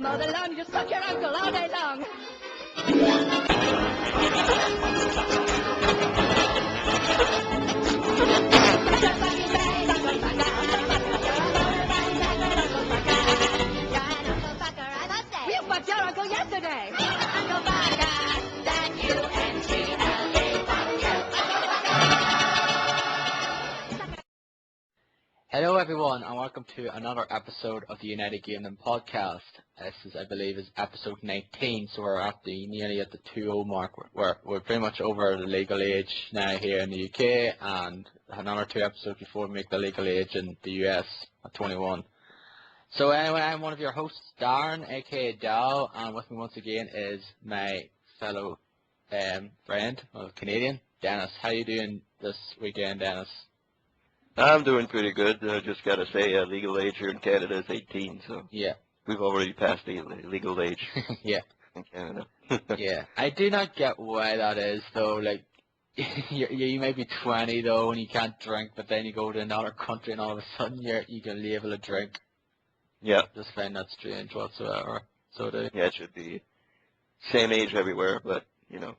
mow the lawn, you just suck your uncle all day long. You fucked your uncle yesterday. Uncle Bucker, that U-N-T-L-E, fuck you. Hello everyone and welcome to another episode of the United Gamedom podcast. This is, I believe, is episode 19, so we're nearly at the 2-0 mark. We're pretty much over the legal age now here in the UK, and another 2 episodes before we make the legal age in the US at 21. So anyway, I'm one of your hosts, Darren, aka Dow, and with me once again is my fellow friend, Canadian, Dennis. How you doing this weekend, Dennis? I'm doing pretty good. Just got to say, legal age here in Canada is 18, so yeah, we've already passed the legal age. yeah, in Canada. yeah. I do not get why that is, though. Like, you may be 20 though, and you can't drink, but then you go to another country, and all of a sudden you can be able to drink. Yeah. Just find that strange whatsoever. So do. Yeah, it should be same age everywhere, but you know.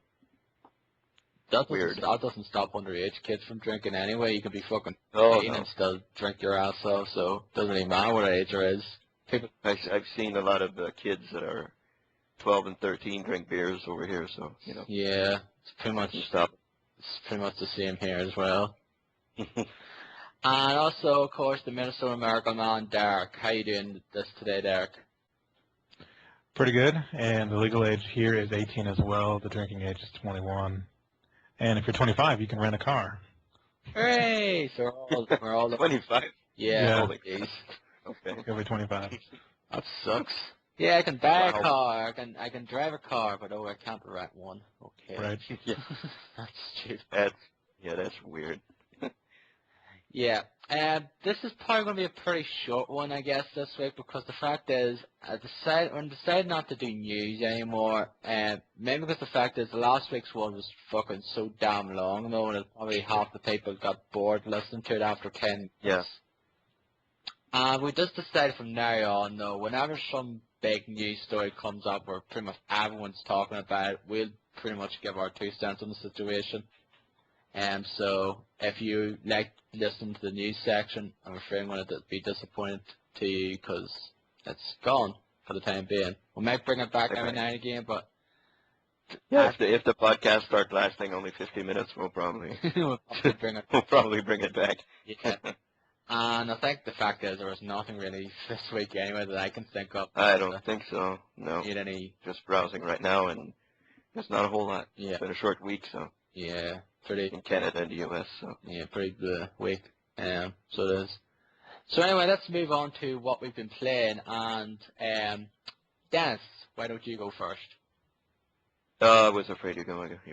That weird. That doesn't stop underage kids from drinking anyway. You can be fucking 18 no. and still drink your ass off, so it doesn't even matter what age there is. People. I've seen a lot of kids that are 12 and 13 drink beers over here, so you know. Yeah, it's pretty much the same here as well. And also, of course, the Minnesota Miracle Man, Derek. How you doing this today, Derek? Pretty good, and the legal age here is 18 as well. The drinking age is 21. And if you're 25, you can rent a car. Hooray! So we're all 25? Yeah. Holy jeez. Okay. Over 25. That sucks. Yeah, I can buy a car. I can drive a car, but I can't rent one. Okay. Right. Yeah. That's stupid. That's weird. Yeah, this is probably going to be a pretty short one, I guess, this week, because the fact is, I'm decided not to do news anymore, maybe because the fact is, the last week's one was fucking so damn long, though, and probably half the people got bored listening to it after 10 minutes. Yeah. And we just decided from now on, though, whenever some big news story comes up where pretty much everyone's talking about it, we'll pretty much give our 2 cents on the situation. So if you like listening to the news section, I'm afraid I'm going to be disappointed to you because it's gone for the time being. We might bring it back every now and again, but yeah, if the podcast starts lasting only 50 minutes, we'll probably bring it. We'll probably bring it back. Yeah. And I think the fact is there was nothing really this week anyway that I can think of. I don't think so. No. Need any? Just browsing right now, and there's not a whole lot. Yeah. It's been a short week, so. Yeah. Pretty. In Canada and the U.S., so. Yeah, pretty bleh week. So it is. So anyway, let's move on to what we've been playing. And Dennis, why don't you go first? I was afraid you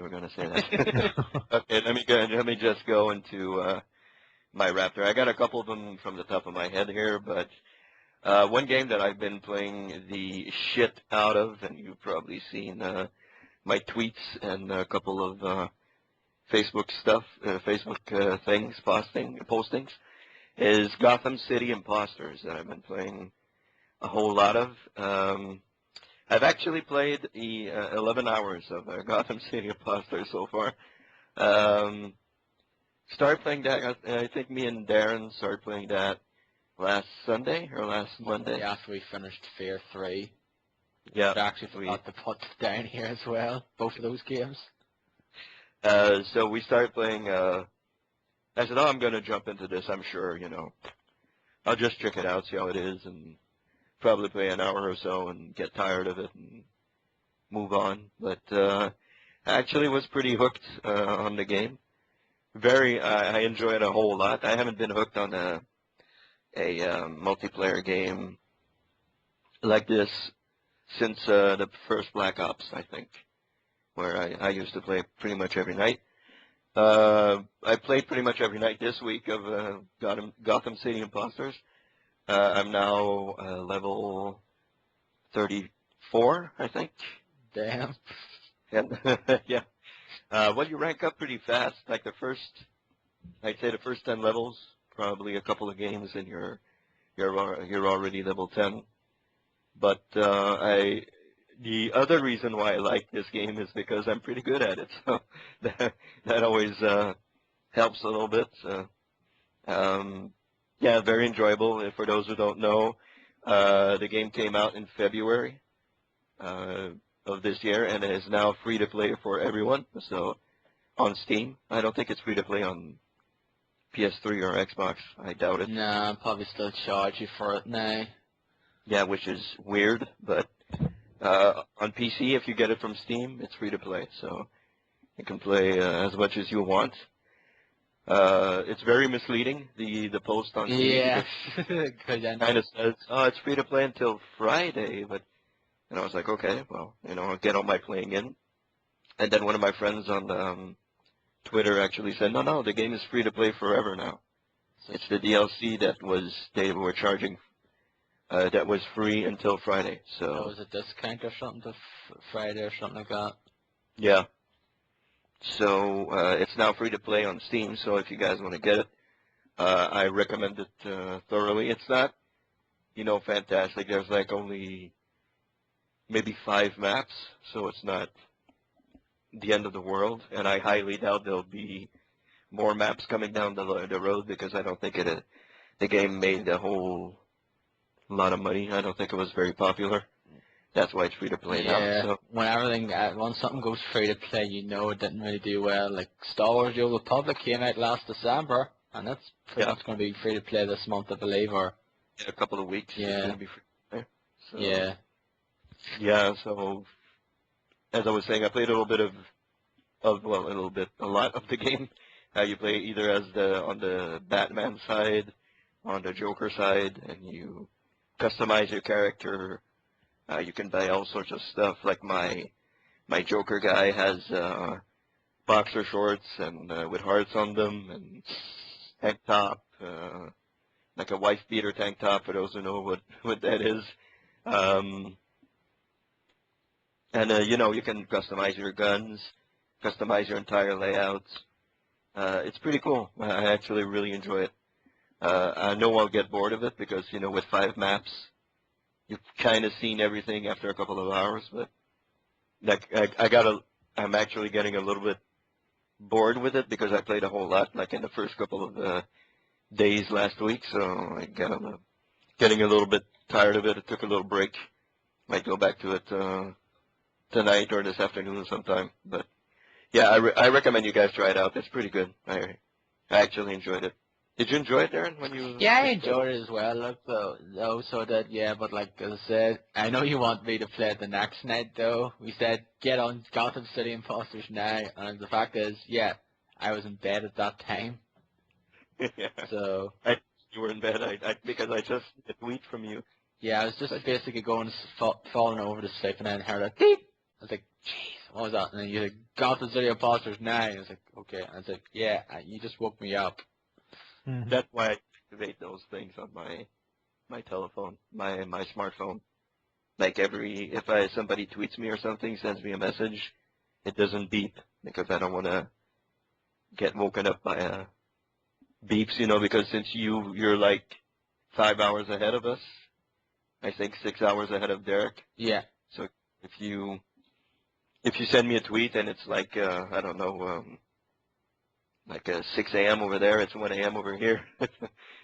were going to say that. Okay, let me just go into my Raptor. I got a couple of them from the top of my head here, but one game that I've been playing the shit out of, and you've probably seen my tweets and a couple of Facebook stuff, postings, is Gotham City Imposters that I've been playing a whole lot of. I've actually played the 11 hours of Gotham City Imposters so far. Started playing that, I think me and Darren started playing that last Sunday or last Monday. Yeah, after we finished Fear 3. Yeah. I actually forgot to put down here as well, both of those games. So we started playing, I said, I'm going to jump into this, I'm sure, you know. I'll just check it out, see how it is, and probably play an hour or so and get tired of it and move on. But I actually was pretty hooked on the game. I enjoy it a whole lot. I haven't been hooked on a multiplayer game like this since the first Black Ops, I think, where I used to play pretty much every night. I played pretty much every night this week of Gotham City Imposters. I'm now level 34, I think. Damn. And, yeah. Well, you rank up pretty fast. Like I'd say the first 10 levels, probably a couple of games, and you're already level 10. But the other reason why I like this game is because I'm pretty good at it. So that always helps a little bit. So, yeah, very enjoyable. And for those who don't know, the game came out in February of this year, and it is now free to play for everyone. So on Steam, I don't think it's free to play on PS3 or Xbox. I doubt it. Nah, I'll probably still charge you for it now. Yeah, which is weird, but on PC, if you get it from Steam, it's free to play. So you can play as much as you want. It's very misleading, the post on Steam. Yeah. Because it kind of says, oh, it's free to play until Friday, but and I was like, okay, well, I'll get all my playing in. And then one of my friends on Twitter actually said, no, the game is free to play forever now. It's the DLC that they were charging, that was free until Friday. So that was a discount or something to Friday or something like that. Yeah. So it's now free to play on Steam. So if you guys want to get it, I recommend it thoroughly. It's not, fantastic. There's like only maybe 5 maps, so it's not the end of the world. And I highly doubt there'll be more maps coming down the road because I don't think the game made a whole lot of money. I don't think it was very popular. That's why it's free to play now. Yeah, So. when something goes free to play, it didn't really do well. Like Star Wars: The Old Republic came out last December, and that's pretty much going to be free to play this month, I believe, or in a couple of weeks. Yeah. It's going to be free to play. So, yeah. Yeah. So as I was saying, I played a lot of the game. You play either as on the Batman side, on the Joker side, and you customize your character. You can buy all sorts of stuff. Like my Joker guy has boxer shorts and with hearts on them, and tank top, like a wife beater tank top for those who know what that is. And you can customize your guns, customize your entire layouts. It's pretty cool. I actually really enjoy it. I know I'll get bored of it because with 5 maps, you've kind of seen everything after a couple of hours. But I'm actually getting a little bit bored with it because I played a whole lot, like in the first couple of days last week. So I got getting a little bit tired of it. I took a little break. Might go back to it tonight or this afternoon sometime. But yeah, I recommend you guys try it out. It's pretty good. I actually enjoyed it. Did you enjoy it, Darren, when you? Yeah, I enjoyed it as well. Look, though, so that but like as I said, I know you want me to play it the next night, though. We said get on Gotham City Imposters now, and the fact is, yeah, I was in bed at that time. Yeah. So. You were in bed, because I just a tweet from you. Yeah, I was just basically falling over to sleep, and then I heard a beep. I was like, jeez, what was that? And then you said, Gotham City Imposters now. And I was like, okay. And I was like, yeah, you just woke me up. Mm-hmm. That's why I activate those things on my telephone, my smartphone. Like if somebody tweets me or something, sends me a message, it doesn't beep because I don't want to get woken up by beeps, because since you're like 5 hours ahead of us, I think 6 hours ahead of Derek. Yeah. So if you send me a tweet and it's like I don't know, like 6 a.m. over there, it's 1 a.m. over here,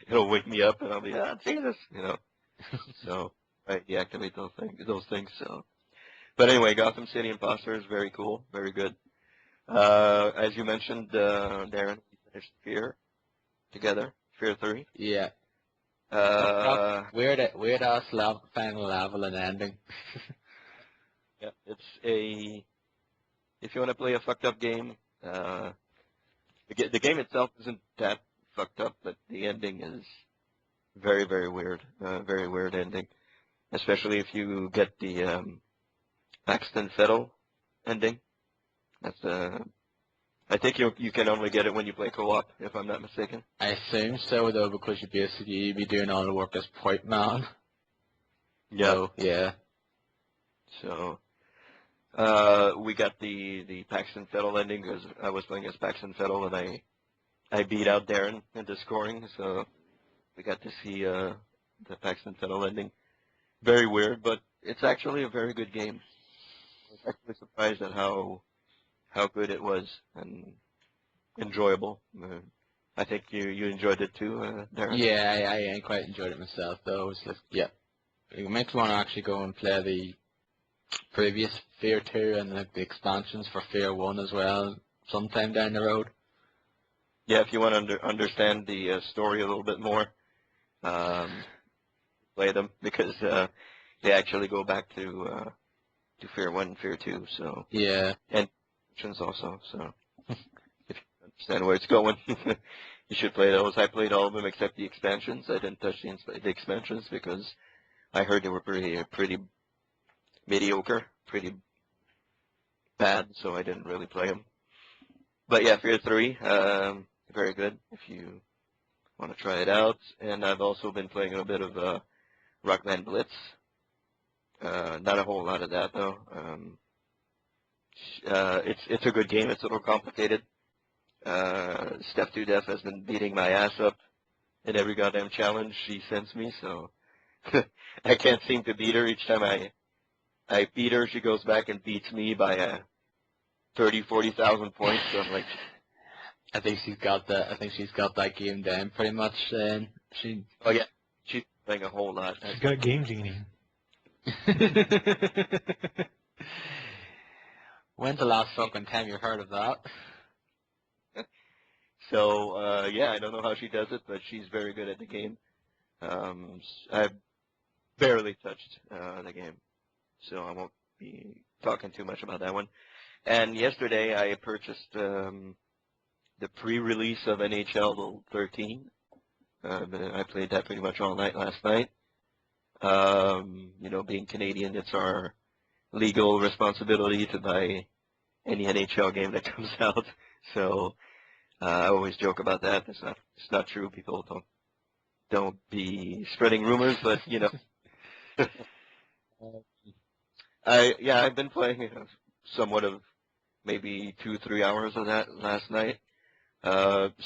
it'll wake me up and I'll be Jesus, So I deactivate those things. So, but anyway, Gotham City Imposter is very cool, very good. As you mentioned, Darren, we finished Fear together, Fear 3. Yeah. Weird ass final level and ending. Yeah, if you want to play a fucked up game, the game itself isn't that fucked up, but the ending is very, very weird. Very weird ending, especially if you get the Paxton Fettel ending. That's I think you can only get it when you play co-op, if I'm not mistaken. I assume so, though, because you be doing all the work as point man. Yeah. So, yeah. So we got the Paxton Fettel ending because I was playing as Paxton Fettel and I beat out Darren in the scoring, so we got to see the Paxton Fettel ending. Very weird, but it's actually a very good game. I was actually surprised at how good it was and enjoyable. I think you enjoyed it too, Darren. Yeah, I quite enjoyed it myself though. It's like, yeah, it makes me want to actually go and play the previous Fear 2 and like the expansions for Fear 1 as well sometime down the road. Yeah, if you want to understand the story a little bit more, play them because they actually go back to Fear 1 and Fear 2. So Yeah. and expansions also. So if you understand where it's going, you should play those. I played all of them except the expansions. I didn't touch the expansions because I heard they were pretty mediocre, pretty bad, so I didn't really play them. But yeah, Fear 3, very good if you want to try it out. And I've also been playing a bit of Rock Band Blitz. Not a whole lot of that though. It's a good game. It's a little complicated. Steph 2 Def has been beating my ass up in every goddamn challenge she sends me, so I can't seem to beat her. Each time I beat her, she goes back and beats me by 40,000 points. So I'm like, I think she's got that game down pretty much. oh yeah, she's playing a whole lot. She's got Game Genie. When's the last fucking time you heard of that? So yeah, I don't know how she does it, but she's very good at the game. I've barely touched the game, so I won't be talking too much about that one. And yesterday I purchased the pre-release of NHL 13. I played that pretty much all night last night. You know, being Canadian, it's our legal responsibility to buy any NHL game that comes out. So I always joke about that. It's not true. People don't be spreading rumors, but you know. I've been playing somewhat of maybe 2-3 hours of that last night.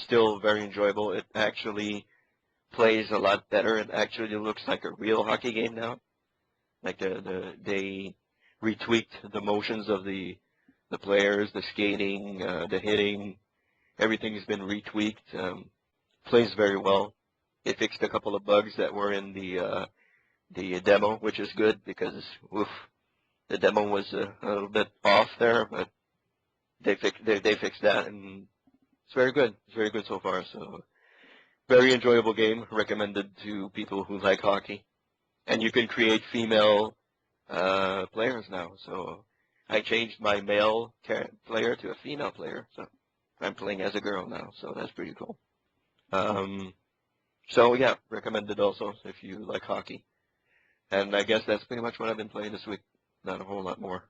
Still very enjoyable. It actually plays a lot better. It actually looks like a real hockey game now. Like they retweaked the motions of the players, the skating, the hitting. Everything's been retweaked. Plays very well. They fixed a couple of bugs that were in the demo, which is good because the demo was a little bit off there, but they fixed that, and it's very good. It's very good so far. So very enjoyable game. Recommended to people who like hockey. And you can create female players now. So I changed my male player to a female player. So I'm playing as a girl now. So that's pretty cool. So yeah, recommended also if you like hockey. And I guess that's pretty much what I've been playing this week. Not a whole lot more.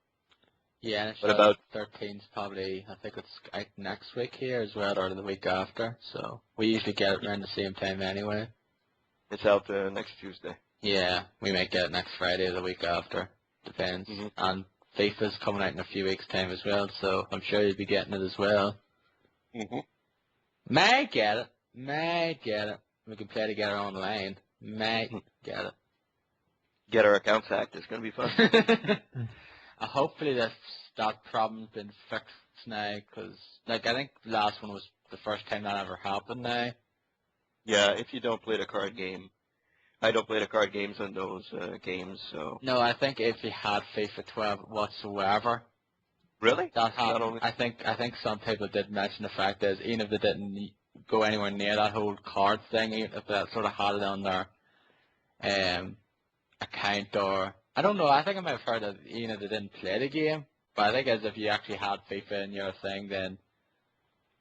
Yeah, and what about 13's probably, I think it's out next week here as well, or the week after. So we usually get it around the same time anyway. It's out next Tuesday. Yeah, we might get it next Friday or the week after. Depends. Mm-hmm. And FIFA's coming out in a few weeks' time as well, so I'm sure you'll be getting it as well. Mm-hmm. Might get it. We can play together online. Might get it. Get our accounts hacked. It's going to be fun. Hopefully that problem's been fixed now, because like I think the last one was the first time that ever happened now. Yeah, if you don't play the card game. I don't play the card games on those games, so. No, I think if you had FIFA 12 whatsoever. Really? That happened. Not only... I think some people did mention the fact that even if they didn't go anywhere near that whole card thing, even if they sort of had it on their account, or I don't know, I think I might have heard that even if they didn't play the game, but I think as if you actually had FIFA in your thing, then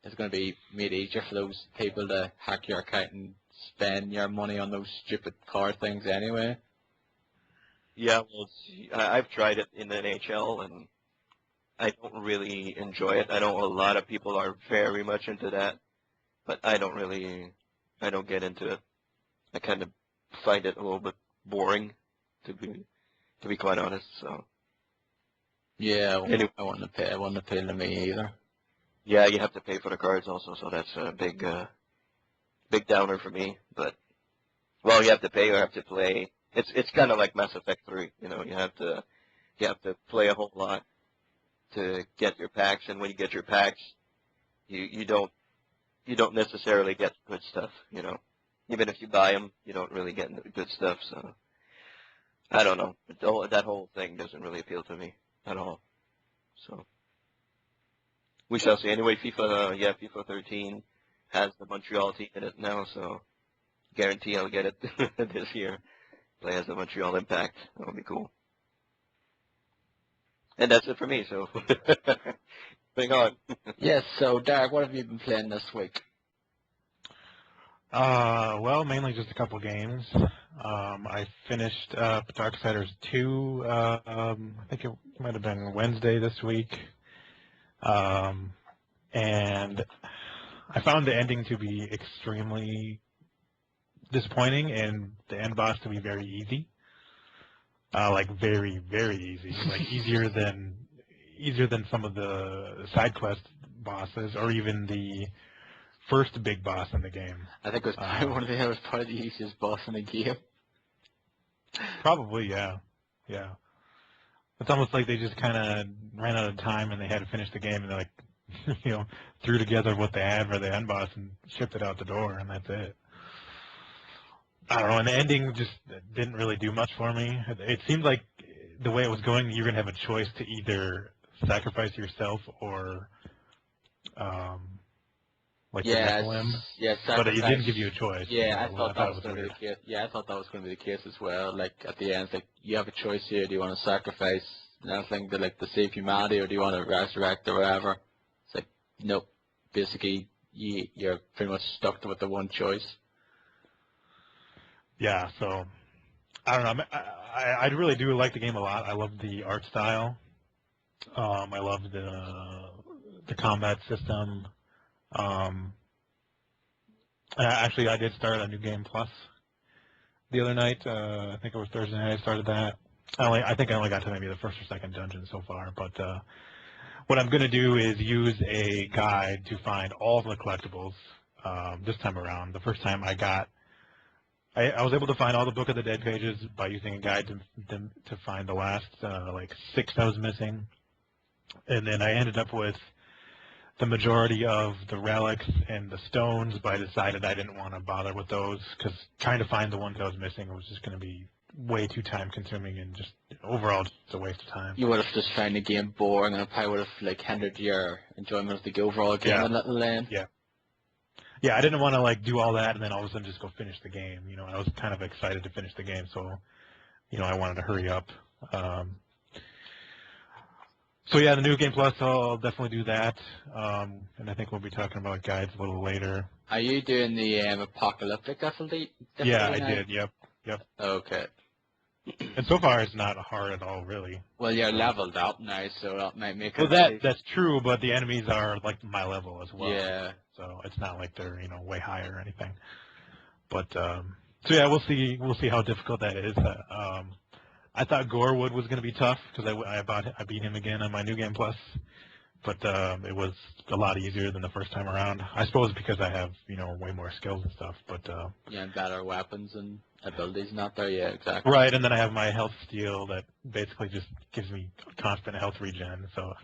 it's going to be made easier for those people to hack your account and spend your money on those stupid card things anyway. Yeah, well, I've tried it in the NHL, and I don't really enjoy it. I know a lot of people are very much into that, but I don't get into it. I kind of find it a little bit boring, to be quite honest. So. Yeah, anyway. I wouldn't appeal to me either. Yeah, you have to pay for the cards also, so that's a big downer for me. But well, you have to pay or have to play It's kind of like Mass Effect 3. You know, you have to play a whole lot to get your packs, and when you get your packs, you don't necessarily get good stuff. You know, even if you buy them, you don't really get good stuff. So I don't know. That whole thing doesn't really appeal to me at all. So we shall see. Anyway, FIFA 13 has the Montreal team in it now, so guarantee I'll get it this year. Play as the Montreal Impact. That'll be cool. And that's it for me, so bring on. Yes, so Derek, what have you been playing this week? Well, mainly just a couple games. I finished up Darksiders II, I think it might have been Wednesday this week. And I found the ending to be extremely disappointing and the end boss to be very easy. Like very, very easy. Like easier than some of the side quest bosses or even the first big boss in the game. I think it was probably the easiest boss in the game. Probably, yeah. Yeah. It's almost like they just kind of ran out of time and they had to finish the game and they're like, threw together what they had for the end boss and shipped it out the door and that's it. I don't know, and the ending just didn't really do much for me. It seemed like the way it was going, you're going to have a choice to either sacrifice yourself or tackle him. Yeah, but it didn't give you a choice. Yeah, I thought that was going to be the case. Yeah, I thought that was going to be the case as well. Like at the end, it's like you have a choice here. Do you want to sacrifice anything to save humanity, or do you want to resurrect or whatever? It's like nope. Basically, you're pretty much stuck with the one choice. Yeah, so I don't know. I really do like the game a lot. I love the art style. I love the combat system. Actually, I did start a New Game Plus the other night. I think it was Thursday night. I started that. I think I only got to maybe the first or second dungeon so far. But what I'm going to do is use a guide to find all the collectibles this time around. The first time I was able to find all the Book of the Dead pages by using a guide to find the last 6 I was missing, and then I ended up with the majority of the relics and the stones, but I decided I didn't want to bother with those because trying to find the ones I was missing was just going to be way too time consuming and just overall just a waste of time. You would have just found the game boring and it probably would have hindered your enjoyment of the overall game a little then. Yeah. Yeah, I didn't want to do all that and then all of a sudden just go finish the game. I was kind of excited to finish the game, so I wanted to hurry up. So yeah, the New Game Plus, I'll definitely do that, and I think we'll be talking about guides a little later. Are you doing the apocalyptic difficulty? Yeah, I did. Yep. Okay. And so far, it's not hard at all, really. Well, you're leveled up now, so that might make it. Well, that's true, but the enemies are my level as well. Yeah. So it's not like they're way higher or anything. But so yeah, we'll see how difficult that is. I thought Gorewood was going to be tough because I beat him again on my New Game Plus, but it was a lot easier than the first time around. I suppose because I have way more skills and stuff. But yeah, and better weapons and abilities not there. Yeah, exactly. Right, and then I have my health steal that basically just gives me constant health regen. So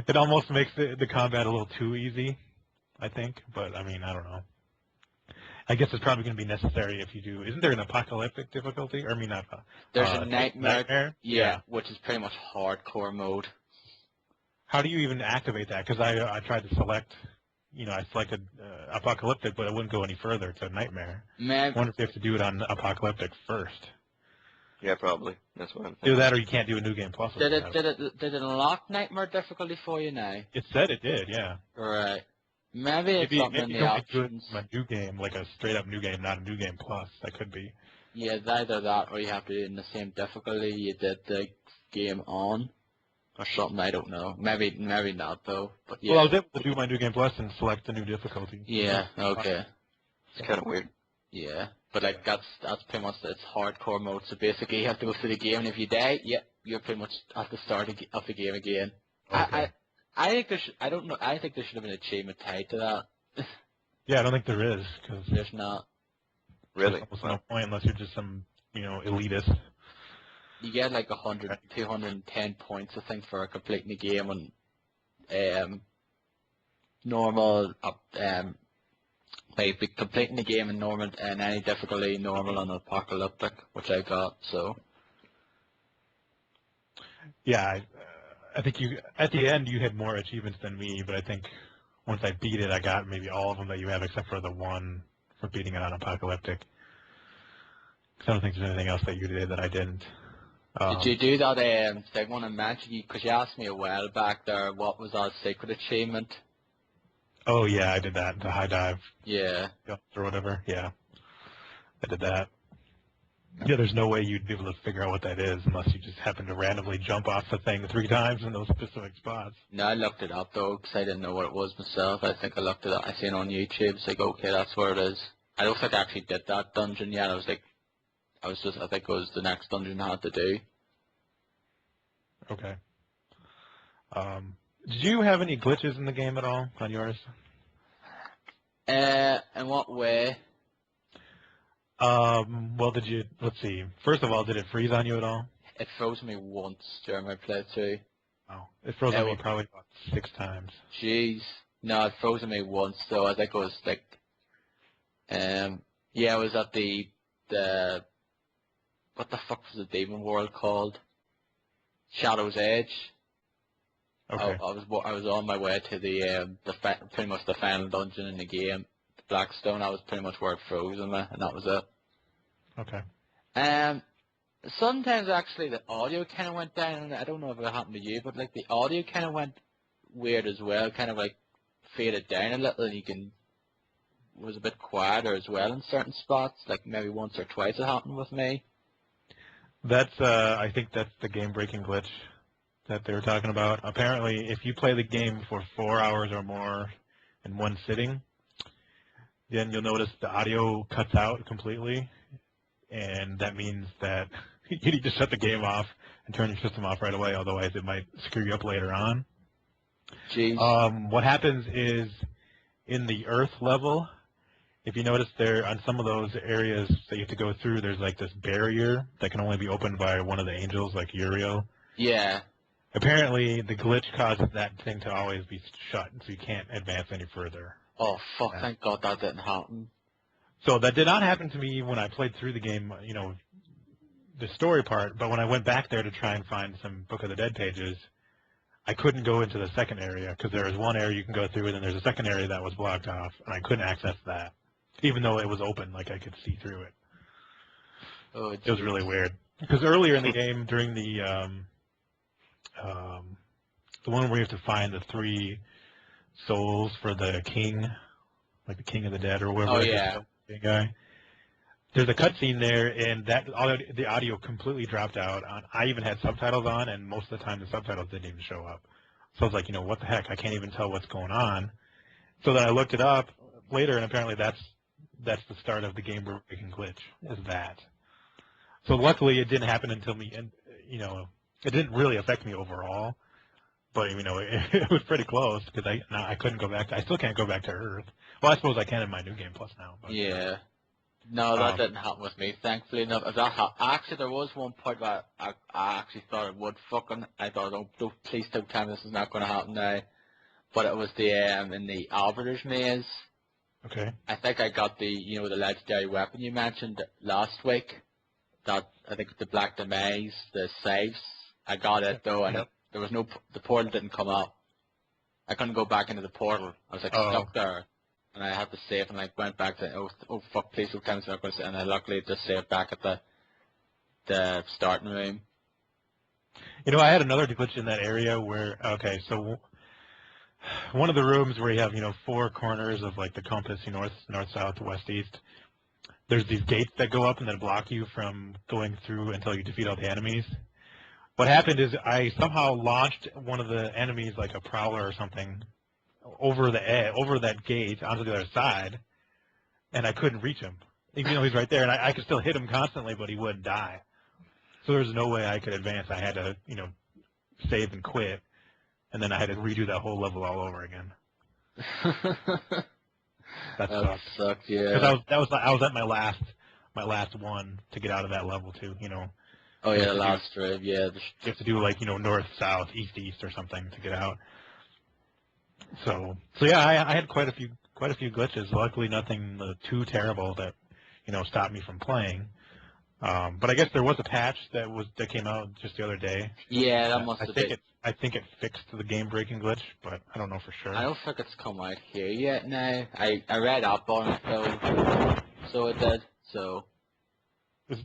it almost makes the combat a little too easy, I think. But I mean, I don't know. I guess it's probably going to be necessary if you do. Isn't there an apocalyptic difficulty? Or I mean, not. There's a nightmare. Yeah, which is pretty much hardcore mode. How do you even activate that? Because I tried to select. I selected apocalyptic, but it wouldn't go any further to nightmare. I wonder if you have to do it on apocalyptic first. Yeah, probably. That's what I'm thinking. Do that, or you can't do a New Game Plus. Did it unlock nightmare difficulty for you now? It said it did. Yeah. Right. Maybe it's something in the options. A new game, like a straight up new game, not a New Game Plus. That could be. Yeah, it's either that or you have to do it in the same difficulty you did the game on, or something. I don't know. Maybe not though. But yeah. Well, I was able to do my New Game Plus and select the new difficulty. Yeah. Okay. It's kind of weird. Yeah, but that's pretty much it's hardcore mode. So basically, you have to go through the game, and if you die, you're pretty much at the start of the game again. Okay. I think there should. I don't know. I think there should have been an achievement tied to that. Yeah, I don't think there is because there's not. Really? There's almost no point unless you're just some elitist. You get like 100, 210 points, I think, for completing the game on normal, like completing the game in normal and any difficulty, normal and apocalyptic, which I got. So yeah, I think at the end you had more achievements than me, but I think once I beat it, I got maybe all of them that you have except for the one for beating it on apocalyptic. 'Cause I don't think there's anything else that you did that I didn't. did you do that thing when I mentioned you? Because you asked me a while back there, what was our secret achievement? Oh yeah, I did that. The high dive Yeah. or whatever. Yeah, I did that. Yeah, there's no way you'd be able to figure out what that is unless you just happen to randomly jump off the thing 3 times in those specific spots. No, I looked it up though, because I didn't know what it was myself. I think I looked it up. I seen it on YouTube. It's like, okay, that's where it is. I don't think I actually did that dungeon yet. I think it was the next dungeon I had to do. Okay. Did you have any glitches in the game at all on yours? In what way? Well, let's see. First of all, did it freeze on you at all? It froze me once during my playthrough. Oh, it froze on me probably about 6 times. Jeez. No, it froze me once though. I think it was like, yeah, it was at the, what the fuck was the demon world called? Shadow's Edge. Okay. I was on my way to the pretty much the final dungeon in the game, Blackstone. I was pretty much where it froze on me, and that was it. Okay. Sometimes actually the audio kind of went down, and I don't know if it happened to you, but like the audio kind of went weird as well, kind of like faded down a little, and was a bit quieter as well in certain spots, like maybe once or twice it happened with me. I think that's the game-breaking glitch that they were talking about. Apparently, if you play the game for 4 hours or more in one sitting, then you'll notice the audio cuts out completely, and that means that you need to shut the game off and turn your system off right away, otherwise it might screw you up later on. Jeez. What happens is, in the Earth level, if you notice there, on some of those areas that you have to go through, there's like this barrier that can only be opened by one of the angels, like Uriel. Yeah. Apparently, the glitch causes that thing to always be shut, so you can't advance any further. Oh, fuck, thank God that didn't happen. So that did not happen to me when I played through the game, the story part, but when I went back there to try and find some Book of the Dead pages, I couldn't go into the second area, because there was one area you can go through, and then there's a second area that was blocked off, and I couldn't access that, even though it was open, like I could see through it. Oh, it was really weird. Because earlier in the game, during the one where you have to find the 3 souls for the king, like the king of the dead or whoever. Oh, yeah. Guy. There's a cutscene there, and the audio completely dropped out. I even had subtitles on, and most of the time the subtitles didn't even show up. So I was like, what the heck? I can't even tell what's going on. So then I looked it up later, and apparently that's the start of the game-breaking glitch, is that. So luckily it didn't happen until me, and it didn't really affect me overall. But it was pretty close because I couldn't go back. I still can't go back to Earth. Well, I suppose I can in my new game plus now. But, yeah. No, that didn't happen with me. Thankfully, no. Actually, there was one point where I actually thought it would fucking. I thought, oh, please don't tell me this is not going to happen now. But it was in the Arbiter's Maze. Okay. I think I got the the legendary weapon you mentioned last week. That I think the Black Demise, the saves. I got it though, and there was the portal didn't come up. I couldn't go back into the portal. I was stuck there, and I had to save, and I went back to oh fuck, please don't tell me it's not going to. And I luckily just saved back at the starting room. I had another glitch in that area where so one of the rooms where you have 4 corners of like the compass, north, south, west, east. There's these gates that go up and that block you from going through until you defeat all the enemies. What happened is I somehow launched one of the enemies, like a prowler or something, over that gate onto the other side, and I couldn't reach him, even though he's right there. And I could still hit him constantly, but he wouldn't die. So there was no way I could advance. I had to, save and quit, and then I had to redo that whole level all over again. That sucked, yeah. Because I was at my my last one to get out of that level too. You know, Oh You yeah, have the to do- last strip, yeah. you have to do like north, south, east, east, or something to get out. So yeah, I had quite a few glitches. Luckily, nothing too terrible that stopped me from playing. But I guess there was a patch that came out just the other day. Yeah, that must have been. I think it fixed the game breaking glitch, but I don't know for sure. I don't think it's come out here yet now. I read up on it though, so it did. So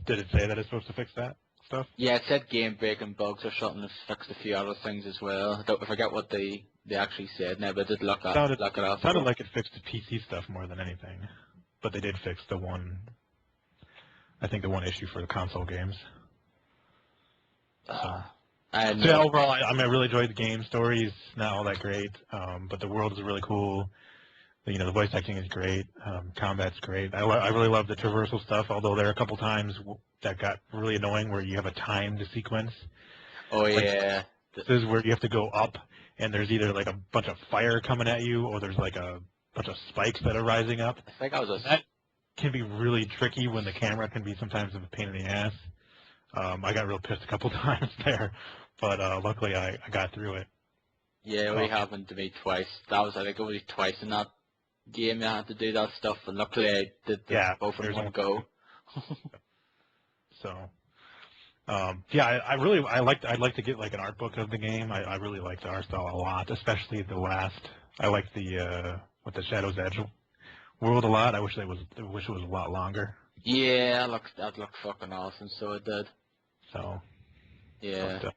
Did it say that it's supposed to fix that stuff? yeah, it said game breaking bugs or something. It fixed a few other things as well. I forget what they actually said now, but I did look it up. It sounded like it fixed the PC stuff more than anything, but they did fix the one issue for the console games. So yeah, overall, I really enjoyed the game. Story is not all that great, but the world is really cool. The voice acting is great. Combat's great. I really love the traversal stuff, although there are a couple times that got really annoying where you have a timed sequence. Oh yeah. This is where you have to go up, and there's either like a bunch of fire coming at you, or there's like a bunch of spikes that are rising up. I think I was That can be really tricky when the camera can be sometimes a pain in the ass. I got real pissed a couple times there, but luckily I got through it. Yeah, we happened to me twice. I think only twice in that game I had to do that stuff, and luckily I did both in one go. So, yeah, I'd like to get like an art book of the game. I really like the art style a lot, especially the last. I like the Shadow's Edge world a lot. I wish it was a lot longer. Yeah, that looked fucking awesome. So it did. So yeah. But,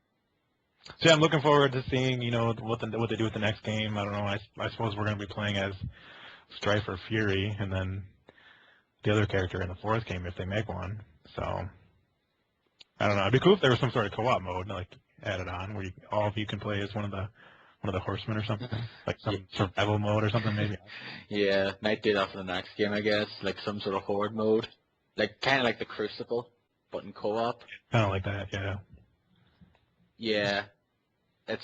so yeah, I'm looking forward to seeing what they do with the next game. I don't know. I suppose we're going to be playing as Strife or Fury, and then the other character in the fourth game if they make one. So I don't know. It'd be cool if there was some sort of co-op mode like added on where all of you can play as one of the horsemen or something, like some survival mode or something maybe. Yeah, might do that for the next game, I guess, like some sort of horde mode, like kind of like the Crucible, but in co-op. Kind of like that, yeah. Yeah, I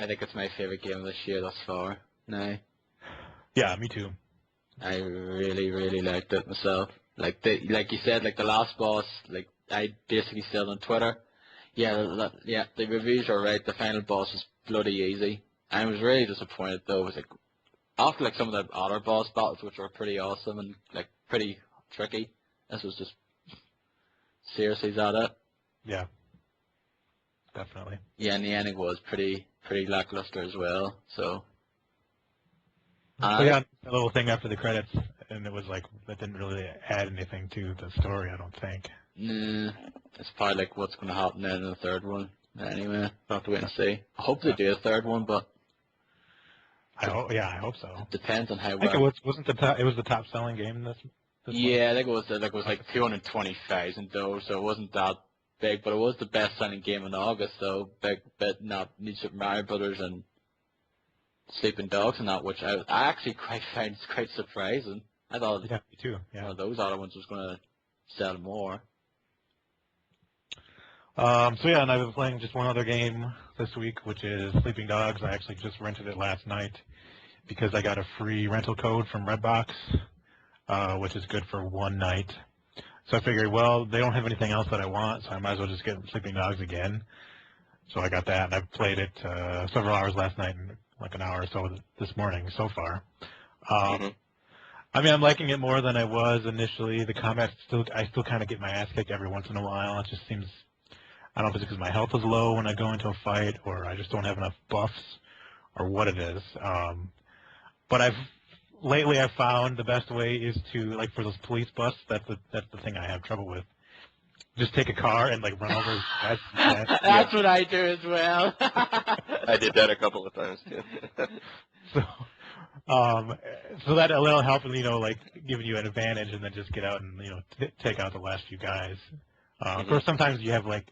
think it's my favorite game this year thus far. Now. Yeah, me too. I really liked it myself. Like you said, like the last boss, like I basically said on Twitter. Yeah, the reviews are right. The final boss was bloody easy. I was really disappointed though. It was like after like some of the other boss battles, which were pretty awesome and like pretty tricky. This was just seriously at it. Yeah, definitely. Yeah, and the ending was pretty lackluster as well. So. So yeah, a little thing after the credits, and it was like that didn't really add anything to the story, I don't think. Nah, it's probably like what's going to happen then in the third one. Anyway, we'll have to wait and see. I hope they do a third one, but I hope so. it depends on how. I think it was the top selling game this yeah, I think it was like 220,000 though, so it wasn't that big, but it was the best selling game in August though. Big bit not New Super Mario Brothers and Sleeping Dogs and that, which I actually found quite surprising. I thought me too. Yeah. one of those other ones was going to sell more. So yeah, and I've been playing just one other game this week, which is Sleeping Dogs. I actually just rented it last night because I got a free rental code from Redbox, which is good for one night. So I figured, well, they don't have anything else that I want, so I might as well just get Sleeping Dogs again. So I got that, and I've played it several hours last night and like an hour or so this morning so far. I mean, I'm liking it more than I was initially. The combat I still kind of get my ass kicked every once in a while. It just seems, I don't know if it's because my health is low when I go into a fight, or I just don't have enough buffs, or what it is. But lately I've found the best way is to, like for those police busts, that's the thing I have trouble with. Just take a car and like run over. That's what I do as well. I did that a couple of times too. So that'll help, like giving you an advantage, and then just get out and take out the last few guys. Of course, sometimes you have like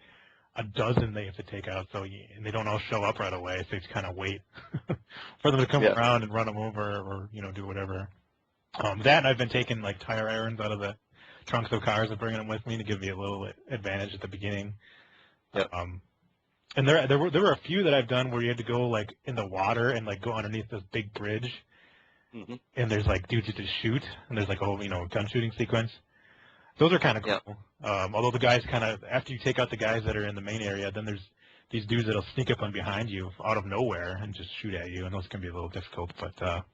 a dozen they have to take out, and they don't all show up right away, so you just kind of wait for them to come around and run them over, or do whatever. That and I've been taking like tire irons out of the trunks of cars and bringing them with me to give me a little advantage at the beginning. Yep. And there were a few that I've done where you had to go like in the water and like go underneath this big bridge, and there's like dudes you just shoot, and there's like a whole gun shooting sequence. Those are kind of cool. Yeah. Although the guys kind of, after you take out the guys that are in the main area, then there's these dudes that'll sneak up on behind you out of nowhere and just shoot at you, and those can be a little difficult. But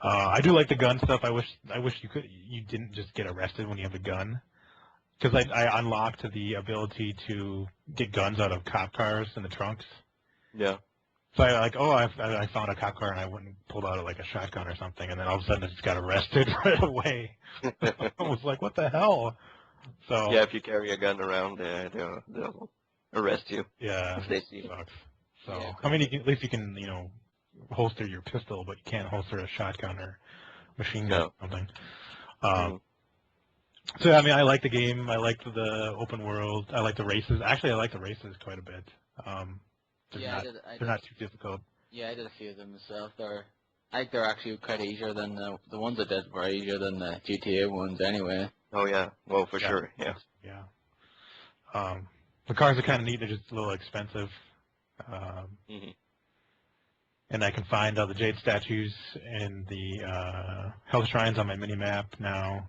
I do like the gun stuff. I wish you didn't just get arrested when you have a gun, because I unlocked the ability to get guns out of cop cars in the trunks. Yeah. So I found a cop car and I went and pulled out like a shotgun or something, and then all of a sudden I just got arrested right away. I was like, what the hell? So Yeah, if you carry a gun around, they'll arrest you. Yeah, If they see you. sucks. So Yeah, I mean, at least you can holster your pistol, but you can't holster a shotgun or machine gun or something. So I mean, I like the game. I like the open world. I like the races. Actually, I like the races quite a bit. They're not too difficult. Yeah, I did a few of them myself. I think they're actually quite easier than the ones I did were easier than the GTA ones anyway. Oh yeah, well for sure, yeah. Yeah. The cars are kind of neat. They're just a little expensive. And I can find all the jade statues and the health shrines on my mini map now.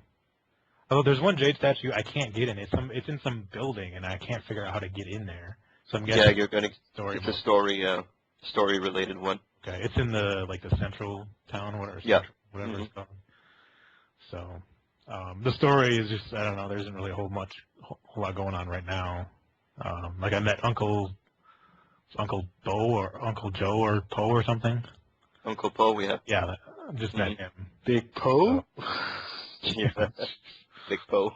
Although there's one jade statue I can't get in. It's in some building, and I can't figure out how to get in there. So I'm guessing it's a story related one. Okay, it's in the central town or whatever. Yeah. Whatever it's called. So the story is just, I don't know. There isn't really a whole lot going on right now. Like I met Uncle Bo or Uncle Joe or Poe or something. Uncle Poe, yeah. Yeah, I just met him. Big Poe? Yeah. Big Poe.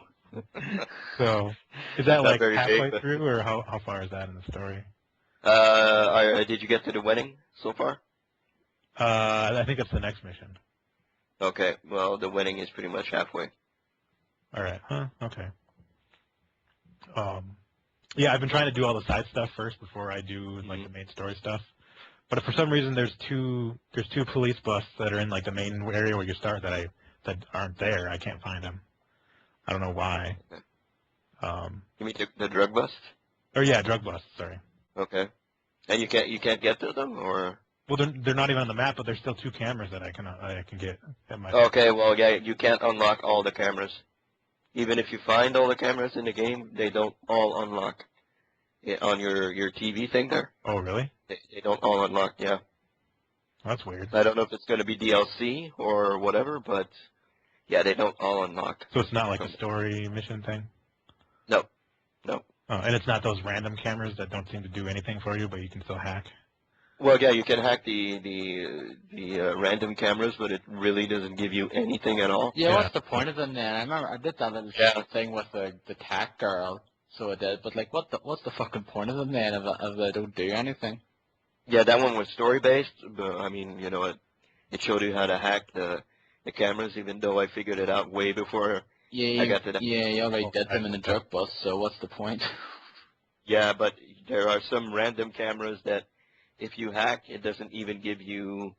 So, is that Not like very halfway big, but- through, or how far is that in the story? Did you get to the wedding so far? I think that's the next mission. Okay, well, the wedding is pretty much halfway. All right. Huh? Okay. Yeah, I've been trying to do all the side stuff first before I do like the main story stuff. But if for some reason there's two police busts that are in like the main area where you start that aren't there. I can't find them. I don't know why. Okay. You mean the drug bust? Or yeah, drug busts. Sorry. Okay. And you can't get to them, or? Well, they're not even on the map, but there's still 2 cameras that I can get at my. Okay, well, yeah, you can't unlock all the cameras. Even if you find all the cameras in the game, they don't all unlock. On your TV thing there. Oh, really? They don't all unlock, yeah. That's weird. I don't know if it's going to be DLC or whatever, but yeah, they don't all unlock. So it's not like a story mission thing? No. Oh, and it's not those random cameras that don't seem to do anything for you, but you can still hack? Well, yeah, you can hack the random cameras, but it really doesn't give you anything at all. Yeah, Yeah. what's the point of them then? I remember I did that little thing with the tack girl, so I did. But like, what's the fucking point of them then if they don't do anything? Yeah, that one was story-based, but I mean, it showed you how to hack the cameras, even though I figured it out way before I got to that. Yeah, you already did them in the drug bust, so what's the point? Yeah, but there are some random cameras that if you hack, it doesn't even give you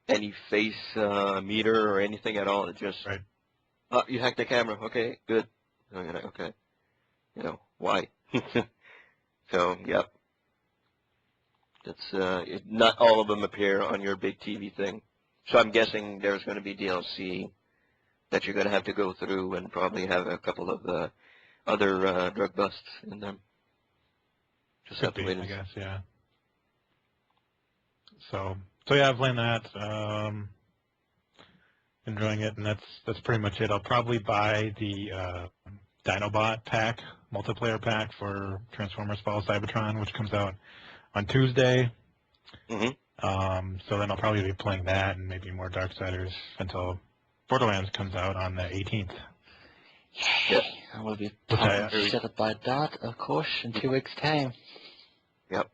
any face meter or anything at all. It just, oh, you hacked the camera. Okay, good. Oh, you're like, okay. Why? So, yep. That's not all of them appear on your big TV thing. So I'm guessing there's going to be DLC that you're going to have to go through and probably have a couple of other drug busts in them. Just have to wait I guess, yeah. So yeah, I'm playing that. Enjoying it, and that's pretty much it. I'll probably buy the Dinobot pack, multiplayer pack for Transformers Fall Cybertron, which comes out on Tuesday. So then I'll probably be playing that and maybe more Darksiders until Borderlands comes out on the 18th. Yep. I will be talking shit about that, of course, in 2 weeks' time. Yep.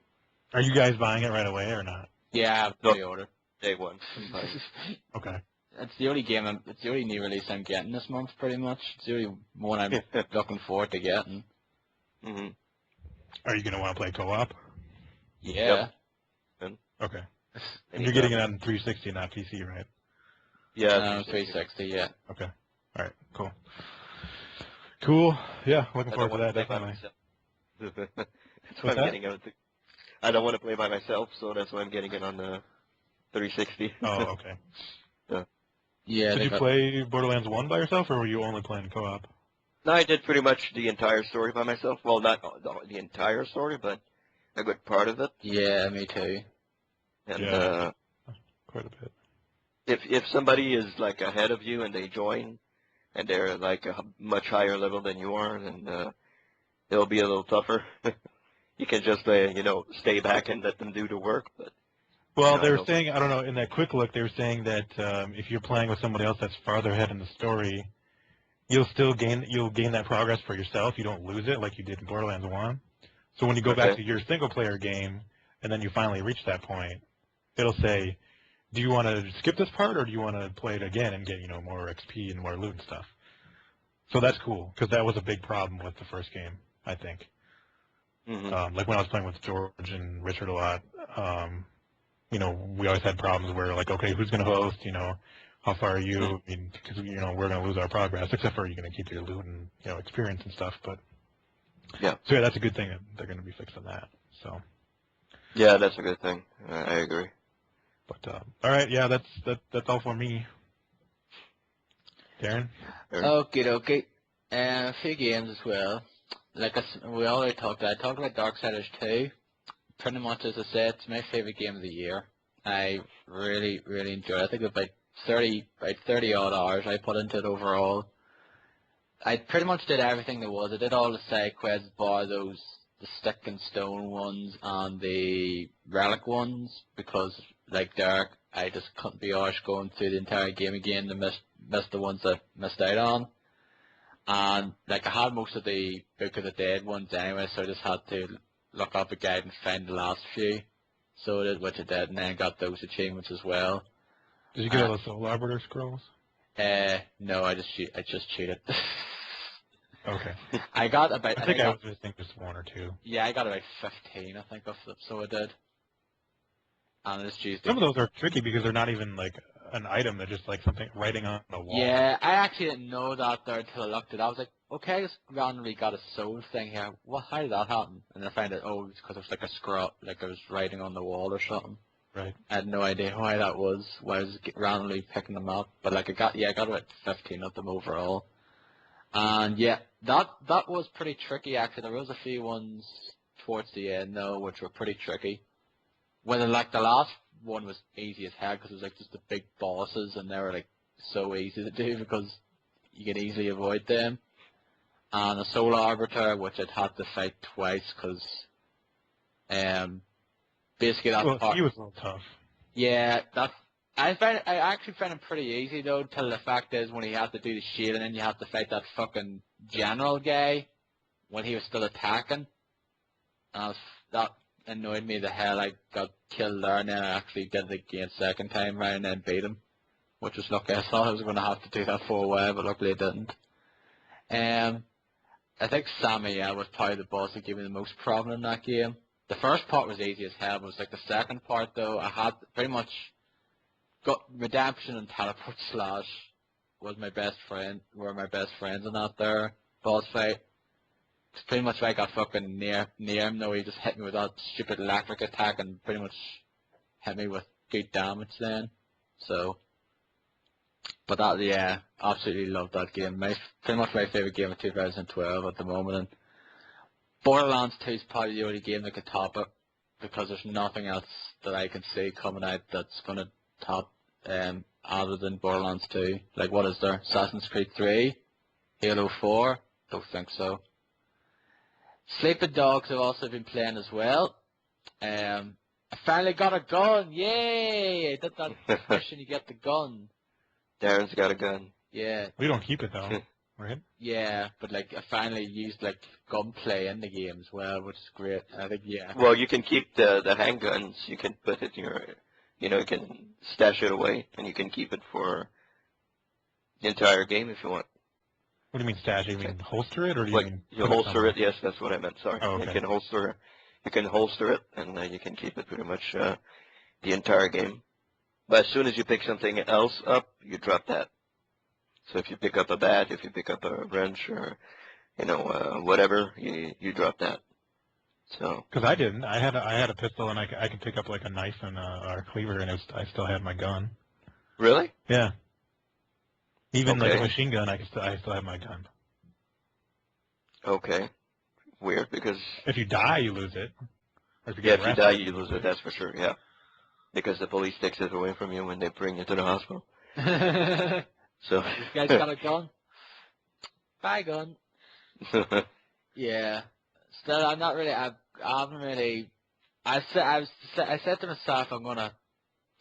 Are you guys buying it right away or not? Yeah, I have pre-order. Day one. Okay. It's the only game. It's the only new release I'm getting this month, pretty much. It's the only one I'm looking forward to getting. Are you gonna want to play co-op? Yeah. Yep. Okay. And you're getting it on 360, not PC, right? Yeah. 360. Yeah. Okay. All right. Cool. Cool. Yeah. Looking forward to that. Definitely. That's why I'm getting it. I don't want to play by myself, so that's why I'm getting it on the 360. Oh, okay. Yeah, Did you play Borderlands 1 by yourself, or were you only playing co-op? No, I did pretty much the entire story by myself. Well, not the entire story, but a good part of it. Yeah, me too. And Yeah. Quite a bit. if somebody is like ahead of you and they join, and they're like a much higher level than you are, then it'll be a little tougher. You can just stay back and let them do the work. But Well, I they were don't. saying, I don't know, in that quick look, they were saying that if you're playing with somebody else that's farther ahead in the story, you'll gain that progress for yourself. You don't lose it like you did in Borderlands 1. So when you go back Okay. to your single-player game, and then you finally reach that point, it'll say, do you want to skip this part, or do you want to play it again and get, more XP and more loot and stuff? So that's cool, because that was a big problem with the first game, I think. Mm-hmm. Like when I was playing with George and Richard a lot, we always had problems where, like, okay, who's going to host, how far are you? I mean, because, we're going to lose our progress, except for you're going to keep your loot and, experience and stuff. But, Yeah. So, yeah, that's a good thing that they're going to be fixing that. So. Yeah, that's a good thing. I agree. But, all right, yeah, that's all for me. Darren? Okay. A few games as well. Like we already talked about. I talked about Darksiders 2. Pretty much, as I said, it's my favorite game of the year. I really, really enjoyed it. I think about 30 odd hours I put into it overall. I pretty much did everything there was. I did all the side quests, bar the stick and stone ones and the relic ones, because like Derek, I just couldn't be arsed going through the entire game again to miss the ones that I missed out on. And like I had most of the Book of the Dead ones anyway, so I just had to look up a guide and find the last few. So I did, which I did, and then got those achievements as well. Did you get all the Soul Arbiter scrolls? No, I just cheated. Okay. I got about. I think I was missing just one or two. Yeah, I got about 15, I think, of them, so I did. And it's Tuesday. Some of those are tricky because they're not even like an item; they're just like something writing on the wall. Yeah, I actually didn't know that there until I looked at it. I was like, okay, I just randomly got a soul thing here. What? How did that happen? And I found out, oh, it's because it was like a scroll, like I was writing on the wall or something. Right. I had no idea why that was. Why I was randomly picking them up. But like I got about 15 of them overall. And yeah, that was pretty tricky actually. There was a few ones towards the end though, which were pretty tricky. When like the last one was easy as hell because it was like just the big bosses, and they were like so easy to do because you can easily avoid them. And a Soul Arbiter, which I'd had to fight twice because basically that part. He was a little tough. Yeah, I actually found him pretty easy though, till the fact is when he had to do the shield and then you had to fight that fucking general guy when he was still attacking. That annoyed me the hell. I got killed there and then I actually did it again second time round and then beat him, which was lucky. I thought I was going to have to do that for a while, but luckily I didn't. I think Samuel was probably the boss that gave me the most problem in that game. The first part was easy as hell, but it was like the second part though, I had pretty much got Redemption and Teleport Slash were my best friends in that there boss fight. It's pretty much like I got fucking near him though, he just hit me with that stupid electric attack and pretty much hit me with good damage then. So, but that, yeah, absolutely loved that game. Pretty much my favourite game of 2012 at the moment. And Borderlands 2 is probably the only game that could top it, because there's nothing else that I can see coming out that's going to top other than Borderlands 2. Like, what is there? Assassin's Creed 3? Halo 4? Don't think so. Sleeping Dogs I've also been playing as well. I finally got a gun! Yay! I did that mission, you get the gun. Darren's got a gun. Yeah. We don't keep it though, right? Yeah, but like I finally used like gunplay in the game as well, which is great. I think Well, you can keep the handguns. You can put it in your, you can stash it away, and you can keep it for the entire game if you want. What do you mean stash? You mean holster it, or do you Like mean you holster it? Yes, that's what I meant. Sorry. Oh, okay. You can holster it, and you can keep it pretty much the entire game. But as soon as you pick something else up, you drop that. So if you pick up a bat, if you pick up a wrench, or whatever, you drop that. So. Because I didn't. I had a pistol, and I could pick up like a knife and a cleaver, and I still had my gun. Really? Yeah. Even like a Okay. machine gun, I still have my gun. Okay. Weird, because If you die, you lose it. Or if you yeah, get if you die, arrested, you lose it. That's for sure. Yeah, because the police takes it away from you when they bring you to the hospital. So. This guy's got a gun. Buy gun. Yeah. Still, I'm not really. I haven't really. I said to myself, I'm gonna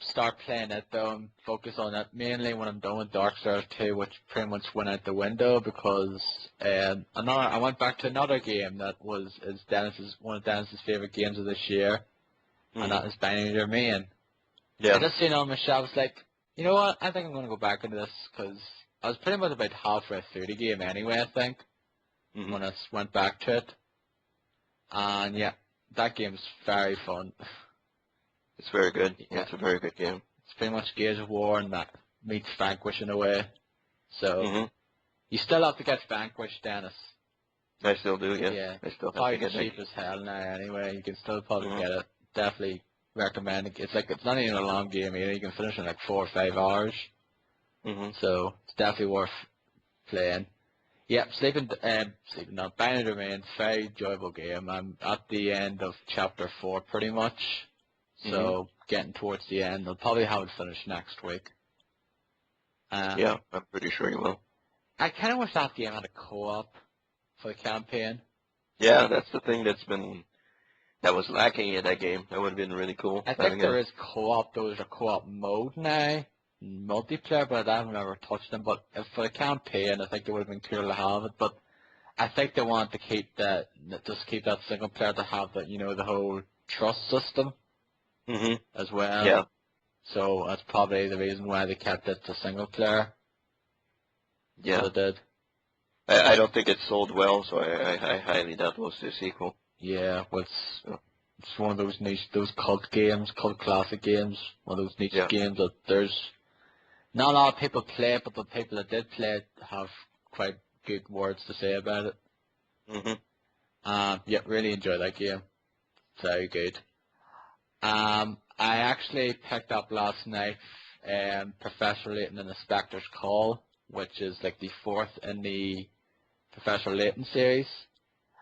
start playing it though and focus on it mainly when I'm done with Darksiders II, which pretty much went out the window because I went back to another game that is one of Dennis's favorite games of this year, and that is Binding of Domain. Yeah. I just seen it on my shelf. I was like, you know what? I think I'm gonna go back into this because I was pretty much about halfway through the game anyway. I think when I went back to it, and yeah, that game's very fun. It's very good. Yeah. Yeah, it's a very good game. It's pretty much Gears of War and that meets Vanquish in a way. So you still have to get Vanquish, Dennis. I still do. Yeah. Yeah. I still have Probably to get cheap as hell now anyway. You can still probably get it. Definitely recommend it. It's not even a long game either. You can finish in like 4 or 5 hours. So it's definitely worth playing. Yeah, Binding of Domain, very enjoyable game. I'm at the end of chapter 4 pretty much. So getting towards the end, I'll probably have it finished next week. Yeah, I'm pretty sure you will. I kind of wish that game had a co-op for the campaign. Yeah, that's the thing that was lacking in that game. That would have been really cool. I think there is co-op. There's a co-op mode now, multiplayer, but I haven't ever touched them. But for the campaign, I think it would have been cool to have it. But I think they want to keep that single player to have that, the whole trust system as well. Yeah. So that's probably the reason why they kept it to single player. Yeah. So they did. I don't think it sold well, so I highly doubt we'll see a sequel. Yeah, it's one of those niche, those cult classic games, one of those niche games that there's not a lot of people play it, but the people that did play it have quite good words to say about it. Yeah, really enjoyed that game. Very good. I actually picked up last night Professor Layton and the Spectre's Call, which is like the 4th in the Professor Layton series.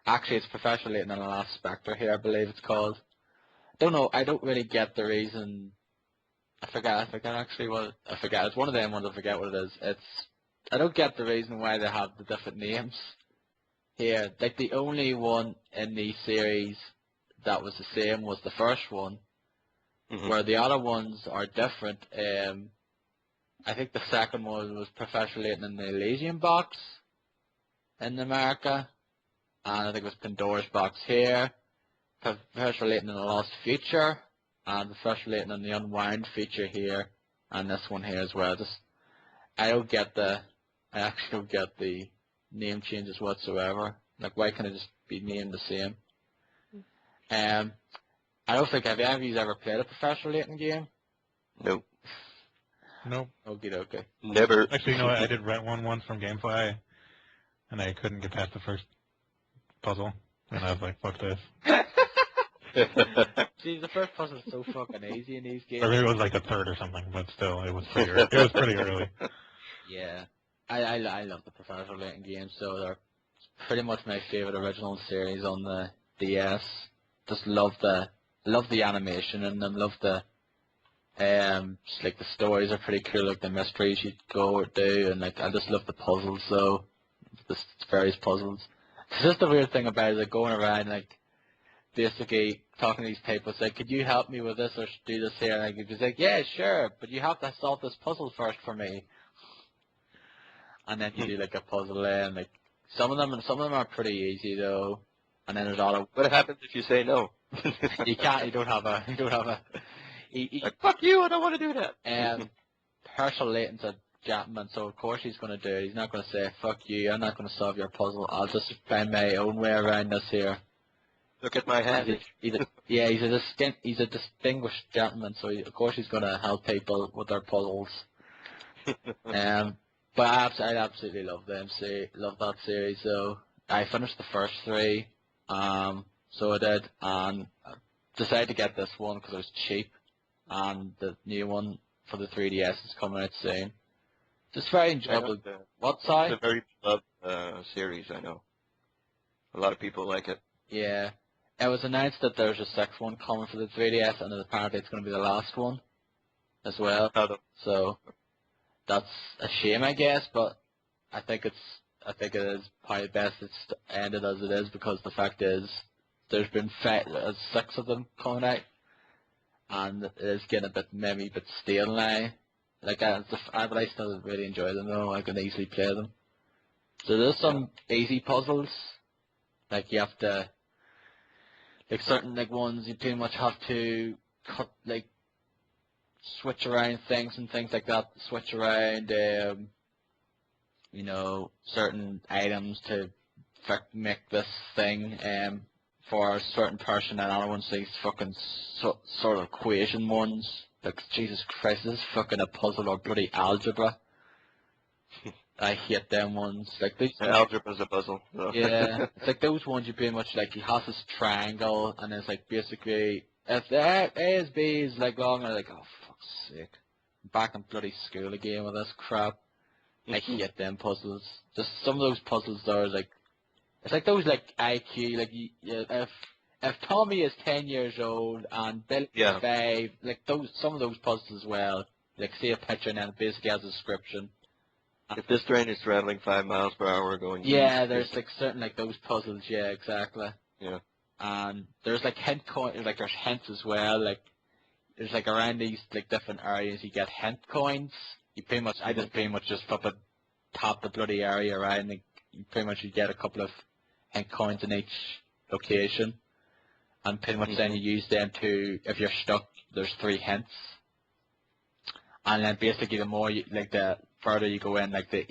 Actually, it's Professor Layton and the Last Spectre here, I believe it's called. Don't know, I don't really get the reason. I forget actually what, I forget. It's one of them ones, I forget what it is. I don't get the reason why they have the different names here. Like, the only one in the series that was the same was the first one, where the other ones are different. I think the second one was Professor Layton in the Elysium Box in America, and I think it was Pandora's Box here, Professor Layton in the Lost Future, and Professor Layton in the Unwind Feature here, and this one here as well. I actually don't get the name changes whatsoever. Like, why can't it just be named the same? I don't think, have any of you ever played a Professor Layton game? Nope. Nope. Okay. Never. Actually, no, I did rent one once from GameFly, and I couldn't get past the first puzzle, and I was like, fuck this. See, the first puzzle is so fucking easy in these games. Or maybe it was like the third or something, but still, it was pretty early. It was pretty early. Yeah. I love the Professor Layton games, so they're pretty much my favorite original series on the DS. Just love the animation in them, love the just like the stories are pretty cool, like the mysteries you go or do, and like I just love the puzzles though. The various puzzles. It's just the weird thing about it, like going around like basically talking to these people, it's like, could you help me with this or do this here? And he's like, yeah, sure, but you have to solve this puzzle first for me. And then you do like a puzzle and like some of them are pretty easy though. And then there's other. What happens if you say no? You don't have a. Like, fuck you, I don't want to do that. Herschel Layton's a gentleman, so of course he's going to do it. He's not going to say, fuck you, I'm not going to solve your puzzle. I'll just find my own way around this here. Look at my hand. He's a distinguished gentleman, so of course he's going to help people with their puzzles. But I absolutely love that series. So I finished the first 3, so I did, and decided to get this one because it was cheap, and the new one for the 3DS is coming out soon. Just very I know enjoyable. it's What side? a very beloved series, I know. A lot of people like it. Yeah. It was announced that there's a sixth one coming for the 3DS, and apparently it's going to be the last one as well. So that's a shame, I guess, but I think it is probably best it's ended as it is, because the fact is there's been 6 of them coming out, and it is getting a bit memey, but stale now. Like but I still really enjoy them though. I can easily play them. So there's some easy puzzles, like you have to, like certain like ones you pretty much have to cut, like switch around things and things like that. Switch around, you know, certain items to make this thing for a certain person, and other ones these fucking sort of equation ones. Like Jesus Christ, this is fucking a puzzle or bloody algebra. I hate them ones. Like these. Algebra's a puzzle. So. Yeah, it's like those ones you pretty much like you have this triangle, and it's like basically if the A is B is like long, and I'm like, oh fuck's sake, I'm back in bloody school again with this crap. I hate them puzzles. Just some of those puzzles are like, it's like those like IQ, like if Tommy is 10 years old and Billy is 5, like some of those puzzles as well. Like see a picture and then it basically has a description. If this train is traveling 5 miles per hour going yeah, east, there's like certain like those puzzles, yeah, exactly. Yeah. And there's like like there's hints as well, like there's like around these like different areas you get hint coins. You pretty much I just pretty much just tap the bloody area around, and you pretty much you get a couple of hint coins in each location. And pretty much then you use them to, if you're stuck, there's 3 hints. And then basically the more you, like the further you go in, like the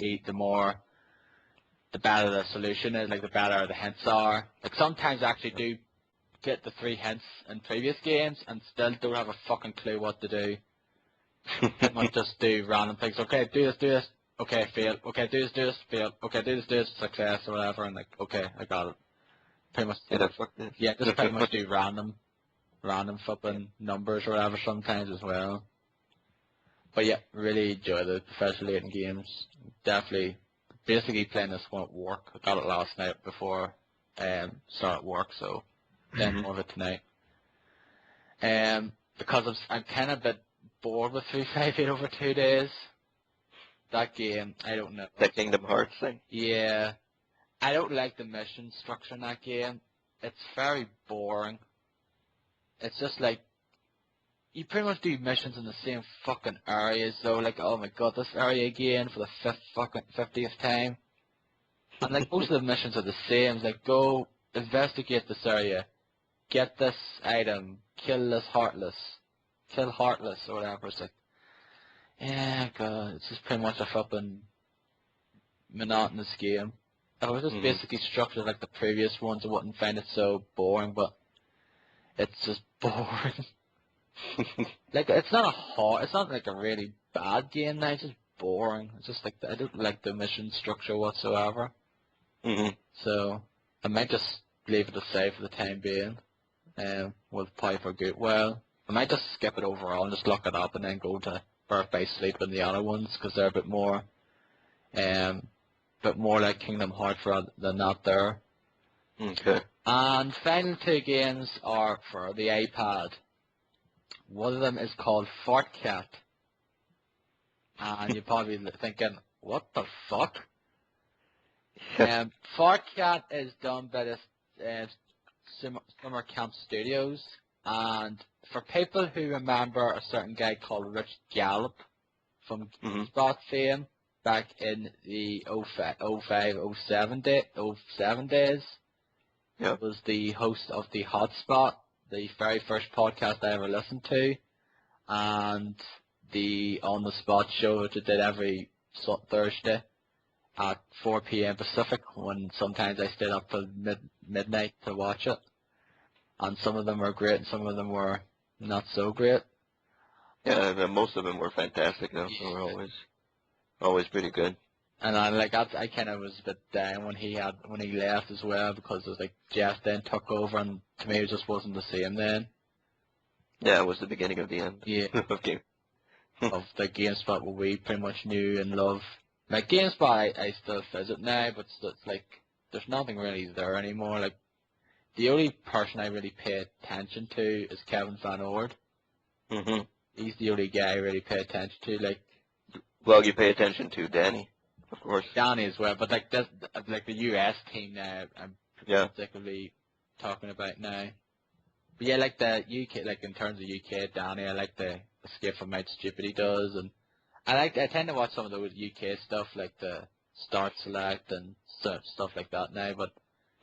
better the solution is, like the better the hints are. Like sometimes I actually do get the 3 hints in previous games and still don't have a fucking clue what to do. I might just do random things. Okay, do this, okay, fail. Okay, do this, fail. Okay, do this, success or whatever, and like, okay, I got it. Pretty much. Yeah, just pretty much do random flipping numbers or whatever sometimes as well. But yeah, really enjoy the professional rating games. Definitely, basically playing this one at work. I got it last night before start work, so playing more of it tonight. Because I'm kind of a bit bored with 358 over 2 days. That game, I don't know. The Kingdom Hearts thing? Yeah. I don't like the mission structure in that game. It's very boring. It's just like, you pretty much do missions in the same fucking areas though, like, oh my god, this area again for the 50th time. And like, most of the missions are the same. It's like, go investigate this area, get this item, kill this Heartless, kill Heartless or whatever. It's like, yeah, god, it's just pretty much a fucking monotonous game. If it was just basically structured like the previous ones, I wouldn't find it so boring, but it's just boring. Like, it's not like a really bad game now, it's just boring. It's just like, I don't like the mission structure whatsoever. So, I might just leave it aside for the time being, with Play for Good. Well, I might just skip it overall and just look it up and then go to Birth by Sleep and the other ones, because they're a bit more like Kingdom Hearts than that there. Okay. And final 2 games are for the iPad. One of them is called Fortcat. And you're probably thinking, what the fuck? Fortcat is done by this Summer Camp Studios. And for people who remember a certain guy called Rich Gallup from GameSpot fame, back in the 07 days, was the host of the Hotspot, the very first podcast I ever listened to, and the On the Spot show which I did every Thursday at 4 p.m. Pacific, when sometimes I stayed up till midnight to watch it. And some of them were great and some of them were not so great. Yeah, most of them were fantastic though. They were always pretty good. And I kind of was a bit down when he left as well, because it was like Jeff then took over, and to me it just wasn't the same then. Yeah, it was the beginning of the end. Yeah. Okay. of the GameSpot what we pretty much knew and love. Like GameSpot, I still visit now, but it's like there's nothing really there anymore. Like the only person I really pay attention to is Kevin Van Ord. Hmm. He's the only guy I really pay attention to. Like, Well, you pay attention to Danny, of course. Danny as well, but like this, like the US team now, I'm Yeah. particularly talking about now. But yeah, like the UK, like in terms of UK, Danny, I like the Escape from Mount Stupid he does, and I tend to watch some of those UK stuff, like the Start Select and stuff like that now, but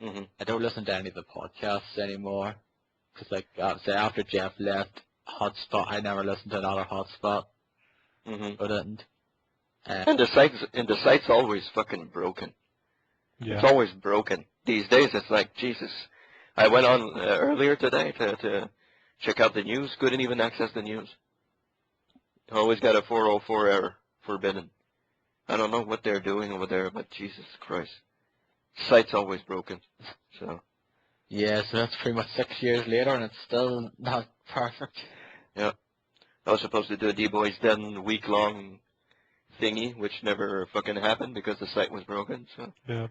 Hmm. I don't listen to any of the podcasts anymore, because like, say after Jeff left Hotspot, I never listened to another Hotspot, Hmm. I didn't. And the site's always fucking broken. Yeah. It's always broken. These days, it's like, Jesus. I went on earlier today to check out the news. Couldn't even access the news. Always got a 404 error. Forbidden. I don't know what they're doing over there, but Jesus Christ. Site's always broken. So, Yeah, so that's pretty much 6 years later, and it's still not perfect. yeah. I was supposed to do a D-Boys Den week-long thingy, which never fucking happened because the site was broken, so Yeah.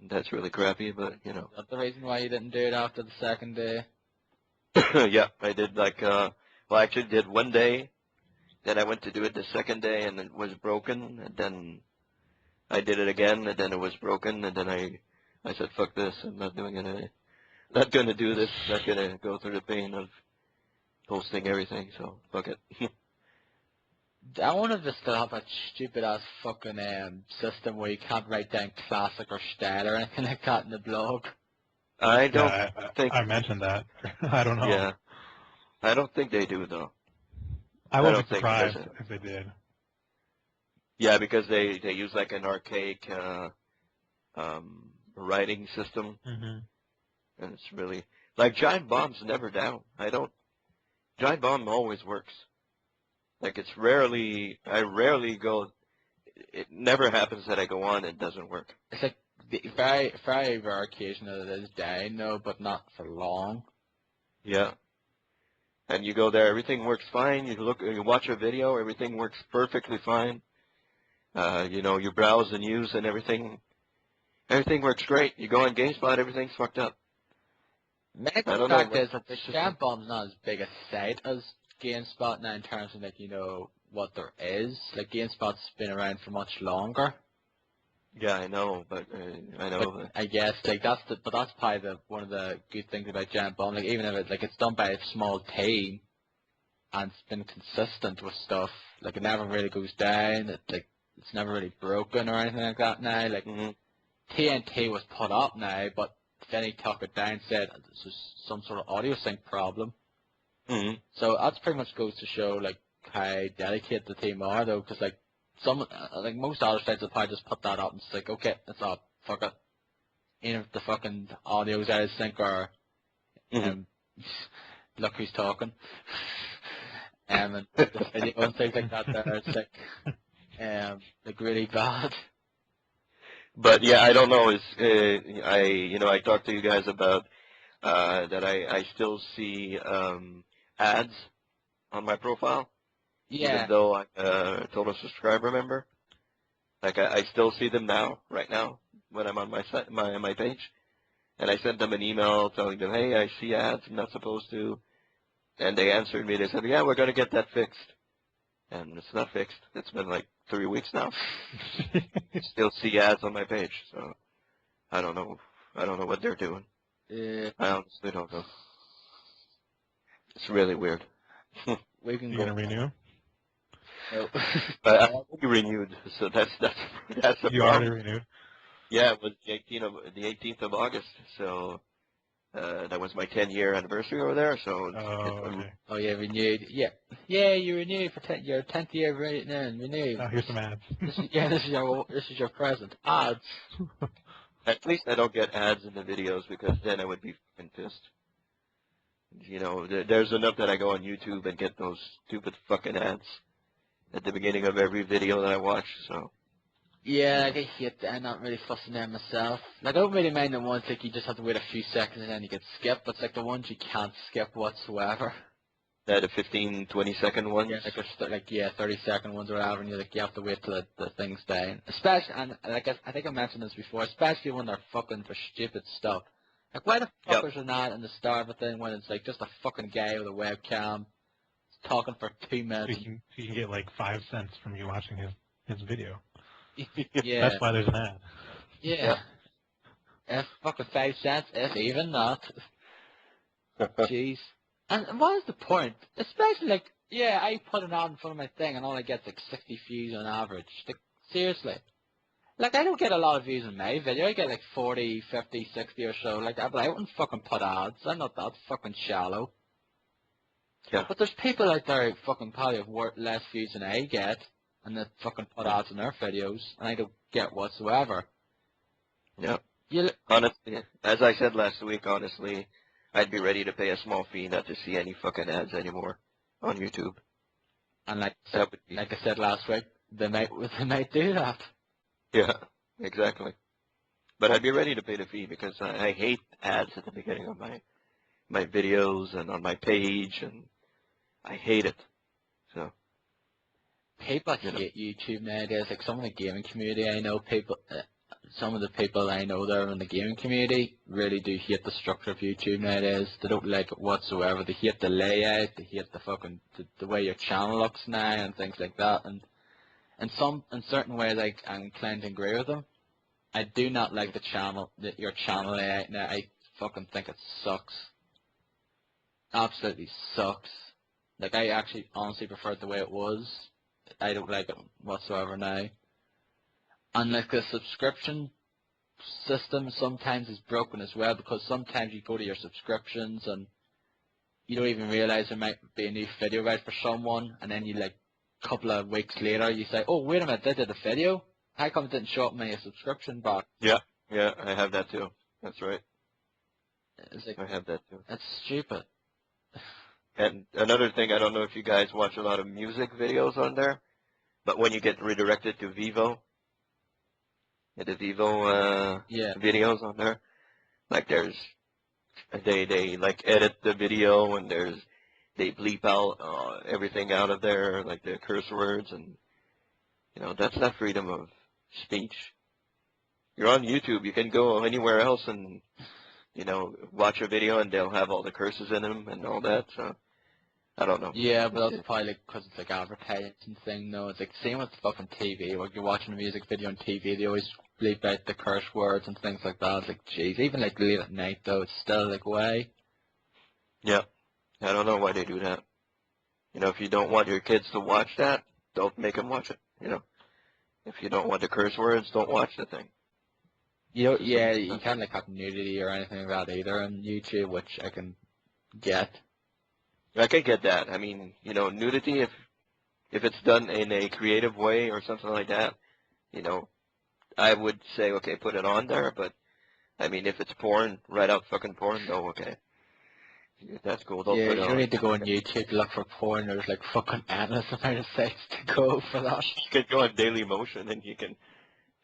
that's really crappy, but, you know. Is that the reason why you didn't do it after the second day? Yeah, I did like, well, I actually did one day, then I went to do it the second day, and it was broken, and then I did it again, and then it was broken, and then I said, fuck this, I'm not doing it, not gonna do this, not gonna go through the pain of posting everything, so fuck it. I wonder if they still have that stupid ass fucking system where you can't write down classic or style or anything like that in the blog. I don't Yeah, think, I mentioned that. I don't know. yeah, I don't think they do, though. I I wouldn't don't be think surprised there's if they did. Yeah, because they use like an archaic writing system, Hmm. and it's really like Giant Bomb's never down. Giant Bomb always works. Like I rarely go. It never happens that I go on and it doesn't work. It's like the very rare occasion that it is down though, but not for long. Yeah, and you go there, everything works fine. You watch a video, everything works perfectly fine. You know, you browse the news and everything works great. You go on GameSpot, everything's fucked up. Maybe I the don't know fact what is that the Giant Bomb's not as big a site as GameSpot now in terms of like, you know, what there is. Like GameSpot's been around for much longer. Yeah, I know, but I know But that. I guess like that's probably one of the good things about Giant Bomb. Like even if it's done by a small team and it's been consistent with stuff, like it never really goes down. It's never really broken or anything like that now. Like Hmm. TNT was put up now, but then he took it down, said this was some sort of audio sync problem. Hmm. So that pretty much goes to show like how dedicated the team are, though, because like like most other sites will probably just put that up and it's like, okay, it's up, fuck it. Even if the fucking audio's out of sync or um, look who's talking, and the video and things like that, there it's like really bad. But yeah, I don't know. I talked to you guys about that. I still see ads on my profile, even Yeah, though I'm a total subscriber member. Like I still see them right now, when I'm on my site, my page, and I sent them an email telling them, hey, I see ads. I'm not supposed to. And they answered me. They said, yeah, we're gonna get that fixed. And it's not fixed. It's been like 3 weeks now. Still see ads on my page, so I don't know. I don't know what they're doing. I honestly don't know. It's really weird. we can You go. gonna renew? No. But I already renewed, so that's the You already problem. renewed? Yeah, it was the 18th of August, so that was my 10-year anniversary over there. So Oh, okay. Oh yeah, renewed. Yeah, you renewed for your 10th year right now. Renewed. Now here's some ads. This is your present. Ads. at least I don't get ads in the videos, because then I would be fucking pissed. You know, there's enough that I go on YouTube and get those stupid fucking ads at the beginning of every video that I watch. So Yeah, like I hate that. I'm not really fussing them myself. Like I don't really mind the ones like you just have to wait a few seconds and then you get skipped, but it's like the ones you can't skip whatsoever. That a 15, 20-second one? Yeah, like 30-second ones or whatever, and you have to wait till the thing's down. Especially, and like I think I mentioned this before, especially when they're fucking for stupid stuff. Like, why the fuck is there not in the start of a thing when it's like just a fucking guy with a webcam talking for 2 minutes? He can get like 5 cents from you watching his video. Yeah. That's why there's an ad. Yeah. If fucking 5 cents, if even not. Jeez. And what is the point? Especially like, yeah, I put an ad in front of my thing and all I get is like 60 views on average. Like, seriously. Like, I don't get a lot of views on my video. I get like 40, 50, 60 or so. Like, but I wouldn't fucking put ads. I'm not that fucking shallow. Yeah. But there's people out there who fucking probably have less views than I get, and they fucking put ads in their videos, and I don't get whatsoever. Yeah. Honestly, as I said last week, honestly, I'd be ready to pay a small fee not to see any fucking ads anymore on YouTube. And like I said last week, they might do that. Yeah, exactly. But I'd be ready to pay the fee because I hate ads at the beginning of my videos and on my page, and I hate it. So people hate YouTube nowadays. Like some of the gaming community, I know some of the people I know that are in the gaming community really do hate the structure of YouTube nowadays. They don't like it whatsoever. They hate the layout. They hate the fucking the way your channel looks now and things like that. And in certain ways, I'm inclined to agree with them. I do not like your channel layout now. I fucking think it sucks. Absolutely sucks. Like, I actually honestly preferred the way it was. I don't like it whatsoever now. And like the subscription system sometimes is broken as well, because sometimes you go to your subscriptions and you don't even realize there might be a new video out for someone, and then you like a couple of weeks later you say, oh wait a minute, they did a video? How come it didn't show up in my subscription box? Yeah, I have that too. That's right. It's like, I have that too. That's stupid. And another thing, I don't know if you guys watch a lot of music videos on there, but when you get redirected to Vivo, the Vivo videos on there, like they like edit the video and they bleep out everything out of there, like the curse words, and that's not freedom of speech. You're on YouTube, you can go anywhere else and watch a video and they'll have all the curses in them and all that. So I don't know. Yeah, but that's probably because it's like advertising thing. No, it's like same with fucking TV. Like you're watching a music video on TV, they always bleep out the curse words and things like that. It's like, jeez, even like late at night though, it's still like, why? Yeah, I don't know why they do that. If you don't want your kids to watch that, don't make them watch it. If you don't want the curse words, don't watch the thing. You can't like have nudity or anything like that either on YouTube, which I can get. I can get that. I mean, nudity, if it's done in a creative way or something like that, I would say, okay, put it on there. But, I mean, if it's porn, right out fucking porn, no, okay. That's cool. Don't put it on. You need to go on YouTube to look for porn. There's like fucking endless amount of sites to go for that. You can go on Daily Motion and you can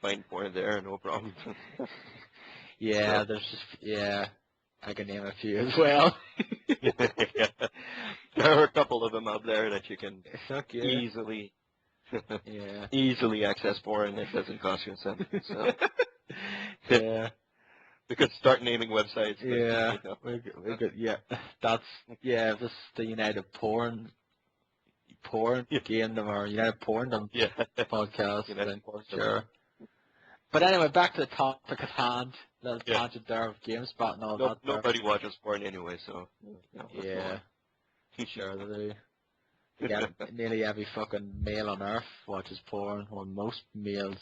find porn there, no problem. Yeah, there's just, I can name a few as well. Yeah. There are a couple of them out there that you can easily easily access porn that doesn't cost you a cent. So. Yeah. We could start naming websites. Yeah. We could, that's, this is the United Porn Gamedom or United Porndom podcast. United Porndom. Sure. But anyway, back to the topic at hand. Little tangent there of GameSpot and all that. Nobody watches porn anyway, so. Sure they do. Yeah, nearly every fucking male on earth watches porn, or most males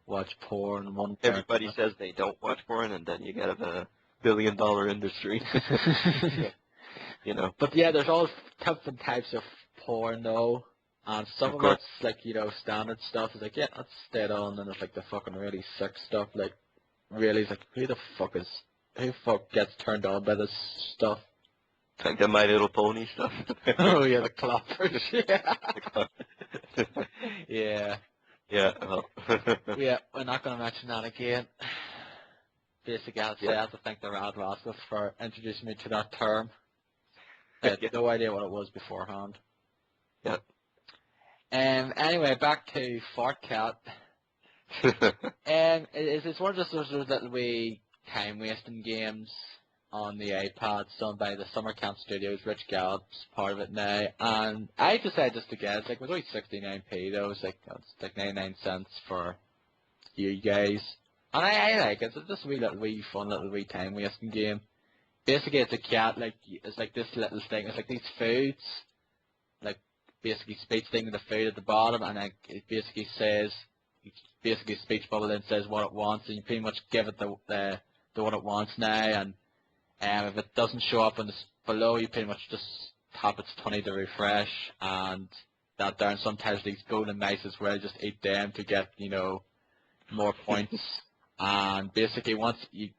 watch porn. Everybody says they don't watch porn, and then you get a billion-dollar industry. But yeah, there's all different types of porn though. And some of it's like, standard stuff. It's like, that's stayed on. And there's like the fucking really sick stuff. Like, really, it's like, who the fuck gets turned on by this stuff? Like the My Little Pony stuff. Oh yeah, the clappers. Yeah. Yeah. Well. Yeah, we're not going to mention that again. Basically, I have to thank the Rad Rascals for introducing me to that term. I had no idea what it was beforehand. Yeah. Anyway, back to Fort Cat. It's one of those little wee time-wasting games on the iPads done by the Summer Camp Studios. Rich Gallup's part of it now, and I decided just to get it. It was only 69p though. It's like 99 cents for you guys, and I like it. It's just a fun little wee time-wasting game. Basically, it's a cat. It's like this little thing. It's like these foods, like basically speech thing with the food at the bottom, and like it basically says. Basically a speech bubble that says what it wants, and you pretty much give it the what it wants now, and if it doesn't show up below, you pretty much just tap its 20 to refresh, and that there, and sometimes these golden mice as well, just eat them to get, more points, and basically once you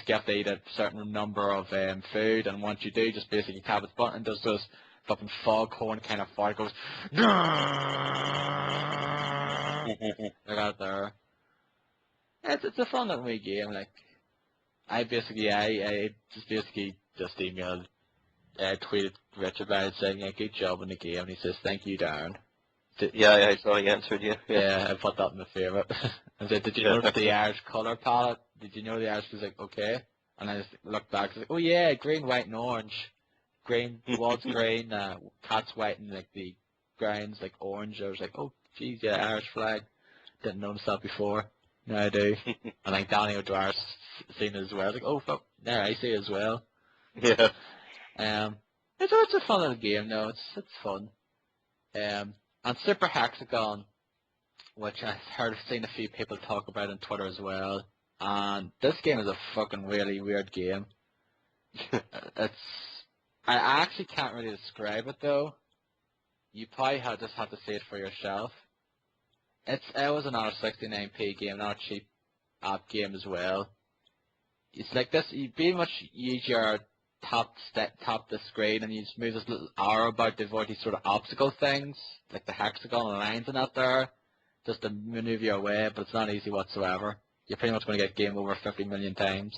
have to eat a certain number of food, and once you do, just basically tap its button, and does this fucking foghorn kind of fart, goes like out there. It's a fun little wee game. Like I just emailed, tweeted Rich about it saying, yeah, good job in the game, and he says, thank you, Darren. Yeah, I saw he answered you. Yeah, I put that in my favourite. I said, did you notice the Irish colour palette? Did you know the Irish was like, okay? And I just looked back, I was like, oh yeah, green, white and orange. Green, what's green, cat's white, and like the ground's like orange. I was like, oh geez, yeah, Irish flag. Didn't notice that before. Now I do. And like Danny O'Dwyer's seen it as well. I was like, oh fuck, there I see it as well. Yeah. It's a fun little game. No, it's fun. And Super Hexagon, which I've seen a few people talk about on Twitter as well. And this game is a fucking really weird game. I actually can't really describe it though. You probably just have to see it for yourself. It was another 69p game, not a cheap app game as well. It's like this. You pretty much use your tap the screen, and you just move this little arrow about to avoid these sort of obstacle things, like the hexagon and lines and that there, just to maneuver your way. But it's not easy whatsoever. You're pretty much going to get game over 50 million times.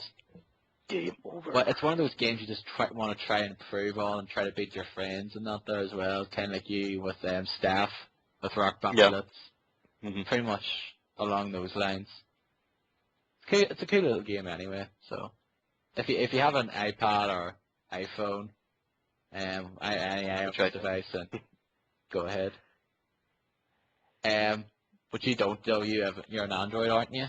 Game over. But it's one of those games you just want to try and improve on and try to beat your friends and that there as well. Kind of like you with Steph with Rock Band Blitz. Mm-hmm. Pretty much along those lines. It's a cool little game anyway. So if you have an iPad or iPhone, iOS device, then go ahead. But you don't though. You're an Android, aren't you?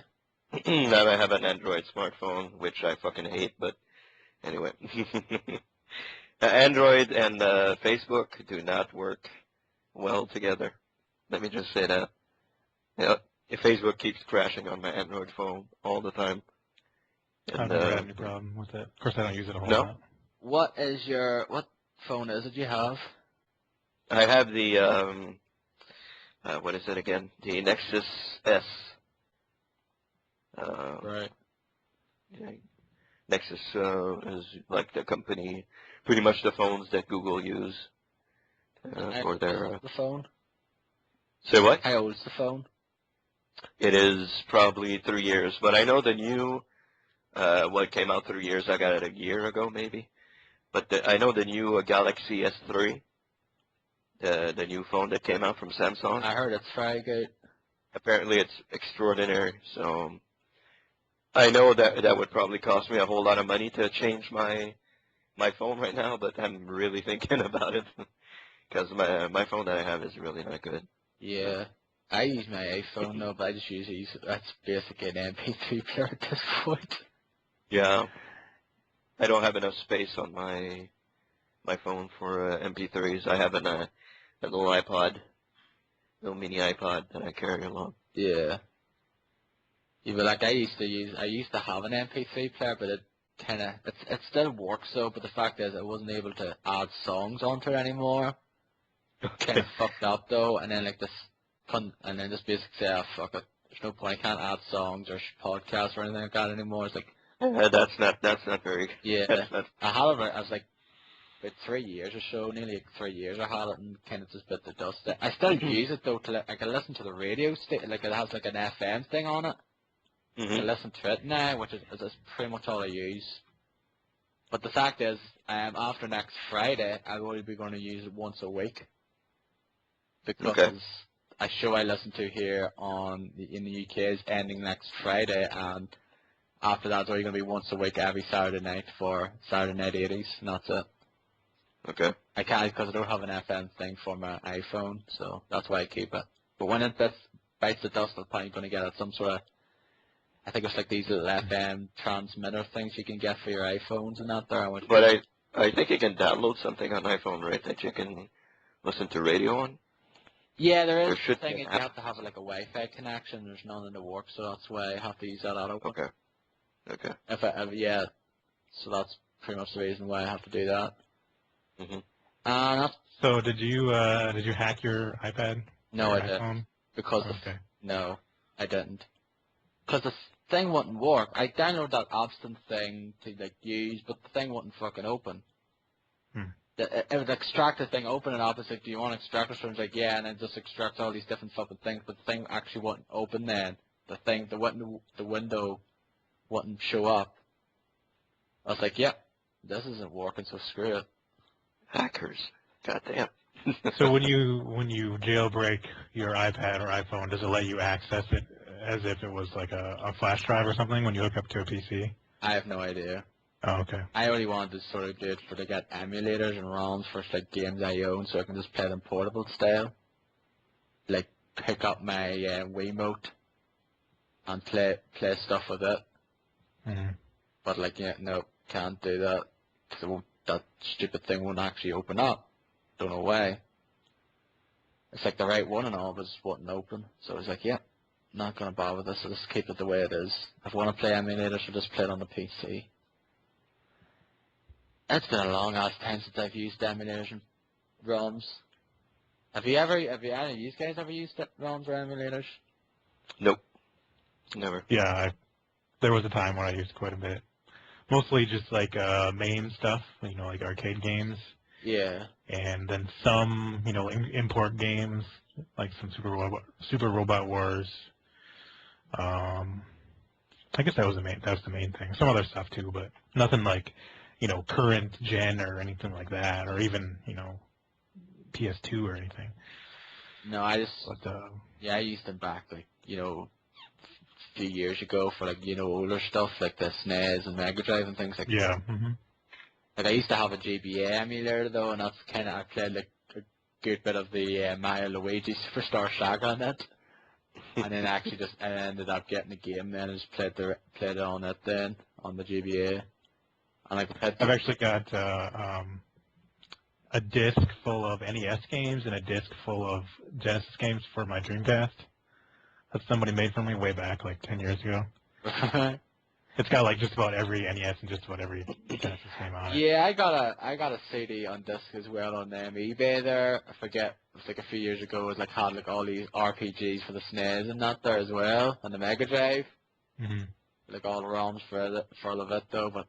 No, I have an Android smartphone, which I fucking hate, but anyway. Android and Facebook do not work well together. Let me just say that. If Facebook keeps crashing on my Android phone all the time. And, I've never had any problem with it. Of course, I don't use it a whole No? lot. What phone is it you have? I have the, what is it again? The Nexus S. Right. Yeah, Nexus is like the company, pretty much the phones that Google use for their... the phone? Say what? How old is the phone? It is probably 3 years, but I know the new, what came out 3 years, I got it a year ago maybe, but I know the new Galaxy S3, the new phone that came out from Samsung. I heard it's very good. Apparently it's extraordinary, so I know that would probably cost me a whole lot of money to change my phone right now, but I'm really thinking about it, because my phone that I have is really not good. Yeah. I use my iPhone though, but I just use that's basically an MP3 player at this point. Yeah. I don't have enough space on my phone for MP3s. I have a little iPod, little mini iPod that I carry along. Yeah. Yeah, but like I used to have an MP3 player, but it still works though. But the fact is, I wasn't able to add songs onto it anymore. Kind of fucked up though, and then and then just basically say, oh, fuck it, there's no point, I can't add songs or podcasts or anything like that anymore. It's like, that's not very good. yeah. I had it, I was like, about 3 years or so, nearly like 3 years I had it, and kind of just bit the dust. I still use it though, I can listen to the radio like it has like an FM thing on it. I listen to it now, which is pretty much all I use. But the fact is, after next Friday, I'll only be going to use it once a week. Because a show I listen to here in the UK is ending next Friday, and after that, it's only going to be once a week every Saturday night for Saturday Night 80s, and that's it. Okay. I can't because I don't have an FM thing for my iPhone, so that's why I keep it. But when it bites the dust, I'm probably going to get it some sort of, I think it's like these little FM transmitter things you can get for your iPhones and that there. But I think you can download something on iPhone, right, that you can listen to radio on? Yeah, there is. The thing is you have to have like a Wi-Fi connection. There's none in the work, so that's why I have to use that ad open. Okay. Yeah, so that's pretty much the reason why I have to do that. Mhm. So did you hack your iPad? No, or I didn't. iPhone? Because no, I didn't. Because the thing wouldn't work. I downloaded that Absent thing to like use, but the thing wouldn't fucking open. It would extract the thing, open it up. It's like, do you want to extract it? So I was like, yeah, and then just extract all these different fucking things. But the thing actually wouldn't open. Then the window wouldn't show up. I was like, yeah, this isn't working. So screw it. Hackers. Goddamn. So when you jailbreak your iPad or iPhone, does it let you access it as if it was like a flash drive or something when you hook up to a PC? I have no idea. Oh, okay. I only wanted to sort of do it to get emulators and ROMs for like games I own, so I can just play them portable style. Like pick up my Wiimote and play stuff with it. But like, yeah, no, can't do that. Cause that stupid thing won't actually open up. Don't know why. It's like the right one and all, but it just wouldn't open. So I was like, yeah, not gonna bother with this. I'll just keep it the way it is. If I want to play emulators, I'll just play it on the PC. It's been a long ass time since I've used emulators and ROMs. Have any of you guys ever used ROMs or emulators? Nope. Never. Yeah, there was a time when I used quite a bit. Mostly just like MAME stuff, like arcade games. Yeah. And then some, import games, like some Super Robot Wars. I guess that was the main thing. Some other stuff too, but nothing like, current gen or anything like that, or even, PS2 or anything. No, I used them back like, a few years ago for like, older stuff like the SNES and Mega Drive and things like that. Yeah. Like I used to have a GBA emulator though, and that's I played like a good bit of the Mario Luigi Superstar Saga on it. And then I ended up getting the game then and just played it on it then, on the GBA. And I've actually got a disc full of NES games and a disc full of Genesis games for my Dreamcast that somebody made for me way back, like 10 years ago. It's got like just about every NES and just about every Genesis game on it. Yeah, I got a CD on disc as well on eBay there. I forget, it was like a few years ago. It like had like all these RPGs for the SNES and that there as well, and the Mega Drive. Like all the ROMs for all of it though, but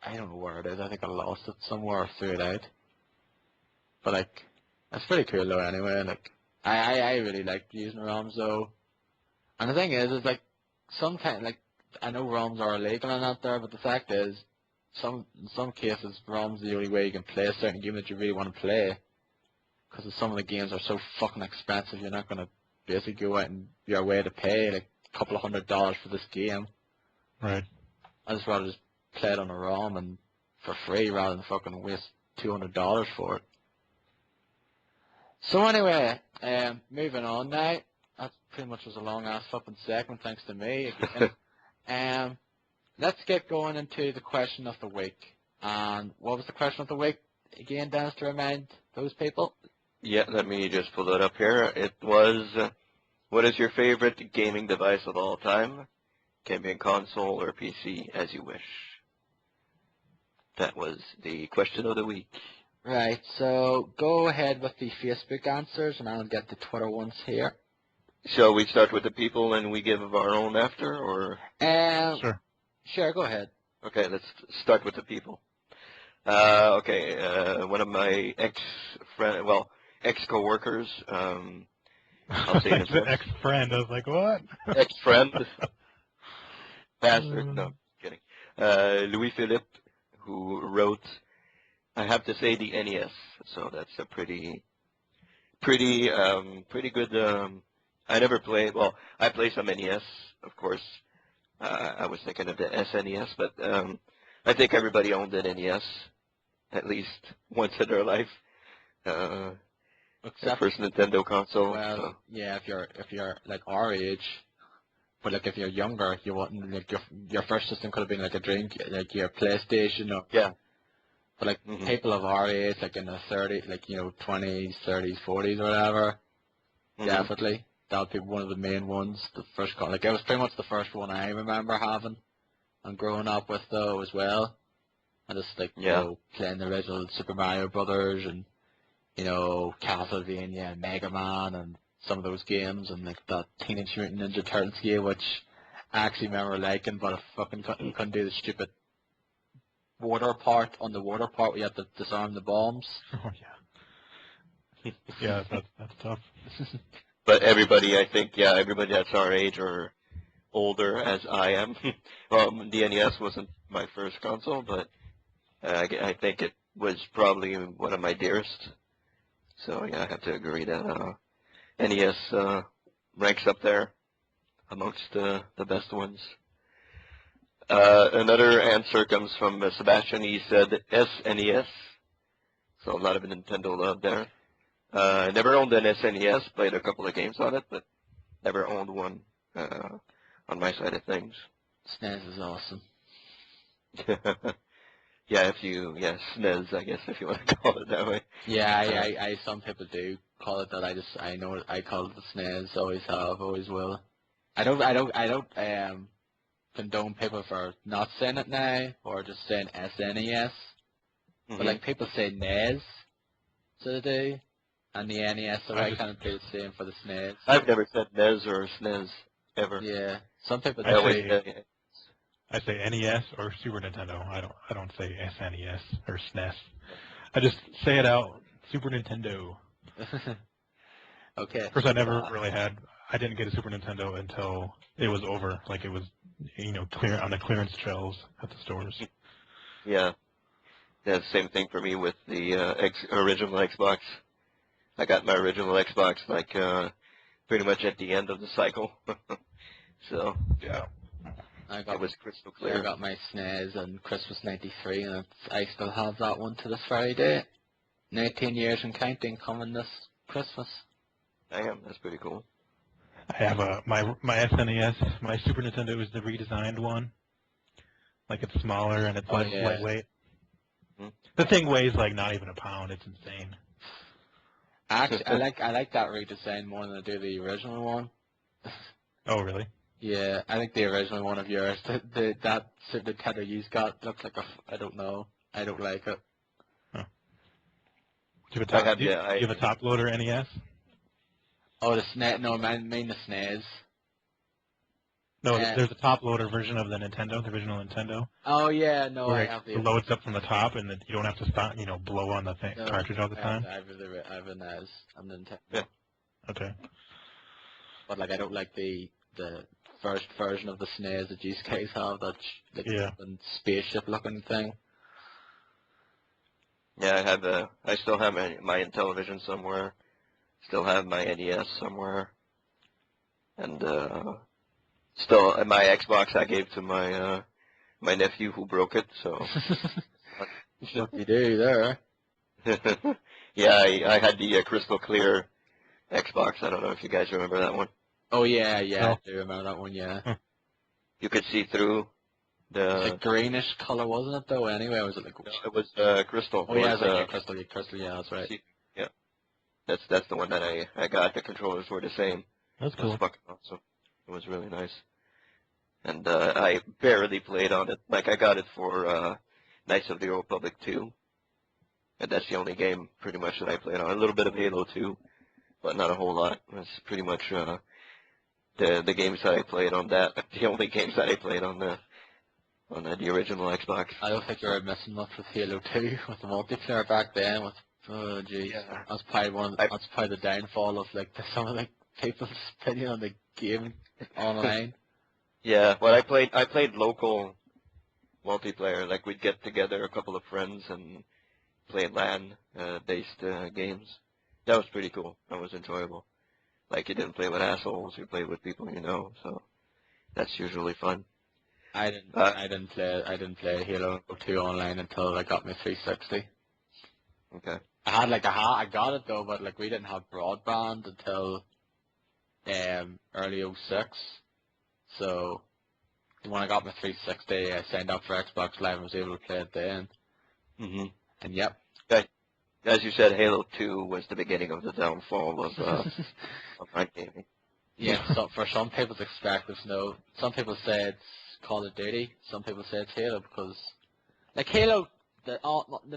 I don't know where it is. I think I lost it somewhere or threw it out. But like, it's pretty cool though anyway. Like, I really like using ROMs though. And the thing is like, sometimes like, I know ROMs are illegal and that there, but the fact is, in some cases, ROMs are the only way you can play a certain game that you really want to play. Because some of the games are so fucking expensive, you're not going to basically go out and your way to pay like a couple of $100 for this game. Right. I'd just rather just play it on a ROM and for free rather than fucking waste $200 for it. So anyway, moving on now. That pretty much was a long ass fucking segment, thanks to me. Let's get going into the question of the week. And what was the question of the week again, Dennis, to remind those people? Yeah, let me just pull that up here. It was, what is your favorite gaming device of all time? Can be a console or PC, as you wish. That was the question of the week. Right, so go ahead with the Facebook answers, and I'll get the Twitter ones here. Shall we start with the people and we give our own after, or? Sure. Sure, go ahead. Okay, let's start with the people. Okay, one of my ex-coworkers, I'll say his name. Ex-friend, I was like, what? Ex-friend. Bastard, no, kidding. Louis Philippe, who wrote, I have to say, the NES. So that's a pretty good. I never played. Well, I play some NES, of course. I was thinking of the SNES, but I think everybody owned an NES at least once in their life. Their Except, first Nintendo console. well, So. yeah, if you're like our age, but like if you're younger, you wouldn't like your first system could have been like a like your PlayStation or Yeah. But like people of our age, like in the 30s, like 20s, 30s, 40s, or whatever, definitely that would be one of the main ones. The first, like it was pretty much the first one I remember having and growing up with though as well. And just like playing the original Super Mario Brothers and Castlevania and Mega Man and some of those games and like that Teenage Mutant Ninja Turtles game, which I actually remember liking, but I fucking couldn't do the stupid water part where you have to disarm the bombs. Oh yeah. Yeah, that's tough. But everybody, I think, everybody that's our age or older, as I am. Well, the NES wasn't my first console, but I think it was probably one of my dearest. So yeah, I have to agree that NES ranks up there amongst the best ones. Another answer comes from Sebastian. He said SNES. So a lot of Nintendo love there. Never owned an SNES, played a couple of games on it, but never owned one on my side of things. SNES is awesome. Yeah, SNES, I guess, if you want to call it that way. Yeah, I some people do call it that. I know I call it the SNES. Always have, always will. I don't condone people for not saying it now or just saying SNES. But like people say NES, so they do, and the NES, so I kind of do the same for the SNES. I've never said NES or SNES ever. Yeah, some people do. I say NES or Super Nintendo. I don't say SNES or SNES. I just say it out. Super Nintendo. Okay. Of course, I didn't get a Super Nintendo until it was over. Like it was, clear on the clearance shelves at the stores. Yeah. Yeah, same thing for me with the original Xbox. I got my original Xbox like pretty much at the end of the cycle. So yeah, it was crystal clear. I got my SNES on Christmas '93, and I still have that one to this very day. 19 years and counting coming this Christmas. Damn, that's pretty cool. I have my SNES. My Super Nintendo is the redesigned one. Like it's smaller and it's lightweight. The thing weighs like not even a pound. It's insane. Actually, I like that redesign more than I do the original one. Oh really? Yeah, I think the original one of yours, that Super Nintendo you've got looks like I don't know. I don't like it. Huh. Do you have a top loader NES? Oh, the SNES. No, I mean the SNES. No, there's a top loader version of the Nintendo, the original Nintendo. Oh yeah, no, where I have it loads up from the top, and then you don't have to stop, blow on the cartridge all the time. I have a NES and Nintendo. Yeah. Okay. But like, I don't like the first version of the SNES that you guys have. That spaceship looking thing. Yeah, I still have my Intellivision somewhere. Still have my NES somewhere. And still my Xbox I gave to my my nephew who broke it. So what you do there? Yeah, I had the crystal clear Xbox. I don't know if you guys remember that one. Oh yeah, I do remember that one. Yeah. You could see through the. It's a greenish color, wasn't it? Though anyway, was it like? No, it was crystal. Oh yeah, it was like crystal. Yeah, that's right. Yeah, that's the one that I got. The controllers were the same. That's cool. It was fucking awesome. It was really nice. And I barely played on it. Like I got it for Knights of the Old Republic 2. And that's the only game pretty much that I played on. A little bit of Halo 2, but not a whole lot. That's pretty much the games that I played on that. The only games that I played on the original Xbox. I don't think you were missing much with Halo 2 with the multiplayer back then. Oh geez, that's probably that's probably the downfall of like some of the people's opinion on the game online. Yeah, well, I played local multiplayer. Like we'd get together a couple of friends and play LAN-based games. That was pretty cool. That was enjoyable. Like you didn't play with assholes, you played with people you know. So that's usually fun. I didn't play Halo 2 online until I got my 360. Okay. I got it though, but like we didn't have broadband until early '06. So when I got my 360, I signed up for Xbox Live and was able to play it then. Mhm. And yep. As you said, Halo 2 was the beginning of the downfall of online gaming. Yeah. So for some people's perspectives, no. Some people say it's Call of Duty. Some people say it's Halo because, like Halo, the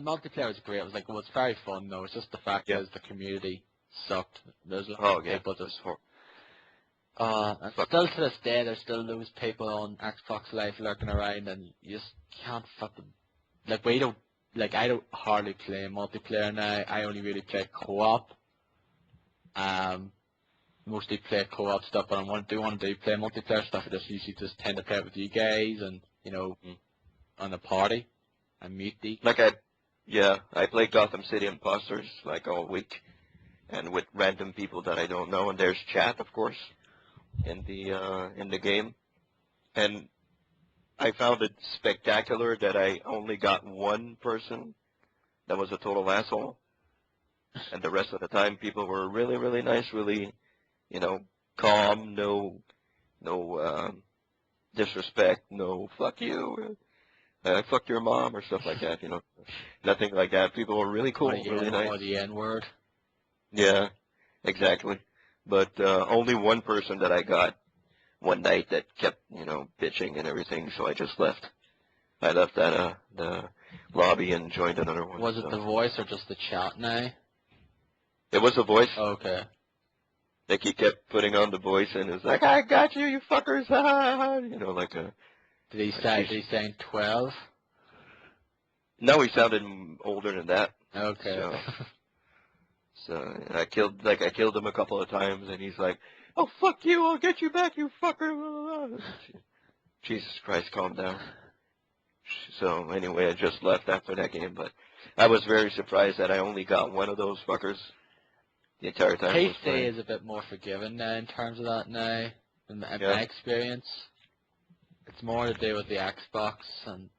multiplayer was great. It was like, well, it's very fun though. It's just the fact is the community sucked. There's a lot of people just. And still to this day, there's still those people on Xbox Live lurking around, and you just can't fucking like I don't hardly play multiplayer now. I only really play co-op. Mostly play co-op stuff, but I do want to play multiplayer stuff. I just usually just tend to play it with you guys, and on a party, and meet the. I play Gotham City Imposters like all week, and with random people that I don't know, and there's chat, of course, in the game, and I found it spectacular that I only got one person that was a total asshole, and the rest of the time people were really, really nice, really, calm, no disrespect, no fuck you, fuck your mom or stuff like that, nothing like that. People were really cool, really nice. Or the N-word. Yeah, exactly. But only one person that I got one night that kept, bitching and everything, so I just left. I left that the lobby and joined another one. Was it the voice or just the chat now? It was the voice. Okay. Like he kept putting on the voice and it's like, I got you, you fuckers, like a. Did he say 12? No, he sounded older than that. Okay. So I killed him a couple of times, and he's like, "Oh fuck you! I'll get you back, you fucker!" Jesus Christ, calm down. So anyway, I just left after that game, but I was very surprised that I only got one of those fuckers the entire time. PC is a bit more forgiving now in terms of that now, in my experience. It's more to do with the Xbox, and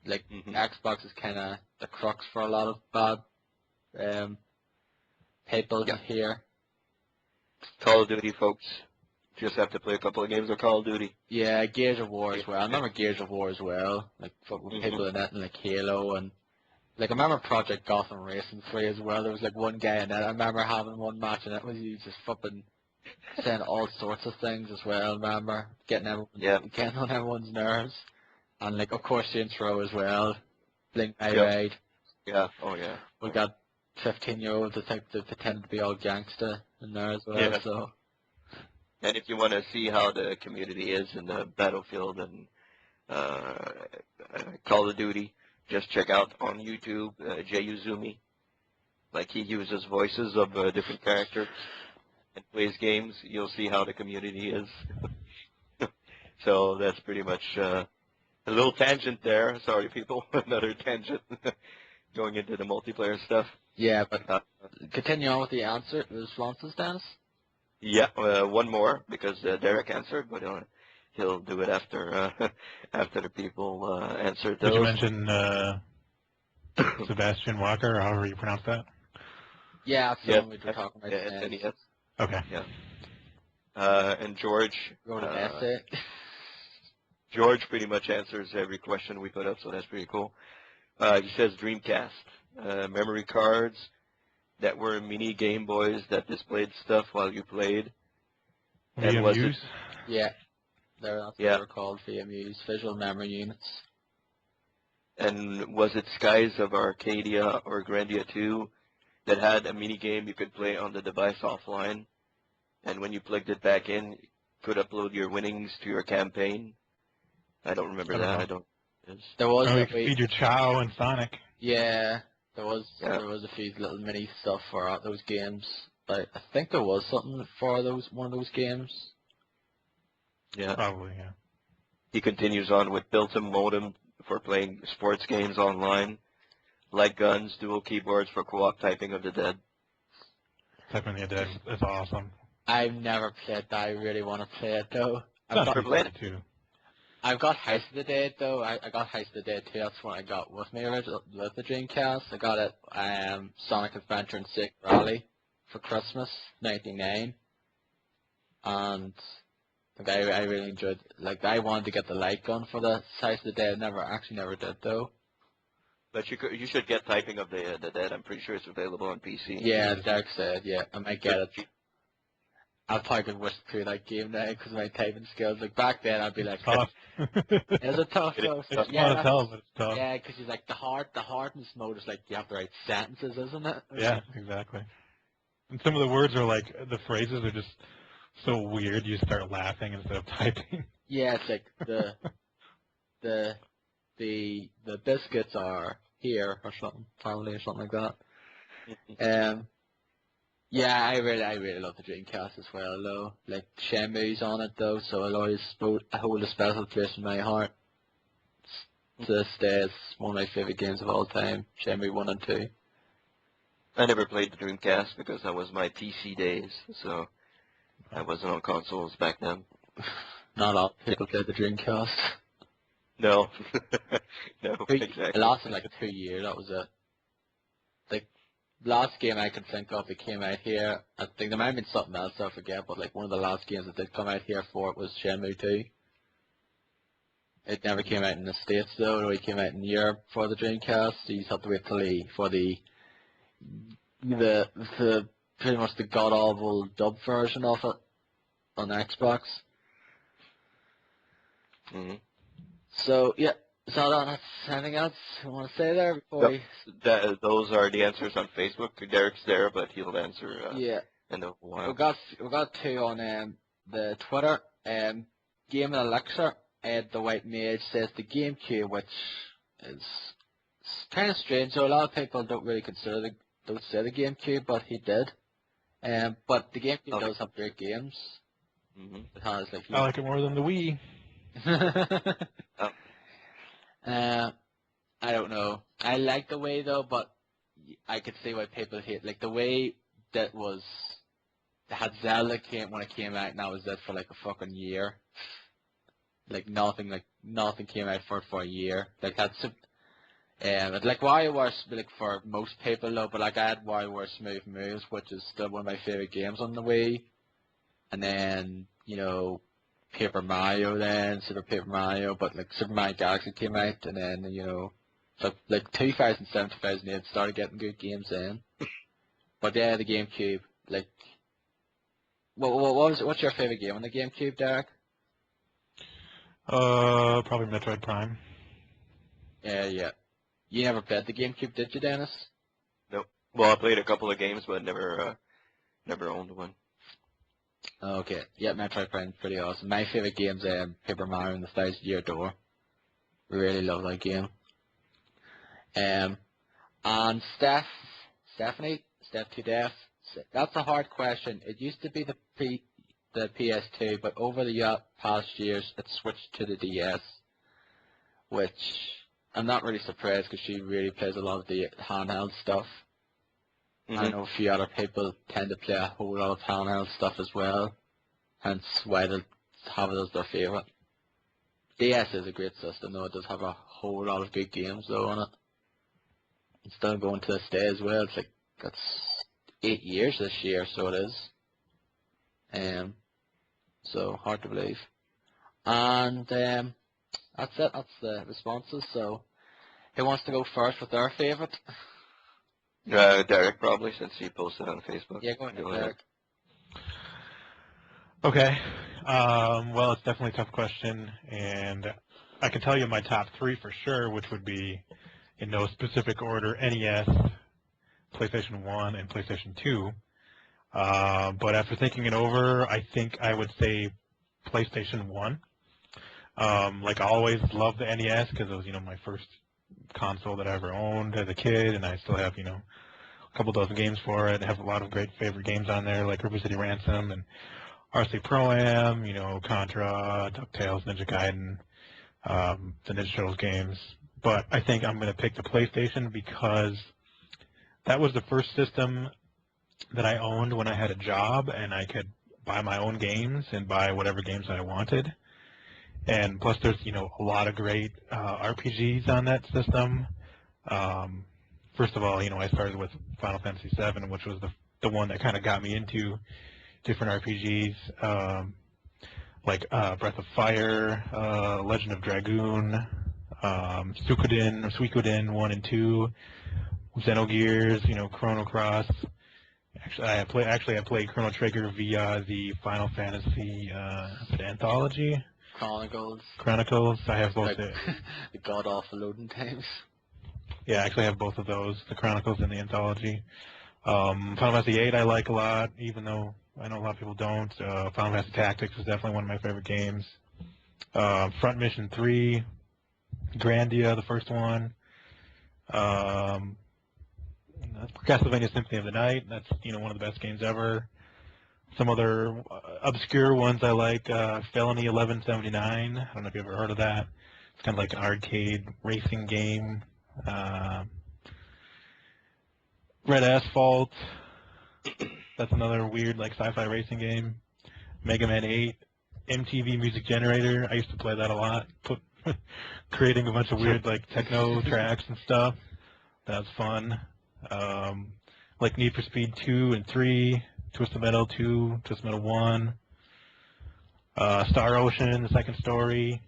like Xbox is kind of the crux for a lot of bad people here. Call of Duty, folks. Just have to play a couple of games of Call of Duty. Yeah, Gears of War as well. I remember Gears of War as well. Like people in it, and like Halo, and like I remember Project Gotham Racing 3 as well. There was like one guy in it. I remember having one match, and it was you just fucking saying all sorts of things as well. I remember getting on everyone's nerves, and like of course the intro as well. Blink My Ride. Yeah. Oh yeah. We got 15-year-olds that think they pretend to be all gangsta in there as well. Yeah. So. And if you want to see how the community is in the Battlefield and Call of Duty, just check out on YouTube Jay Uzumi. Like he uses voices of different characters and plays games. You'll see how the community is. So that's pretty much a little tangent there. Sorry, people. Another tangent going into the multiplayer stuff. Yeah, but continue on with the responses, Dennis. Yeah, one more because Derek answered, but he'll do it after after the people answered those. Did you mention Sebastian Walker, or however you pronounce that? Yeah, that's the one we were talking about. Yes. Okay. Yeah. And George wrote an essay. George pretty much answers every question we put up, so that's pretty cool. He says Dreamcast. Memory cards that were mini Game Boys that displayed stuff while you played. VMUs? Yeah. That's what they were called, VMUs, Visual Memory Units. And was it Skies of Arcadia or Grandia 2 that had a mini game you could play on the device offline? And when you plugged it back in, you could upload your winnings to your campaign? I don't remember that. There was you could feed your Chow and Sonic. Yeah. There was a few little mini stuff for those games. But I think there was something for one of those games. Yeah. Probably, yeah. He continues on with built-in modem for playing sports games online, like guns, dual keyboards for co-op typing of the dead. Typing the Dead is awesome. I've never played that. I really want to play it though. It's not too bad, too. I've got Heist of the Dead though. I got Heist of the Dead too. That's what I got with me original with the Dreamcast. I got it Sonic Adventure and Sick Rally for Christmas '99, and like I really enjoyed. Like I wanted to get the light gun for the Heist of the Dead. Never did though. But you should get typing of the dead. I'm pretty sure it's available on PC. Yeah, Derek said, yeah, I might get it. I'll probably whisk through that game now because of my typing skills. Like back then, I'd be like, Tough. is it tough It though? is It's tough. fun to tell, but it's tough. Yeah, because he's like the hardness mode is like you have to write sentences, isn't it? Yeah, exactly. And some of the words are like, the phrases are just so weird, you start laughing instead of typing. Yeah, it's like the biscuits are here or something, probably or something like that. Yeah, I really love the Dreamcast as well though. Like Shenmue's on it though, so it'll always hold a special place in my heart. To this day, it's one of my favorite games of all time. Shenmue 1 and 2. I never played the Dreamcast because that was my PC days, so I wasn't on consoles back then. Not a lot of people played the Dreamcast. No. No, It exactly. lasted like 2 years, that was it. Like, last game I could think of that came out here, I think there might have been something else I forget, but like one of the last games that did come out here for it was Shenmue 2. It never came out in the States though, it only came out in Europe for the Dreamcast, so you just have to wait till for the pretty much the god-awful dub version of it on Xbox. Mm-hmm. So, yeah. So that's anything else you want to say there before we... Those are the answers on Facebook. Derek's there, but he'll answer Yeah. in a while. We got two on the Twitter. Game and Elixir, the White Mage says the GameCube, which is kind of strange. So a lot of people don't really don't say the GameCube, but he did. But the GameCube does have great games. Mm-hmm. It has like I like it more than the Wii. I don't know. I like the way though, but I could see why people hate like the way that had Zelda when it came out, and that was it for like a fucking year. Like nothing came out for a year. Like that's like WarioWare like for most people though, but like I had WarioWare Smooth Moves, which is still one of my favorite games on the Wii. And then Paper Mario then, Super Paper Mario, but like Super Mario Galaxy came out, and then, so like 2007, 2008 started getting good games then. But yeah, the GameCube, like, what's your favorite game on the GameCube, Derek? Probably Metroid Prime. Yeah. You never played the GameCube, did you, Dennis? Nope. Well, I played a couple of games, but never owned one. Okay, yeah, Metroid Prime, pretty awesome. My favorite game's Paper Mario and the Thousand Year Door. Really love that game. And Stephanie, Steph to Death, that's a hard question. It used to be the PS2, but over the past years, it switched to the DS, which I'm not really surprised because she really plays a lot of the handheld stuff. Mm-hmm. I know a few other people tend to play a whole lot of handheld stuff as well, hence why they have it as their favourite. DS is a great system though, it does have a whole lot of good games though on it. It's still going to this day as well, it's like, that's 8 years this year, so it is. So, hard to believe. And that's it, that's the responses, so who wants to go first with their favourite? Derek probably, since he posted on Facebook. Yeah, go ahead, Go Derek. Okay. Well, it's definitely a tough question, and I can tell you my top three for sure, which would be, in no specific order, NES, PlayStation 1, and PlayStation 2. But after thinking it over, I think I would say PlayStation 1. Like I always loved the NES because it was, my first console that I ever owned as a kid, and I still have, a couple dozen games for it. I have a lot of great favorite games on there, like River City Ransom and RC Pro-Am, Contra, DuckTales, Ninja Gaiden, the Ninja Turtles games. But I think I'm going to pick the PlayStation because that was the first system that I owned when I had a job and I could buy my own games and buy whatever games I wanted. And plus there's, a lot of great RPGs on that system. First of all, I started with Final Fantasy VII, which was the one that kind of got me into different RPGs, like Breath of Fire, Legend of Dragoon, Suikoden 1 and 2, Xenogears, Chrono Cross. Actually, I played Chrono Trigger via the Final Fantasy anthology. Chronicles. I have both. Like, the god-awful loading times. Yeah, I actually have both of those, the Chronicles and the anthology. Final Fantasy VIII I like a lot, even though I know a lot of people don't. Final Fantasy Tactics is definitely one of my favorite games. Front Mission 3, Grandia, the first one. Castlevania Symphony of the Night, that's one of the best games ever. Some other obscure ones I like, Felony 1179. I don't know if you've ever heard of that. It's kind of like an arcade racing game. Red Asphalt. That's another weird sci-fi racing game. Mega Man 8. MTV Music Generator. I used to play that a lot. Creating a bunch of weird techno tracks and stuff. That was fun. Like Need for Speed 2 and 3. Twisted Metal 2, Twisted Metal 1, Star Ocean, The Second Story,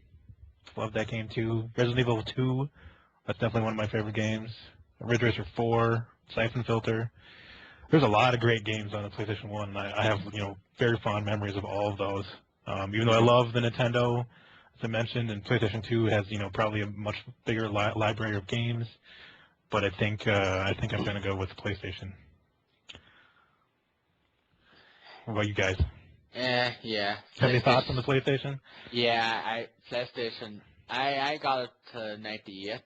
love that game too. Resident Evil 2, that's definitely one of my favorite games. Ridge Racer 4, Siphon Filter. There's a lot of great games on the PlayStation 1, and I have, very fond memories of all of those. Even though I love the Nintendo, as I mentioned, and PlayStation 2 has, probably a much bigger library of games, but I think I'm going to go with the PlayStation. What about you guys? Yeah. Have any thoughts on the PlayStation? Yeah, PlayStation. I got it to 98.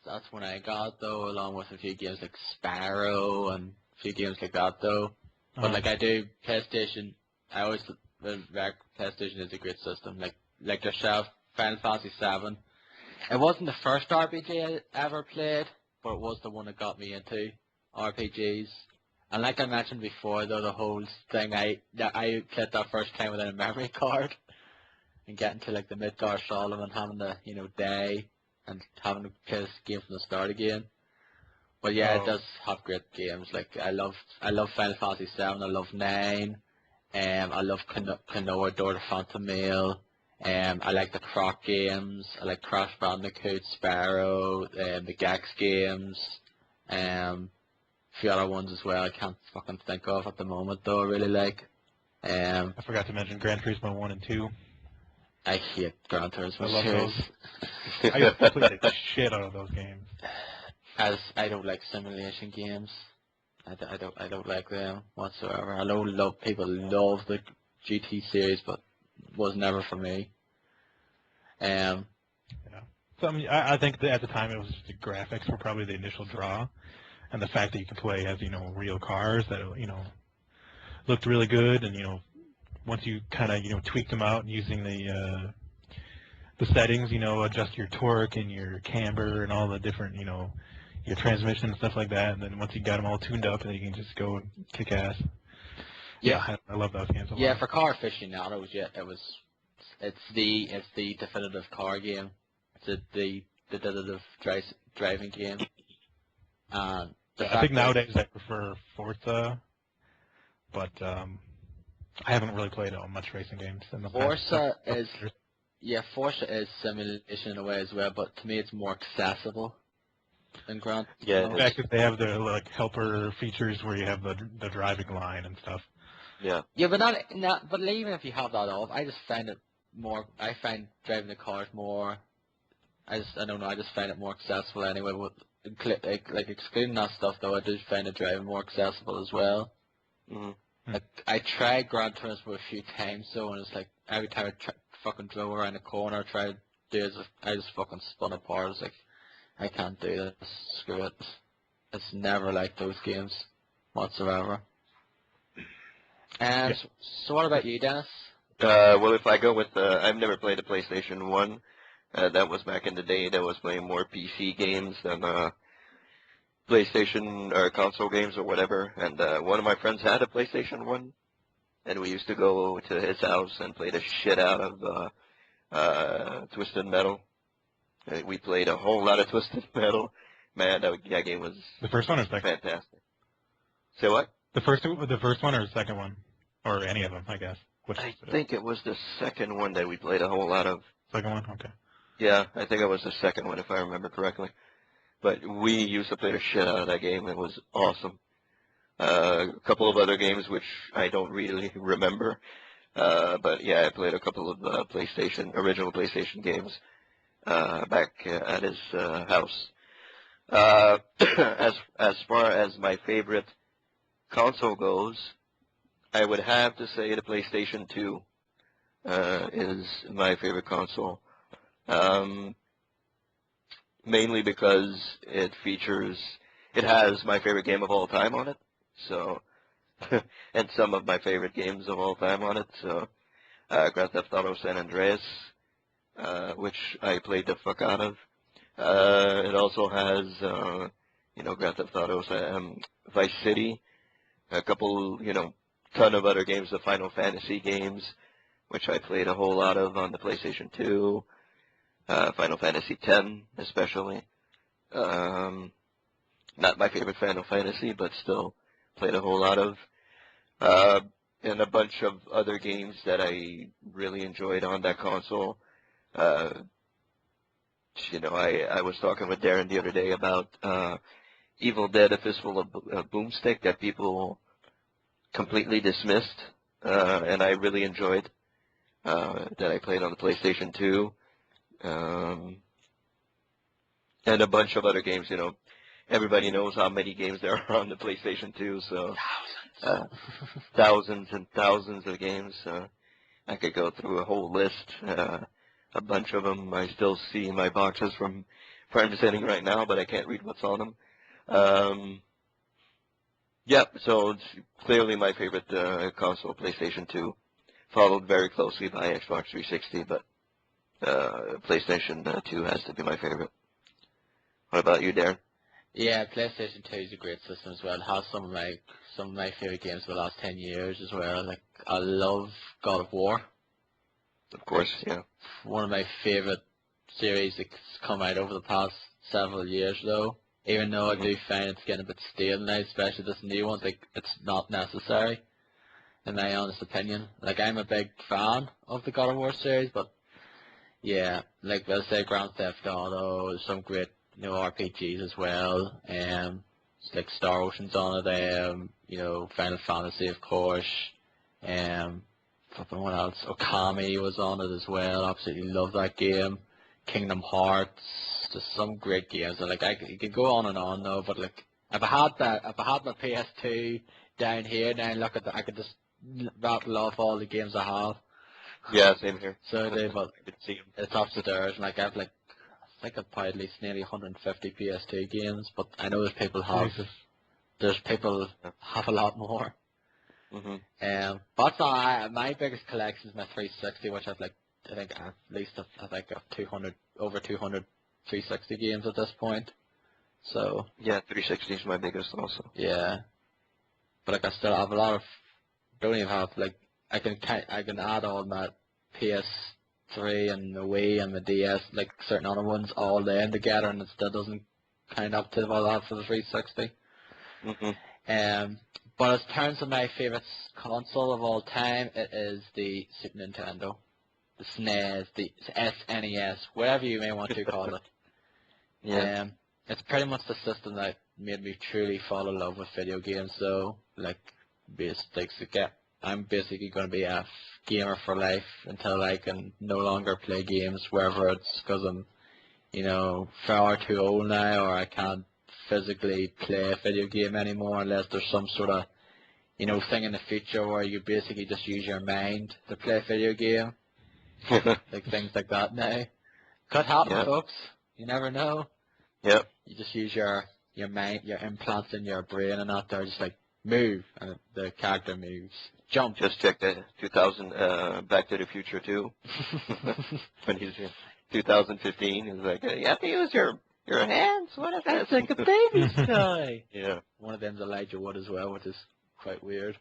That's when I got it though, along with a few games like Sparrow and a few games like that though. But I do PlayStation. I always back PlayStation is a great system. Like yourself, Final Fantasy VII. It wasn't the first RPG I ever played, but it was the one that got me into RPGs. And like I mentioned before, though, the whole thing, I played that first time without a memory card, and getting to the Midgar Solomon, having to die, and having to play this game from the start again. But yeah, It does have great games. I love Final Fantasy VII. I love 9. I love Klonoa, Door to Phantom Mail. I like the Croc games. I like Crash Bandicoot, Sparrow, the Gex games. A few other ones as well I can't fucking think of at the moment though I really like. I forgot to mention Gran Turismo 1 and 2. I hate Gran Turismo. I love those. I used to play the shit out of those games. As I don't like simulation games. I don't like them whatsoever. I know people love the GT series, but it was never for me. Yeah. So I think that at the time it was just the graphics were probably the initial draw. And the fact that you could play as, real cars that, looked really good. And, once you kind of, tweaked them out using the settings, adjust your torque and your camber and all the different, your transmission and stuff like that. And then once you got them all tuned up, then you can just go and kick ass. Yeah, I love those games a lot. Yeah, for car aficionados, it's the definitive car game. It's the definitive driving game. I think nowadays I prefer Forza, but I haven't really played much racing games in the past. Forza is simulation in a way as well, but to me it's more accessible than Gran. Yeah, in fact, they have the helper features where you have the driving line and stuff. Yeah. Yeah, but but even if you have that off, I just find it more. I find driving the cars more. I don't know. I just find it more accessible anyway. Excluding that stuff though, I do find the driving more accessible as well. Mm-hmm. I tried Gran Turismo a few times though, and it's every time I fucking drove around the corner, I tried to do it, I just fucking spun apart. It's I can't do this. Screw it. It's never like those games whatsoever. And so what about you, Dennis? Well, if I go with I've never played a PlayStation 1. That was back in the day that was playing more PC games than PlayStation or console games or whatever. And one of my friends had a PlayStation 1, and we used to go to his house and play the shit out of Twisted Metal. We played a whole lot of Twisted Metal. Man, that game was The first one or second? fantastic. Say what? The first one or the second one? Or any of them, I guess. Which I think it was the second one that we played a whole lot of. second one? Okay. Yeah, I think it was the second one if I remember correctly. But we used to play the shit out of that game. It was awesome. A couple of other games which I don't really remember. But yeah, I played a couple of original PlayStation games back at his house. As far as my favorite console goes, I would have to say the PlayStation 2 is my favorite console. Mainly because it has my favorite game of all time on it. So, and some of my favorite games of all time on it. So, Grand Theft Auto San Andreas, which I played the fuck out of. It also has, Grand Theft Auto Vice City, a couple, ton of other games, the Final Fantasy games, which I played a whole lot of on the PlayStation 2. Final Fantasy X, especially. Not my favorite Final Fantasy, but still played a whole lot of. And a bunch of other games that I really enjoyed on that console. I was talking with Darren the other day about Evil Dead: A Fistful of Boomstick that people completely dismissed, and I really enjoyed that I played on the PlayStation 2. And a bunch of other games, everybody knows how many games there are on the PlayStation 2, so thousands and thousands of games. I could go through a whole list, a bunch of them. I still see in my boxes from where I'm sitting right now, but I can't read what's on them. So it's clearly my favorite console, PlayStation 2, followed very closely by Xbox 360, but PlayStation 2 has to be my favorite. What about you, Darren? Yeah, PlayStation 2 is a great system as well. It has some of my favorite games for the last 10 years as well. Like, I love God of War. Of course, yeah. One of my favorite series that's come out over the past several years, though. Even though I do find it's getting a bit stale now, especially this new one, like, it's not necessary, in my honest opinion. Like, I'm a big fan of the God of War series, but yeah, like I say, Grand Theft Auto, some great RPGs as well. It's like Star Ocean's on it. Final Fantasy, of course. What else? Okami was on it as well. Absolutely love that game. Kingdom Hearts, just some great games. And like you could go on and on though, but like if I had my PS2 down here, now look at that, I could just rattle off all the games I have. Yeah, same here. So they, but I could see them. it's upstairs, and like I think I've played at least nearly 150 PS2 games, but I know there's people have a lot more. But my biggest collection is my 360, which I think at least over 200 360 games at this point. So yeah, 360 is my biggest also. Yeah, but like I still have a lot of. Don't even have I can add all my PS3 and the Wii and the DS, like certain other ones, all in together, and it still doesn't count up to what I have for the 360. But in terms of my favorite console of all time, it is the Super Nintendo, the SNES, the SNES, whatever you may want to call it. Yeah. It's pretty much the system that made me truly fall in love with video games. So, I'm basically going to be a gamer for life until I can no longer play games, whether it's because I'm, far too old now, or I can't physically play a video game anymore unless there's some sort of, thing in the future where you basically just use your mind to play a video game. Like things like that now. Could happen, folks. You never know. Yep. You just use your mind, your implants in your brain, and out there just move, and the character moves. Jump. Just check that 2000 Back to the Future 2. When he's 2015. It's like, you have to use your hands. What is It's this? like a baby's toy. Yeah. One of them's Elijah Wood as well, which is quite weird.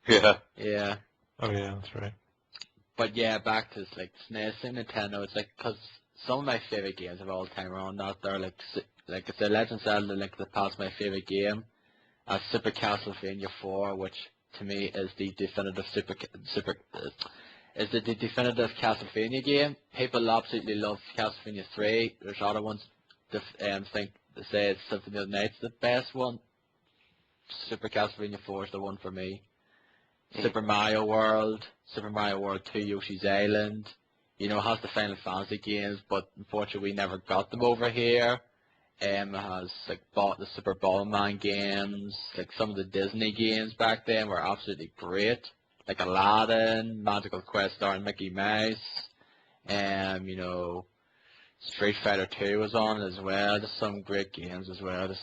Yeah. Yeah. Oh yeah, that's right. But yeah, back to like SNES and Nintendo. It's like because some of my favorite games of all time are on out there. Like I said, Legend of Zelda: Link to the Past, my favorite game. Super Castlevania 4, which to me is the definitive the definitive Castlevania game. People absolutely love Castlevania 3. There's other ones that think they say it's Symphony of the Night's the best one. Super Castlevania 4 is the one for me. Super Mario World 2, Yoshi's Island. You know, it has the Final Fantasy games, but unfortunately we never got them over here. It has like the Super Ballman games, like some of the Disney games back then were absolutely great, like Aladdin, Magical Quest starring Mickey Mouse, you know, Street Fighter 2 was on as well. There's some great games as well.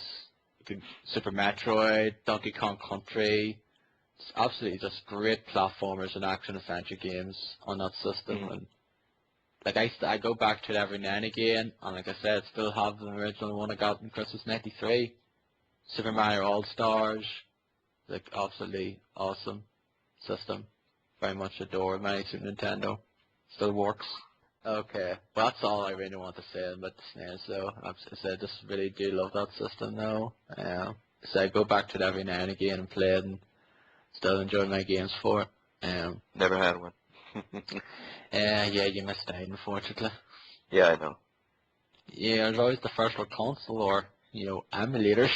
Super Metroid, Donkey Kong Country. It's absolutely just great platformers and action adventure games on that system. And like I go back to it every now and again, and like I said, still have the original one I got in Christmas '93, Super Mario All Stars, like absolutely awesome system. Very much adore my Super Nintendo. Still works. Okay, well that's all I really want to say about the SNES though. I said I just really do love that system though. So I go back to it every now and again and play it and still enjoy my games for it. Never had one. Yeah, you missed out unfortunately. Yeah, I know. Yeah, there's always the first world console or, you know, emulators.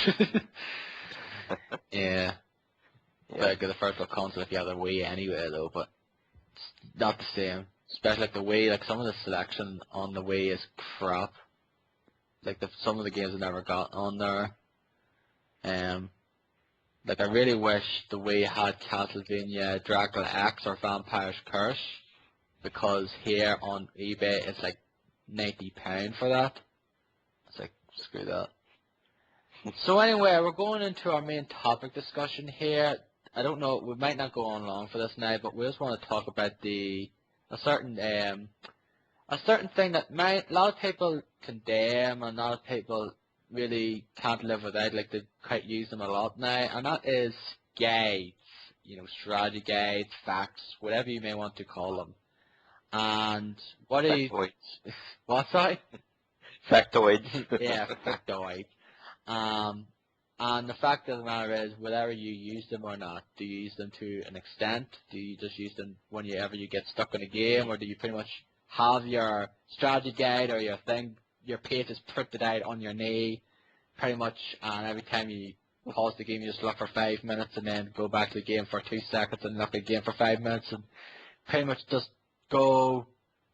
Yeah. Like the first world console if you have the Wii anyway though, but it's not the same. Especially like the Wii, like some of the selection on the Wii is crap. Like some of the games I never got on there. Like I really wish the Wii had Castlevania, Dracula X or Vampire's Curse, because here on eBay it's like £90 for that. It's like, screw that. So anyway, we're going into our main topic discussion here. I don't know, we might not go on long for this now, but we just want to talk about a certain thing that a lot of people condemn and a lot of people really can't live without, like they quite use them a lot now, and that is guides, you know, strategy guides, facts, whatever you may want to call them. And what do you... What's that? Factoids. Yeah, factoids. And the fact of the matter is, whether you use them or not, do you use them to an extent? Do you just use them whenever you get stuck in a game, or do you pretty much have your strategy guide or your page is printed out on your knee, pretty much, and every time you pause the game you just look for 5 minutes and then go back to the game for 2 seconds and look again for 5 minutes and pretty much just go,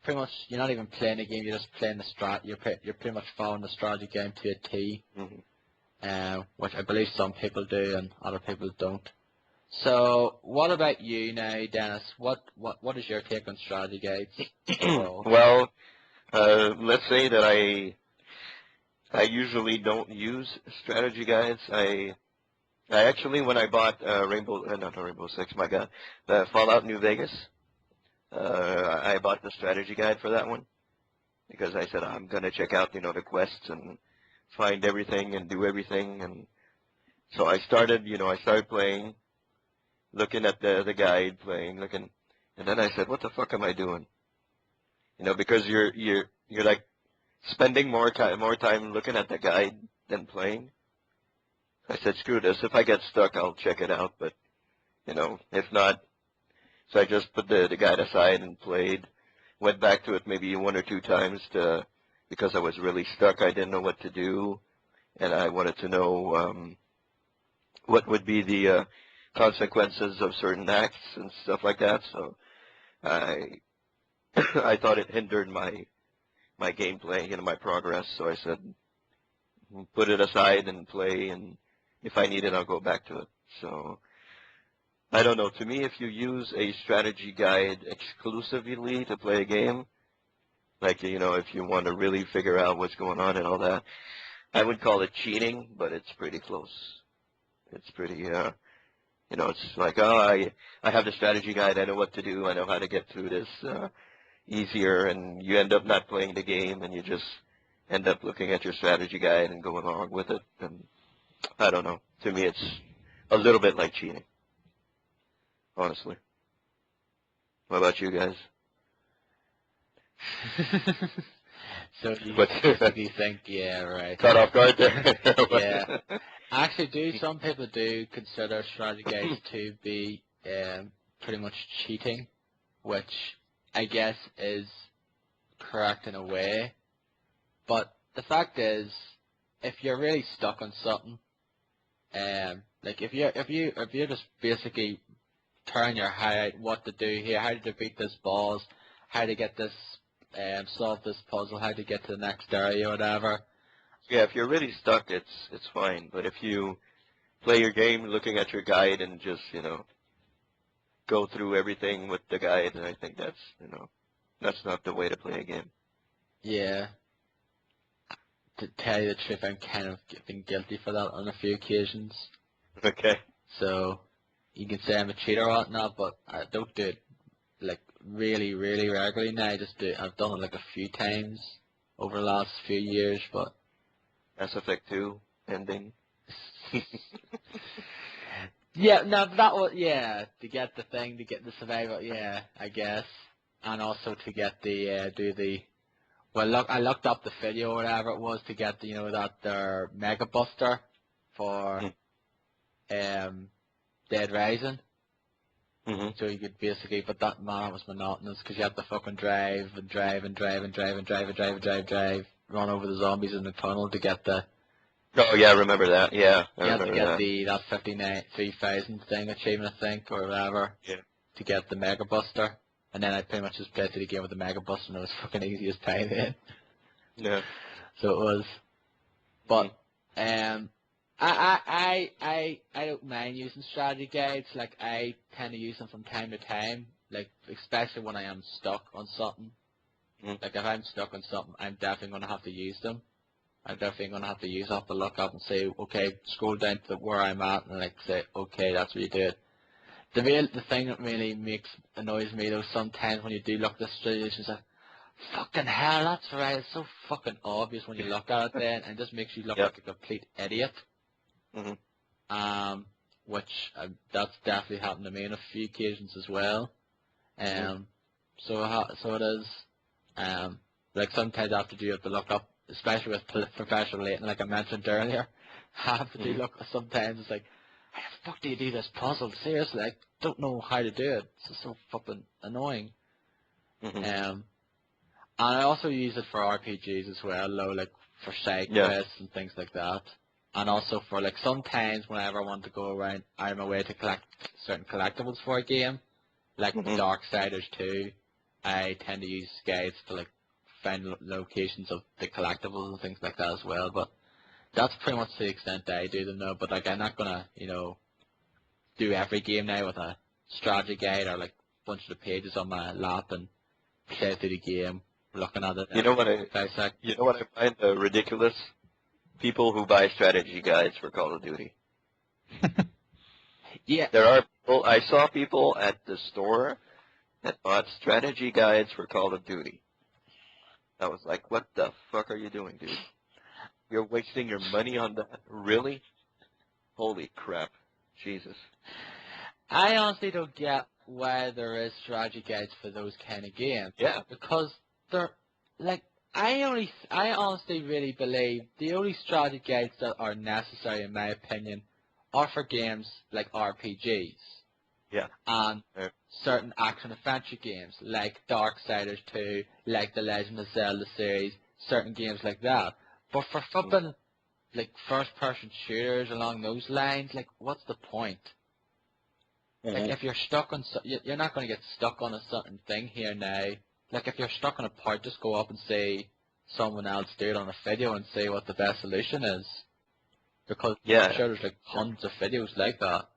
pretty much you're not even playing the game, you're just playing the you're pretty much following the strategy game to a T. Which I believe some people do and other people don't. So, what about you now, Dennis? What is your take on strategy guides? Well, let's say that I usually don't use strategy guides. I actually, when I bought not Rainbow Six, my God, Fallout New Vegas, I bought the strategy guide for that one because I said I'm gonna check out, you know, the quests and find everything and do everything. And so I started playing, looking at the guide, and then I said, what the fuck am I doing? You know, because you're like spending more time looking at the guide than playing. I said, screw this. If I get stuck, I'll check it out. But, you know, if not, so I just put the guide aside and played. Went back to it maybe 1 or 2 times because I was really stuck. I didn't know what to do, and I wanted to know what would be the consequences of certain acts and stuff like that. So I thought it hindered my gameplay, you know, my progress. So I said, put it aside and play, and if I need it, I'll go back to it. So I don't know. To me, if you use a strategy guide exclusively to play a game, like, you know, if you want to really figure out what's going on and all that, I would call it cheating, but it's pretty close. It's pretty, you know, it's like, oh, I have the strategy guide. I know what to do. I know how to get through this. easier, and you end up not playing the game, and you just end up looking at your strategy guide and going along with it. And I don't know. To me, it's a little bit like cheating, honestly. What about you guys? So you What's basically think, yeah, right. Caught off guard there. Yeah. Actually, some people do consider strategy guides to be pretty much cheating, which I guess is correct in a way. But the fact is, if you're really stuck on something, like if you're just basically turning your head what to do here, how to defeat this boss, how to get this, solve this puzzle, how to get to the next area or whatever. Yeah, if you're really stuck, it's fine. But if you play your game looking at your guide and just, go through everything with the guide, and I think that's not the way to play a game. Yeah. To tell you the truth, I'm kind of been guilty for that on a few occasions. Okay. So you can say I'm a cheater or whatnot, but I don't do it like really, really regularly now. I just do it. I've done it like a few times over the last few years, but Mass Effect 2 ending. yeah, no, that was, yeah, to get the thing, to get the survival, yeah, I guess, and also to get the well, look, I looked up the video or whatever it was to get the, that their Mega Buster for Dead Rising. Mm-hmm. So you could basically, but that, man, it was monotonous because you had to fucking drive, run over the zombies in the tunnel to get the. Oh yeah, I remember that. Yeah, I You had to remember get that. that 3,000 thing achievement, I think, or whatever. Yeah. To get the Mega Buster, and then I pretty much just played through the game with the Mega Buster, and it was fucking easy as pie then. Yeah. So it was. But I don't mind using strategy guides. Like I tend to use them from time to time. Like especially when I am stuck on something. Mm. Like if I'm stuck on something, I'm definitely gonna have to use them. I'm definitely gonna have to look up and say, okay, scroll down to where I'm at, and like say, okay, that's what you do it. The thing that really annoys me though sometimes when you do look at the strategy, it's like, fucking hell, that's right. It's so fucking obvious when you look at it then, and it just makes you look like a complete idiot. Mm-hmm. Which that's definitely happened to me on a few occasions as well. So it is. Like sometimes after you have to look up, especially with professional rating, like I mentioned earlier, I have to do look. Sometimes it's like, how the fuck do you do this puzzle? Seriously, I don't know how to do it. It's just so fucking annoying. Mm-hmm. And I also use it for RPGs as well, though, like for side quests and things like that. And also for like sometimes whenever I want to go around out of my way to collect certain collectibles for a game, like Darksiders II, I tend to use guides to like find locations of the collectibles and things like that as well. But that's pretty much the extent that I do them now. But like I'm not gonna, do every game now with a strategy guide or like a bunch of the pages on my lap and play through the game, looking at it. You know what I find ridiculous? People who buy strategy guides for Call of Duty. Yeah. There are people, I saw people at the store that bought strategy guides for Call of Duty. I was like, what the fuck are you doing, dude? You're wasting your money on that? Really? Holy crap. Jesus. I honestly don't get why there is strategy guides for those kind of games. Yeah. Because they're, like, I honestly really believe the only strategy guides that are necessary, in my opinion, are for games like RPGs. Yeah. And certain action-adventure games, like Darksiders II, like the Legend of Zelda series, certain games like that. But for flipping, like, first-person shooters along those lines, like, what's the point? Like, if you're stuck on, you're not going to get stuck on a certain thing here now. Like, if you're stuck on a part, just go up and say someone else do it on a video and say what the best solution is. Because I'm sure there's like hundreds of videos like that.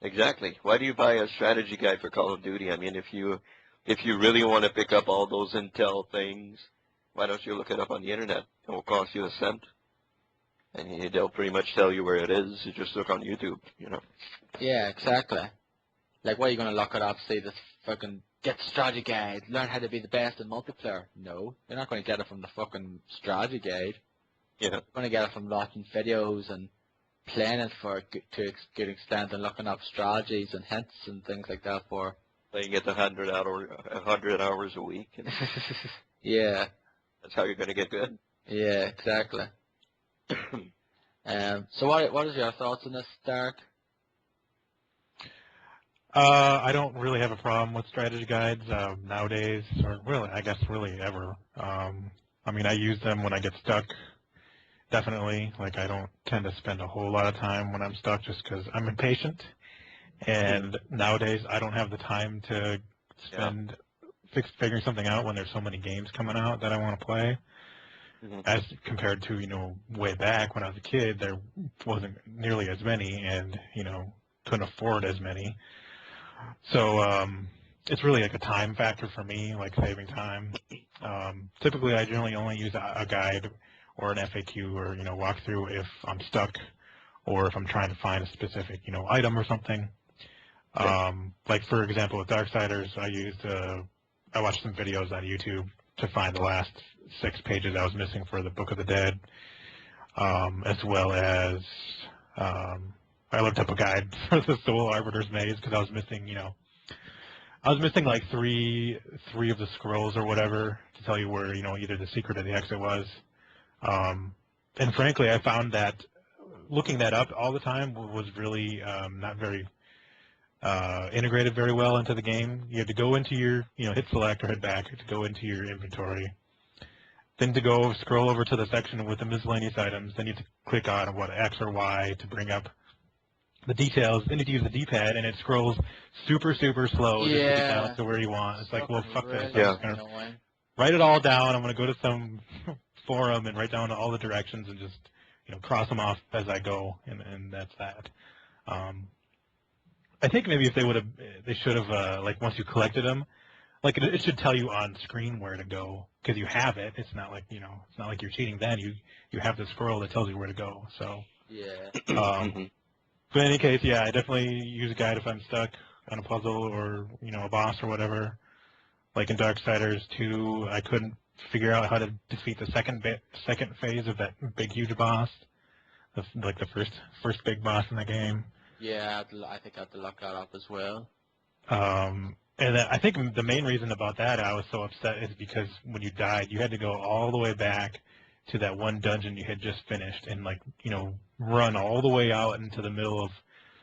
Exactly. Why do you buy a strategy guide for Call of Duty? I mean, if you really want to pick up all those intel things, why don't you look it up on the internet? It will cost you a cent. And they'll pretty much tell you where it is. You just look on YouTube, Yeah, exactly. Like, why are you going to look it up, see the fucking get the strategy guide, learn how to be the best in multiplayer. No, you're not going to get it from the fucking strategy guide. Yeah. You're going to get it from watching videos and playing it to a good extent and looking up strategies and hints and things like that for. Playing it 100 hours a week. And Yeah. that's how you're going to get good. Yeah, exactly. So what is your thoughts on this, Derek? I don't really have a problem with strategy guides nowadays, or really, I guess really ever. I mean, I use them when I get stuck, definitely. Like, I don't tend to spend a whole lot of time when I'm stuck just because I'm impatient. And nowadays, I don't have the time to spend figuring something out when there's so many games coming out that I want to play. As compared to, way back when I was a kid, there wasn't nearly as many and, couldn't afford as many. So it's really like a time factor for me, like saving time. Typically, I generally only use a guide or an FAQ or, walkthrough if I'm stuck or if I'm trying to find a specific, item or something. Like, for example, with Darksiders, I watched some videos on YouTube to find the last 6 pages I was missing for the Book of the Dead, as well as I looked up a guide for the Soul Arbiter's Maze because I was missing, like three of the scrolls or whatever to tell you where, either the secret or the exit was. And frankly, I found that looking that up all the time was really not very integrated very well into the game. You had to go into your, hit select or hit back to go into your inventory. Then to go scroll over to the section with the miscellaneous items, then you have to click on X or Y to bring up the details. Then you use the D-pad, and it scrolls super, super slow just to get down to where you want. It's like, well, fuck this. I'm just going to write it all down. I'm going to go to some forum and write down all the directions and just, cross them off as I go, and that's that. I think maybe if they should have, like, once you collected them, like, it should tell you on screen where to go, because you have it. It's not like, it's not like you're cheating then. You have the scroll that tells you where to go, so. Yeah. But in any case, yeah, I definitely use a guide if I'm stuck on a puzzle or, a boss or whatever. Like in Darksiders II, I couldn't figure out how to defeat the second phase of that big, huge boss, like the first big boss in the game. Yeah, I think I have to look that up as well. And I think the main reason about that I was so upset is because when you died, you had to go all the way back to that one dungeon you had just finished and, like, run all the way out into the middle of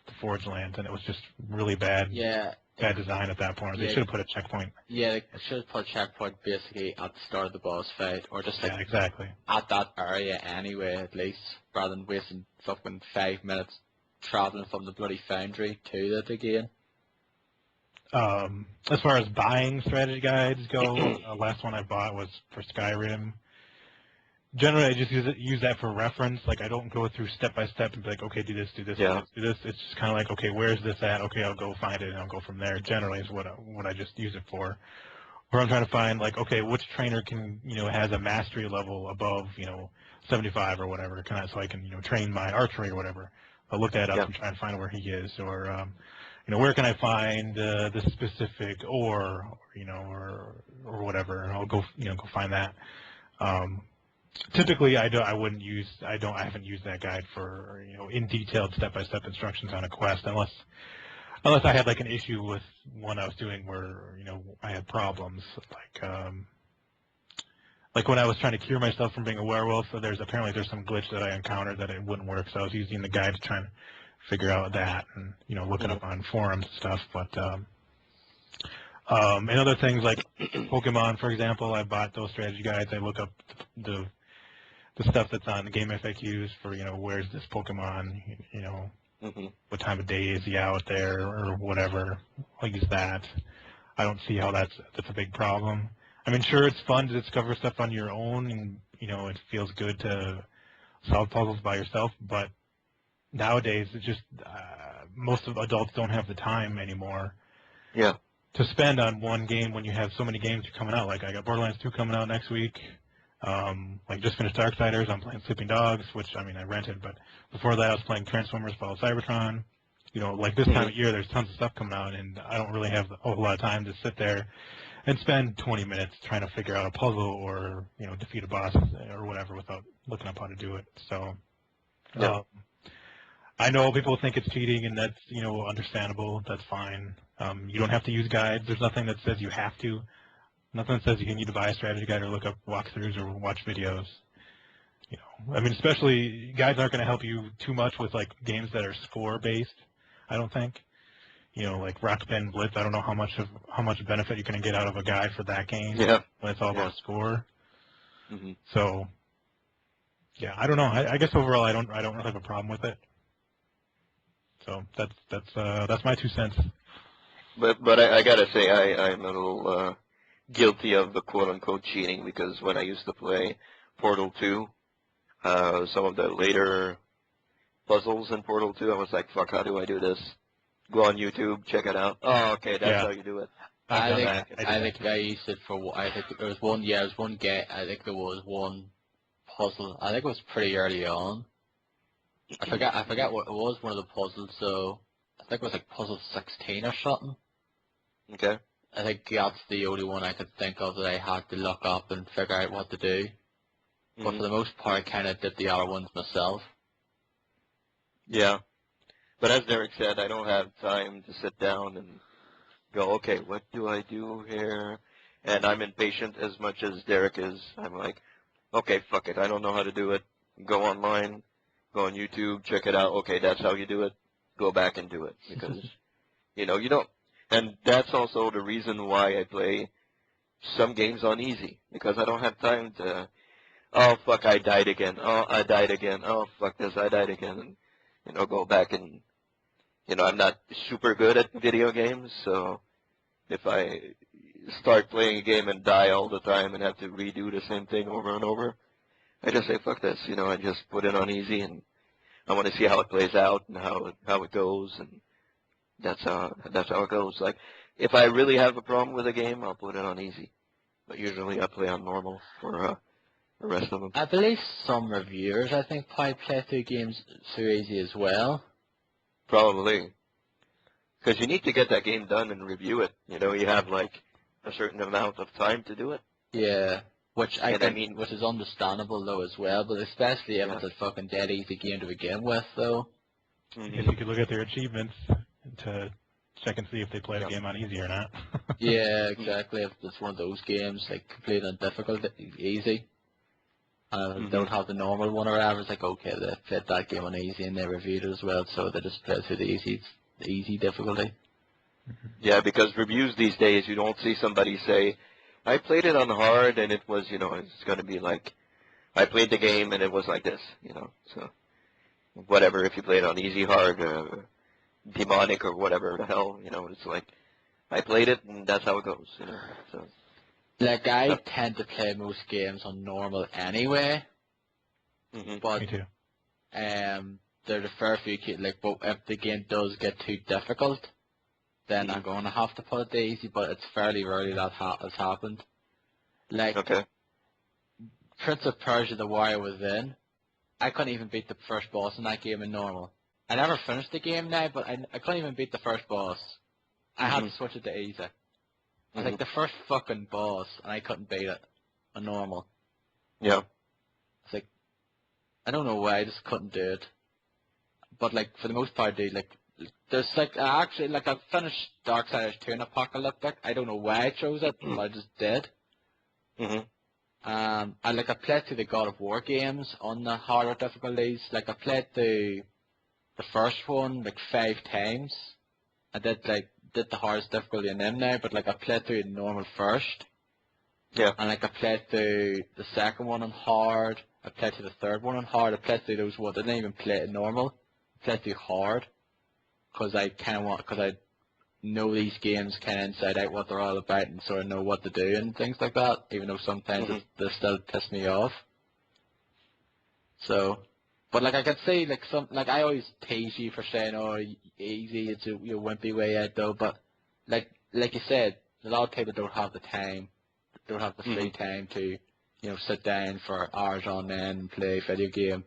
the Forge Lands, and it was just really bad. Yeah. Bad design at that point. They should have put a checkpoint. Yeah, they should have put a checkpoint basically at the start of the boss fight, or just like exactly at that area anyway, at least, rather than wasting fucking 5 minutes traveling from the bloody foundry to that again. As far as buying strategy guides go, the last one I bought was for Skyrim. Generally, I just use that for reference. Like, I don't go through step by step and be like, okay, do this, do this, do this. It's just kind of like, okay, where's this at? Okay, I'll go find it and I'll go from there. Generally, is what I just use it for. Where I'm trying to find, like, okay, which trainer can, has a mastery level above, 75 or whatever, so I can, train my archery or whatever. I'll look that up and try and find where he is, or where can I find this specific ore, or whatever, and I'll go, go find that. Typically, I haven't used that guide for, in detailed step-by-step instructions on a quest, unless I had, like, an issue with one I was doing where, I had problems, like when I was trying to cure myself from being a werewolf. So apparently there's some glitch that I encountered that it wouldn't work, so I was using the guide to try and figure out that, and looking up on forums and stuff. But and other things like Pokemon, for example, I bought those strategy guides. I look up the stuff that's on the game FAQs for, where's this Pokemon, what time of day is he out there or whatever. I'll use that. I don't see how that's a big problem. I mean, sure, it's fun to discover stuff on your own, and, it feels good to solve puzzles by yourself, but nowadays it's just most of adults don't have the time anymore to spend on one game when you have so many games coming out. Like, I got Borderlands 2 coming out next week. Like, just finished Darksiders. I'm playing Sleeping Dogs, which, I mean, I rented, but before that I was playing Transformers Fall of Cybertron. You know, like this time of year, there's tons of stuff coming out, and I don't really have a whole lot of time to sit there and spend 20 minutes trying to figure out a puzzle or, you know, defeat a boss or whatever without looking up how to do it. So, I know people think it's cheating, and that's, you know, understandable. That's fine. You don't have to use guides. There's nothing that says you have to. Nothing that says you need to buy a strategy guide or look up walkthroughs or watch videos. You know, I mean, especially guides aren't going to help you too much with like games that are score-based. I don't think. You know, like Rock Band Blitz. I don't know how much benefit you're going to get out of a guide for that game when it's all about score. So, yeah, I don't know. I guess overall, I don't really have a problem with it. So that's my 2 cents. But I gotta say I'm a little guilty of the quote unquote cheating, because when I used to play Portal 2, some of the later puzzles in Portal 2, I was like, fuck, how do I do this? Go on YouTube, check it out. Oh, okay, that's how you do it. I think I used it for, I think there was one game, I think there was one puzzle, I think it was pretty early on. I forget what it was, one of the puzzles, so I think it was like puzzle 16 or something. Okay. I think that's the only one I could think of that I had to look up and figure out what to do. But for the most part, I kind of did the other ones myself. Yeah. But as Derek said, I don't have time to sit down and go, okay, what do I do here? And I'm impatient as much as Derek is. I'm like, okay, fuck it. I don't know how to do it. Go online, go on YouTube, check it out. Okay, that's how you do it. Go back and do it. Because, you know, you don't. And that's also the reason why I play some games on easy. Because I don't have time to, oh, fuck, I died again. Oh, I died again. Oh, fuck this, I died again. And, you know, go back and, you know, I'm not super good at video games, so if I start playing a game and die all the time and have to redo the same thing over and over, I just say, fuck this, you know, I just put it on easy, and I want to see how it plays out and how it goes, and that's how it goes. Like, if I really have a problem with a game, I'll put it on easy, but usually I play on normal for the rest of them. I believe some reviewers, I think, probably play through games too easy as well. Probably. Because you need to get that game done and review it. You know, you have like a certain amount of time to do it. Yeah, which which is understandable though as well, but especially if it's a fucking dead easy game to begin with, though. If you could look at their achievements to check and see if they played a game on easy or not. Yeah, exactly. If it's one of those games, like completely on difficult, easy, don't have the normal one or whatever, it's like, okay, they played that game on easy and they reviewed it as well, so they just played through the easy difficulty. Yeah, because reviews these days, you don't see somebody say, I played it on hard and it was, you know, it's going to be like, I played the game and it was like this, you know, so whatever, if you play it on easy, hard, demonic or whatever the hell, you know, it's like, I played it and that's how it goes, you know, so. Like, I tend to play most games on normal anyway, but Me too. there's a fair few, but if the game does get too difficult, then I'm going to have to put it to easy, but it's fairly rarely that has happened. Like, Prince of Persia, the Warrior Within, I couldn't even beat the first boss in that game in normal. I never finished the game now, but I couldn't even beat the first boss. I had to switch it to easy. I was like, the first fucking boss, and I couldn't beat it on normal. Yeah. It's like, I don't know why, I just couldn't do it. But, like, for the most part, dude, like, there's, like, actually, like, I've finished Darksiders II and Apocalyptic. I don't know why I chose it, but I just did. I played through the God of War games on the harder difficulties. Like, I played through the first one, like, 5 times. I did the hardest difficulty in them now, but, like, I played through the normal first. Yeah. And, like, I played through the second one on hard. I played through the third one on hard. I played through those ones. I didn't even play it normal. I played through hard. Because I know these games kind of inside out, what they're all about, and sort of know what to do and things like that, even though sometimes they still piss me off. So, but like I could say, like I always tease you for saying, oh, easy, it's your wimpy way out though, but like you said, a lot of people don't have the time, don't have the free time to, you know, sit down for hours on end and play a video game.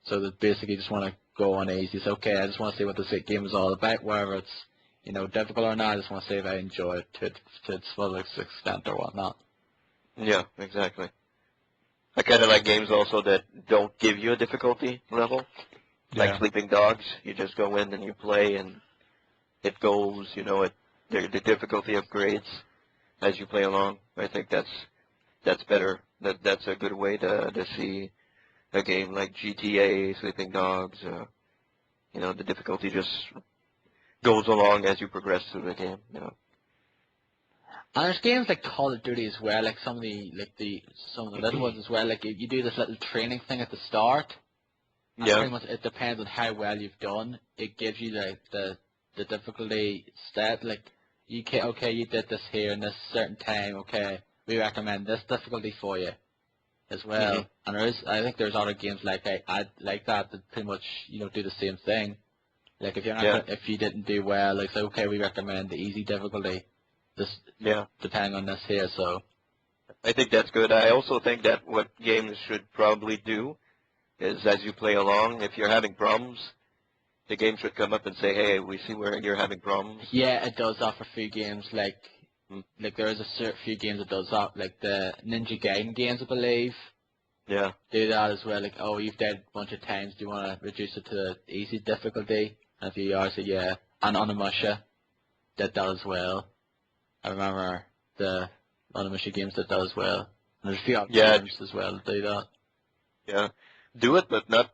So they basically just want to go on easy. It's okay. I just want to see what this game is all about, whether it's difficult or not. I just want to see if I enjoy it to its fullest extent or whatnot. Yeah, exactly. I kind of like games also that don't give you a difficulty level, like Sleeping Dogs. You just go in and you play, and it goes, the difficulty upgrades as you play along. I think that's better. That's a good way to see a game like GTA, Sleeping Dogs. The difficulty just goes along as you progress through the game. And there's games like Call of Duty as well, like some of the little ones as well. Like you do this little training thing at the start. And pretty much it depends on how well you've done. It gives you the difficulty step. Like you did this here in this certain time. Okay, we recommend this difficulty for you as well. And I think there's other games like that pretty much do the same thing. Like if you're not if you didn't do well, like say okay, we recommend the easy difficulty. Depending on this here, so I think that's good. I also think that what games should probably do is as you play along, if you're having problems, the game should come up and say, hey, we see where you're having problems. Yeah, it does offer few games like there is a few games that does that, like the Ninja Gaiden games, I believe. Yeah. Do that as well, like, oh, you've died a bunch of times, do you want to reduce it to the easy difficulty? And if you are, so yeah. And Onimusha did that as well. I remember the Onimusha games did that as well. And there's a few other games as well that do that. Yeah. Do it, but not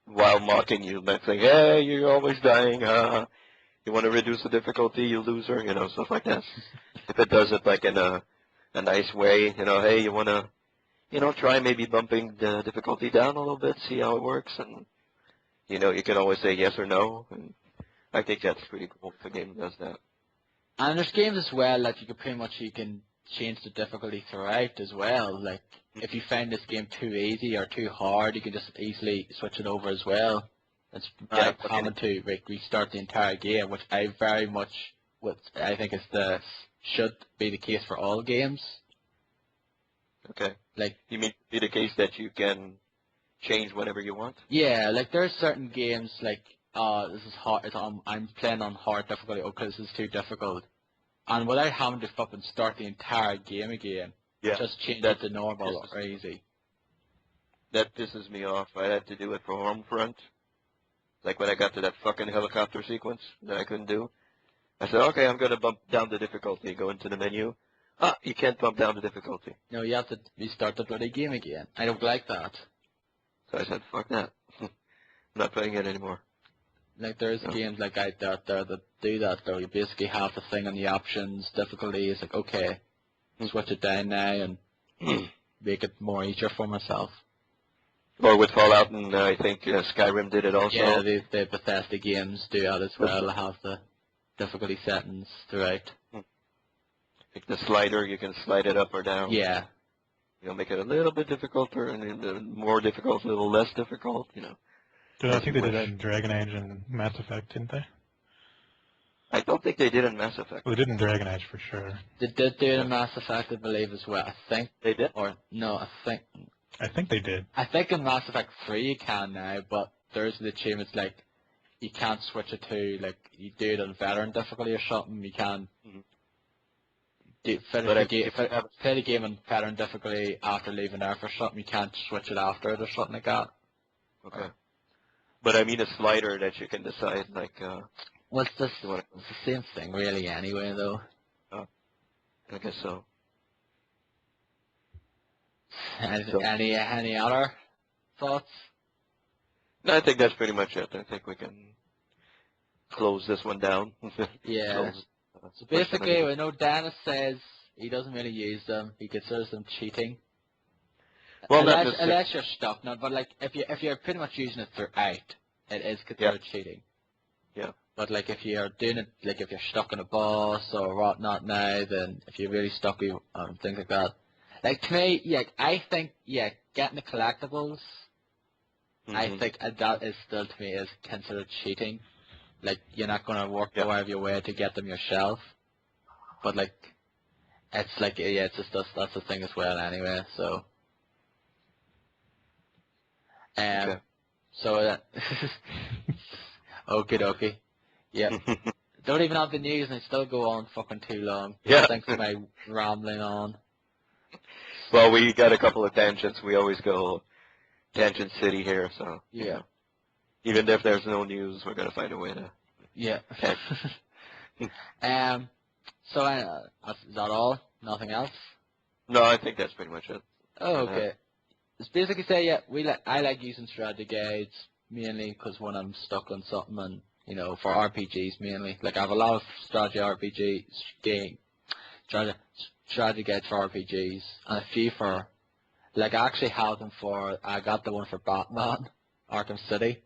while mocking you. Like saying, hey, you're always dying. You want to reduce the difficulty, you loser, stuff like that. If it does it like in a nice way, hey, you want to, try maybe bumping the difficulty down a little bit, see how it works. And, you can always say yes or no. And I think that's pretty cool if the game does that. And there's games as well that you can change the difficulty throughout as well. Like if you find this game too easy or too hard, you can just easily switch it over as well. It's very common to restart the entire game, which I think should be the case for all games. Okay. Like you mean be the case that you can change whenever you want? Yeah, like there's certain games like this is hard. I'm playing on hard difficulty. Okay, this is too difficult, and without having to fucking start the entire game again, just change it to normal or easy. That pisses me off. I had to do it for Homefront. Like when I got to that fucking helicopter sequence that I couldn't do, I said, okay, I'm gonna bump down the difficulty. Go into the menu. You can't bump down the difficulty. No, you have to restart the bloody game again. I don't like that. So I said, fuck that. I'm not playing it anymore. Like there's games like that that do that though. You basically have the thing on the options, difficulty is like, okay, switch it down now and make it more easier for myself. Or with Fallout and I think Skyrim did it also. Yeah, the Bethesda games do that as well. Have the difficulty settings throughout. Like the slider, you can slide it up or down. Yeah. Make it a little bit difficult or more difficult, a little less difficult, I think they did that in Dragon Age and Mass Effect, didn't they? I don't think they did in Mass Effect. Well, they did in Dragon Age for sure. They did do it in Mass Effect, I believe, as well. I think they did. Or no, I think they did. I think in Mass Effect 3 you can now, but there's the achievements like you can't switch it to like you do it on veteran difficulty or something. You can play the game on veteran difficulty after leaving Earth or something. You can't switch it after it or something like that. Okay. But I mean a slider that you can decide like. Well, it's the same thing really anyway though. Oh, I guess so. Any other thoughts? No, I think that's pretty much it. I think we can close this one down. Yeah. So basically, we know Dennis says he doesn't really use them. He considers them cheating. Well, unless you're stuck. No, but like if you're pretty much using it throughout, it is considered cheating. Yeah. But like if you're doing it, like if you're stuck in a boss or whatnot now, then if you're really stuck with things like that. Like to me, I think getting the collectibles, I think that is still to me is considered cheating. Like you're not gonna work out of your way to get them yourself, but like it's like it's just that's the thing as well anyway. So, So, okie dokie. Yeah. Don't even have the news and they still go on fucking too long. Yeah. Thanks to my rambling on. Well, we got a couple of tangents. We always go tangent city here, so. Yeah. You know, even if there's no news, we're going to find a way to. Yeah. Okay. So, is that all? Nothing else? No, I think that's pretty much it. Oh, okay. It's basically say, yeah, I like using strategy guides mainly because when I'm stuck on something and, you know, for RPGs mainly. Like, I have a lot of strategy strategy guides for RPGs and a few for, like, I actually have them I got the one for Batman, Arkham City.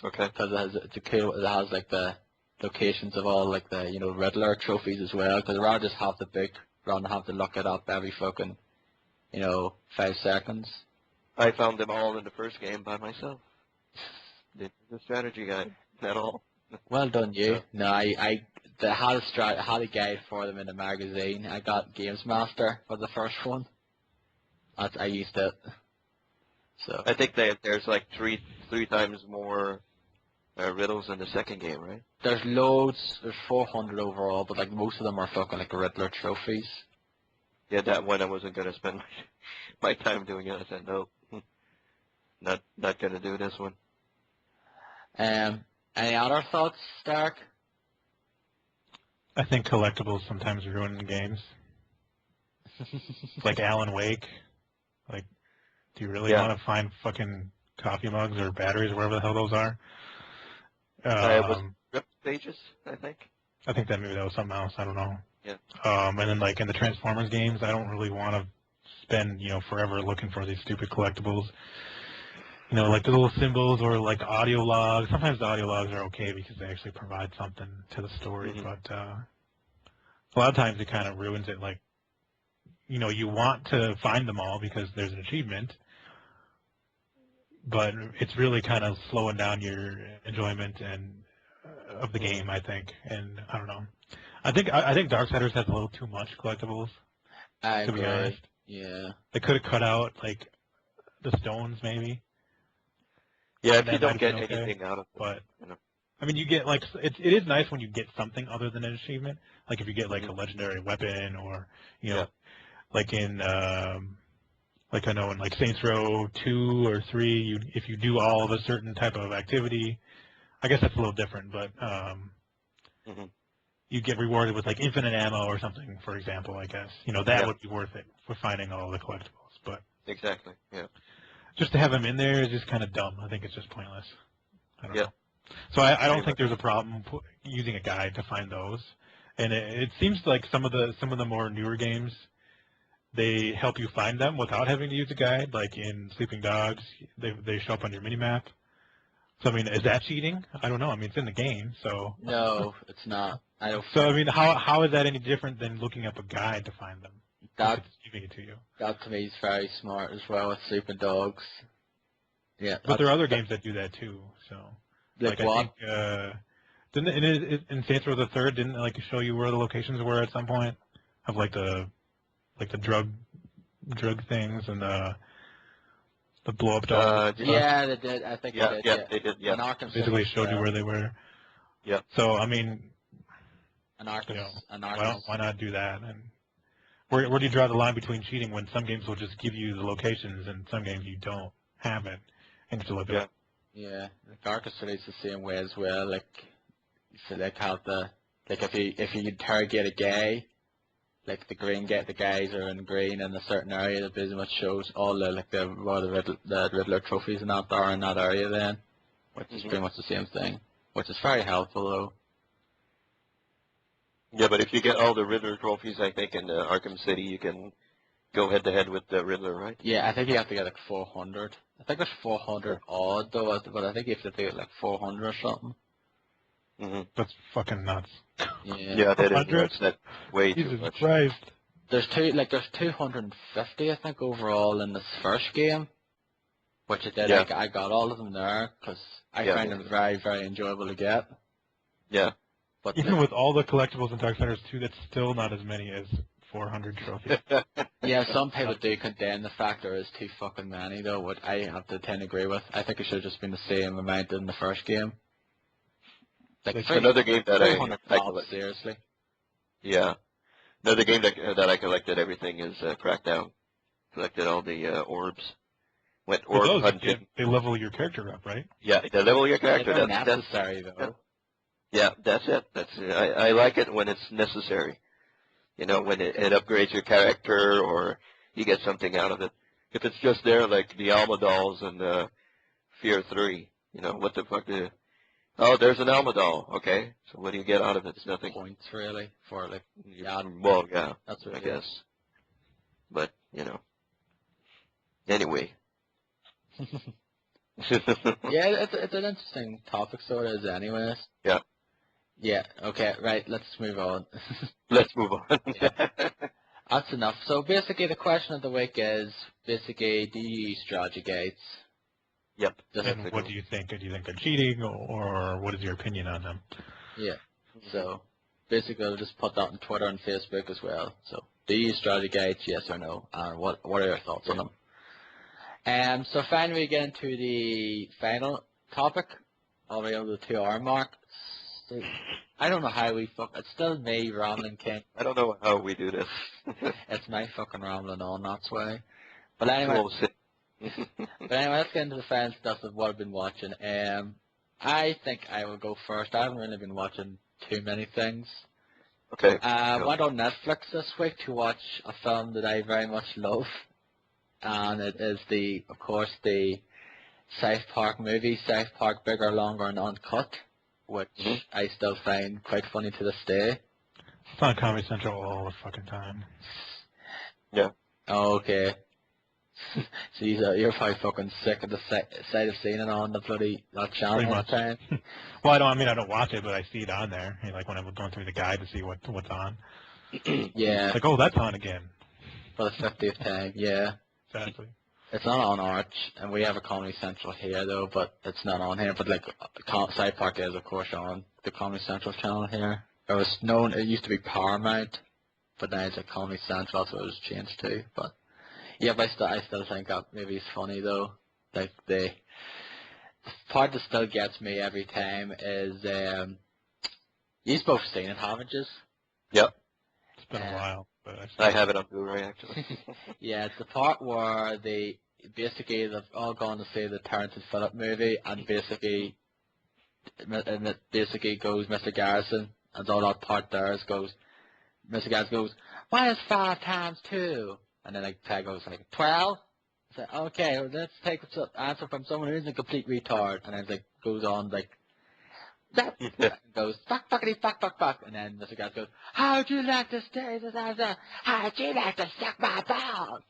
Okay. Because it has, like, the locations of all, like, the, you know, Riddler trophies as well. Because I'd rather just have the book rather than have to look it up every fucking, you know, 5 seconds. I found them all in the first game by myself. Didn't the strategy guide at all. Well done, you. Yeah. No, I had a guide for them in the magazine. I got Games Master for the first one. I used it. So I think there's like three times more riddles in the second game, right? there's loads. There's 400 overall, but like most of them are fucking like Riddler trophies. Yeah, that one I wasn't gonna spend my time doing it. I said no, not gonna do this one. Any other thoughts, Stark? I think collectibles sometimes ruin games. Like Alan Wake. Like, do you really want to find fucking coffee mugs or batteries or whatever the hell those are? It was Rift Pages, I think. I think maybe that was something else. I don't know. Yeah. And then like in the Transformers games, I don't really want to spend forever looking for these stupid collectibles. You know, like the little symbols or like audio logs. Sometimes the audio logs are okay because they actually provide something to the story, but a lot of times it kind of ruins it. Like, you want to find them all because there's an achievement, but it's really kind of slowing down your enjoyment of the game, I think. And I don't know. I think Darksiders has a little too much collectibles. To be honest, yeah. They could have cut out like the stones, maybe. Yeah, if you don't get anything out of it. But I mean, you get like it is nice when you get something other than an achievement. Like if you get like a legendary weapon, or like in like I know in like Saints Row 2 or 3, if you do all of a certain type of activity, I guess that's a little different, but you get rewarded with like infinite ammo or something, for example. I guess that would be worth it for finding all the collectibles. But exactly, yeah. Just to have them in there is just kind of dumb. I think it's just pointless. I don't know. So I don't think there's a problem using a guide to find those. And it seems like some of the more newer games, they help you find them without having to use a guide. Like in Sleeping Dogs, they show up on your minimap. So I mean, is that cheating? I don't know. I mean, it's in the game, so. No, it's not. I don't. So I mean, how is that any different than looking up a guide to find them? That giving it to you. That to me is very smart as well with Sleeping Dogs. Yeah. But there are other games that do that too. So. Like what? I think, didn't in Saints Row the Third didn't like show you where the locations were at some point of like the drug things and the blow up dogs. Yeah, they did. I think they did. Yeah, they did. Yeah, and Arkham basically City showed you where they were. Yeah. So I mean, why not do that? And where do you draw the line between cheating when some games will just give you the locations and some games you don't have it and you have to look it up? Yeah, like Arkham City's the same way as well. Like, so like have if you interrogate a guy, like the guys are in green in a certain area, the pretty much shows all the Riddler trophies and that are in that area then, which is pretty much the same thing, which is very helpful though. Yeah, but if you get all the Riddler trophies, I think in Arkham City you can go head to head with the Riddler, right? Yeah, I think you have to get like 400. I think there's 400 odd though, but I think you have to get like 400 or something. That's fucking nuts. Yeah, that is nuts. That's way too much. Christ. There's 250 I think overall in this first game, which I did. Yeah. I got all of them there because I find them very, very enjoyable to get. Yeah. But even with all the collectibles in Darksiders 2, that's still not as many as 400 trophies. Yeah, some people do condemn the fact there is too fucking many, though, which I have to tend to agree with. I think it should have just been the same amount in the first game. Like, Another game that 300 I tops, collect. seriously. Yeah. Another game that I collected everything is Crackdown. Collected all the orbs. Went Well, orb those, hunting. they level your character up, right? Yeah, they level your character. They're That's necessary, though. yeah, that's it. That's it. I like it when it's necessary. You know, when it upgrades your character or you get something out of it. If it's just there, like the Alma dolls and Fear 3, you know, what the fuck do oh, there's an Alma doll. Okay, so what do you get out of it? It's nothing. Points, really, for, like, yeah, Well, yeah, that's what I it is. guess. But, you know. Anyway. Yeah, it's an interesting topic, so it is anyways. Yeah. Yeah, okay, right, let's move on. Let's move on. That's enough. So basically the question of the week is, basically, do you use strategy gates? Yep. And what do you think? Do you think they're cheating, or what is your opinion on them? Yeah. So basically I'll just put that on Twitter and Facebook as well. So do you use strategy gates, yes or no? And what are your thoughts on them? So finally we get into the final topic, already over the 2 hour mark. So, I don't know how we it's still me rambling king. I don't know how we do this. It's my fucking rambling on, that's why. But anyway, let's get into the final stuff of what I've been watching. I think I will go first. I haven't really been watching too many things. Okay. I went on Netflix this week to watch a film that I very much love. And it is of course, the South Park movie, South Park Bigger, Longer and Uncut, which I still find quite funny to this day. It's on Comedy Central all the fucking time. Yeah. Oh, okay. So you're probably fucking sick of the sight of seeing it on the bloody that channel Pretty all much. the time. Well, I don't watch it, but I see it on there. You know, like when I'm going through the guide to see what's on. Yeah. Like, oh, that's on again. For the 50th time, yeah. Exactly. It's not on Arch, and we have a Comedy Central here though, but it's not on here. But like, South Park is of course on the Comedy Central channel here. It used to be Paramount, but now it's like Comedy Central, that's what it was changed to. But yeah, but I still think that movie is funny though. Like the part that still gets me every time is you've both seen it, haven't you? Yep. It's been a while, but I have it on Blu-ray actually. Yeah, it's the part where they've all gone to see the Terrence and Phillip movie, and basically goes Mr. Garrison, and all that part there goes, Mr. Garrison goes, what is 5 times 2? And then like Peg goes like 12. I said, okay, well, let's take the answer from someone who isn't a complete retard. And then like goes on like that goes fuck fuckity fuck fuck fuck. And then Mr. Garrison goes, how'd you like to stay this after? How'd you like to suck my balls?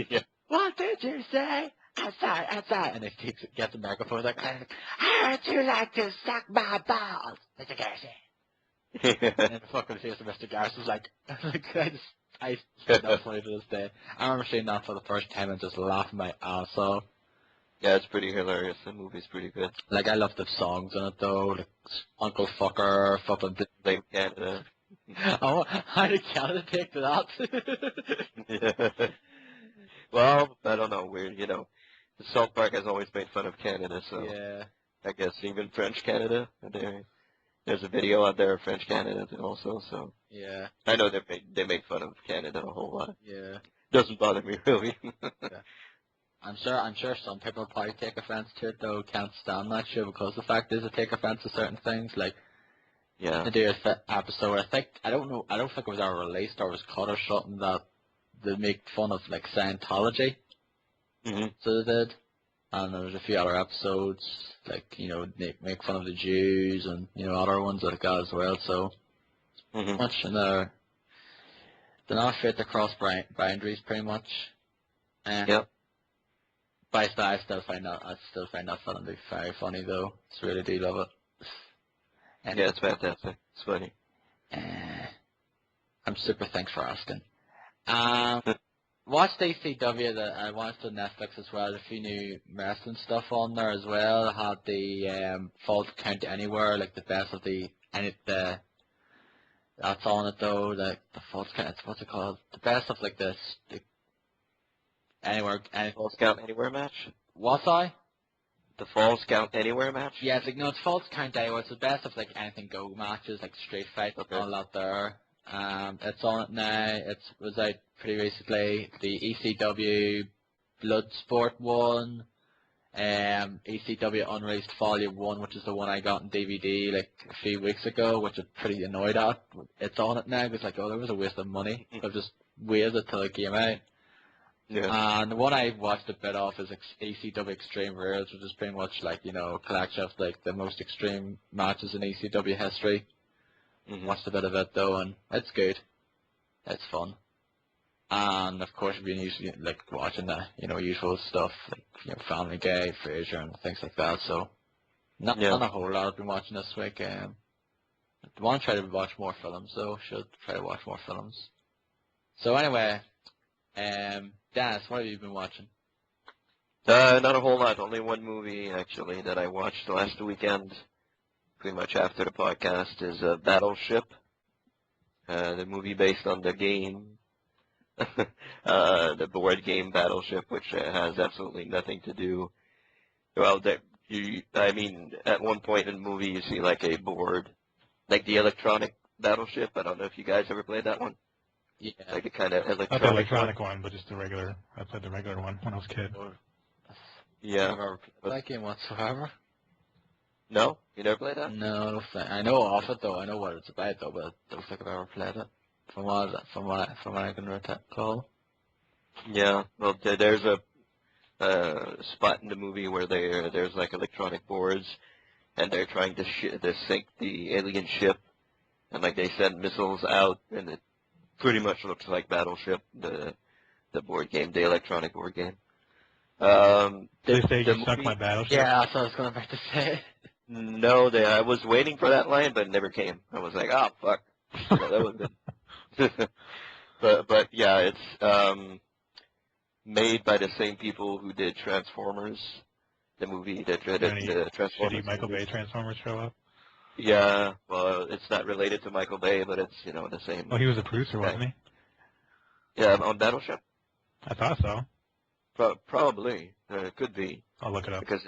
Yeah. What did you say? I'm sorry. And he gets the microphone like, how'd you like to suck my balls, Mr. Garrison? And the fucking face of Mr. Garrison's like I find that funny to this day. I remember seeing that for the first time and just laughing my ass off. Yeah, it's pretty hilarious. The movie's pretty good. Like, I love the songs in it though, like Uncle Fucker, fucking Blame Canada. Oh, how did Canada take to that? Yeah. Well, I don't know. The South Park has always made fun of Canada, so Yeah. I guess even French Canada. There's a video out there of French Canada also, so Yeah. I know they make fun of Canada a whole lot. Yeah. Doesn't bother me really. Yeah. I'm sure some people probably take offense to it though, can't stand that shit, because the fact is they take offense to certain things, like Yeah. they do an episode, I don't think it was ever released or was cut or something, that they make fun of like Scientology. So they did. And there was a few other episodes, like, they make fun of the Jews and, other ones like that as well, so much in there. They're not afraid to cross boundaries pretty much. Yep. But I still find that film to be very funny though. I really do love it. And, Yeah, it's fantastic. It's funny. I'm super, thanks for asking. Watched DCW, that I watched on Netflix as well. There's a few new wrestling stuff on there as well. I had the Falls Count Anywhere, like the best of the that's on it though. Like the false count, what's it called? The best of like this. False Count Anywhere match? What's I? The False Count Anywhere match? Yeah, it's like no, it's false count anywhere. It's the best of like anything go matches, like Street Fight, Okay. all that there. It's on it now. It was out pretty recently. The ECW Bloodsport one. ECW Unreleased Volume 1, which is the one I got in DVD like a few weeks ago, which I'm pretty annoyed at. It's on it now, it's like, oh, there was a waste of money. I've just waited till it came out. Yeah. And the one I watched a bit of is ECW Extreme Rules, which is pretty much like, you know, a collection of like the most extreme matches in ECW history. Watched a bit of it though, and it's good. It's fun. And of course we've been usually like watching the, you know, usual stuff, like, you know, Family Guy, Frasier and things like that, so not a whole lot I've been watching this week. I want to try to watch more films though, should try to watch more films. So anyway, Dennis, what have you been watching? Not a whole lot, only one movie actually that I watched last weekend, pretty much after the podcast, is Battleship, the movie based on the game. The board game Battleship, which has absolutely nothing to do. Well, I mean, at one point in the movie you see like a board, like the electronic Battleship. I don't know if you guys ever played that one. Yeah. Like the kind of Not the electronic one, but just the regular. I played the regular one when I was a kid. Yeah. I've never played that game whatsoever. No? You never played that? No, I don't think. I know of it though. I know what it's about though, but I don't think I've ever played it. From what I can recall. Yeah. Well, there's a spot in the movie where there's like electronic boards, and they're trying to sink the alien ship, and like they send missiles out, and it pretty much looks like Battleship, the board game, the electronic board game. They say you sunk my Battleship? Yeah, that's what I was going to say. No, I was waiting for that line, but it never came. I was like, oh, fuck. That would have been... but yeah, it's made by the same people who did Transformers, the movie that did the Transformers. Shitty Michael Bay Transformers show up? Yeah, well, it's not related to Michael Bay, but it's, you know, the same. Oh, he was a producer, wasn't he? Yeah, on Battleship? I thought so. Probably. It could be. I'll look it up. Because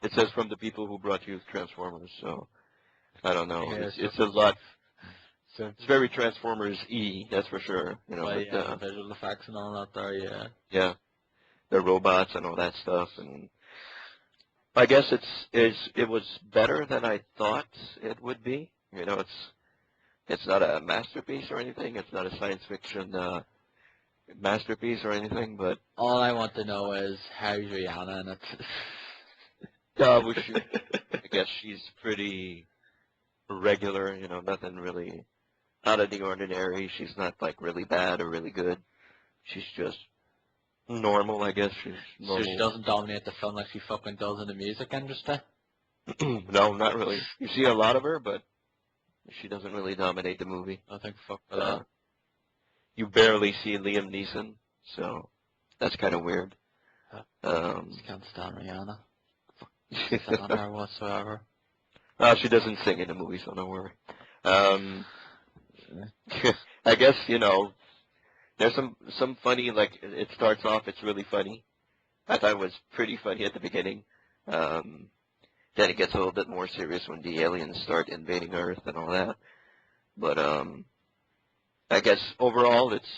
it says from the people who brought you Transformers, so I don't know. Yeah, it's a lot. So it's very Transformers-y, that's for sure. You know, but, yeah, visual effects and all that there, yeah. Yeah, the robots and all that stuff, and I guess it was better than I thought it would be. You know, it's not a masterpiece or anything. It's not a science fiction masterpiece or anything, but all I want to know is how's Rihanna in it. Well, I guess she's pretty regular. You know, nothing really out of the ordinary. She's not like really bad or really good. She's just normal, I guess. She's normal. So she doesn't dominate the film like she fucking does in the music industry? No, not really. You see a lot of her, but she doesn't really dominate the movie. I think fuck for that. You barely see Liam Neeson, so that's kind of weird. Just can't stand Rihanna. Fuck stand her whatsoever. She doesn't sing in the movie, so don't worry. I guess, you know, there's some funny, like, it starts off, it's really funny. I thought it was pretty funny at the beginning. Then it gets a little bit more serious when the aliens start invading Earth and all that. But, I guess overall it's,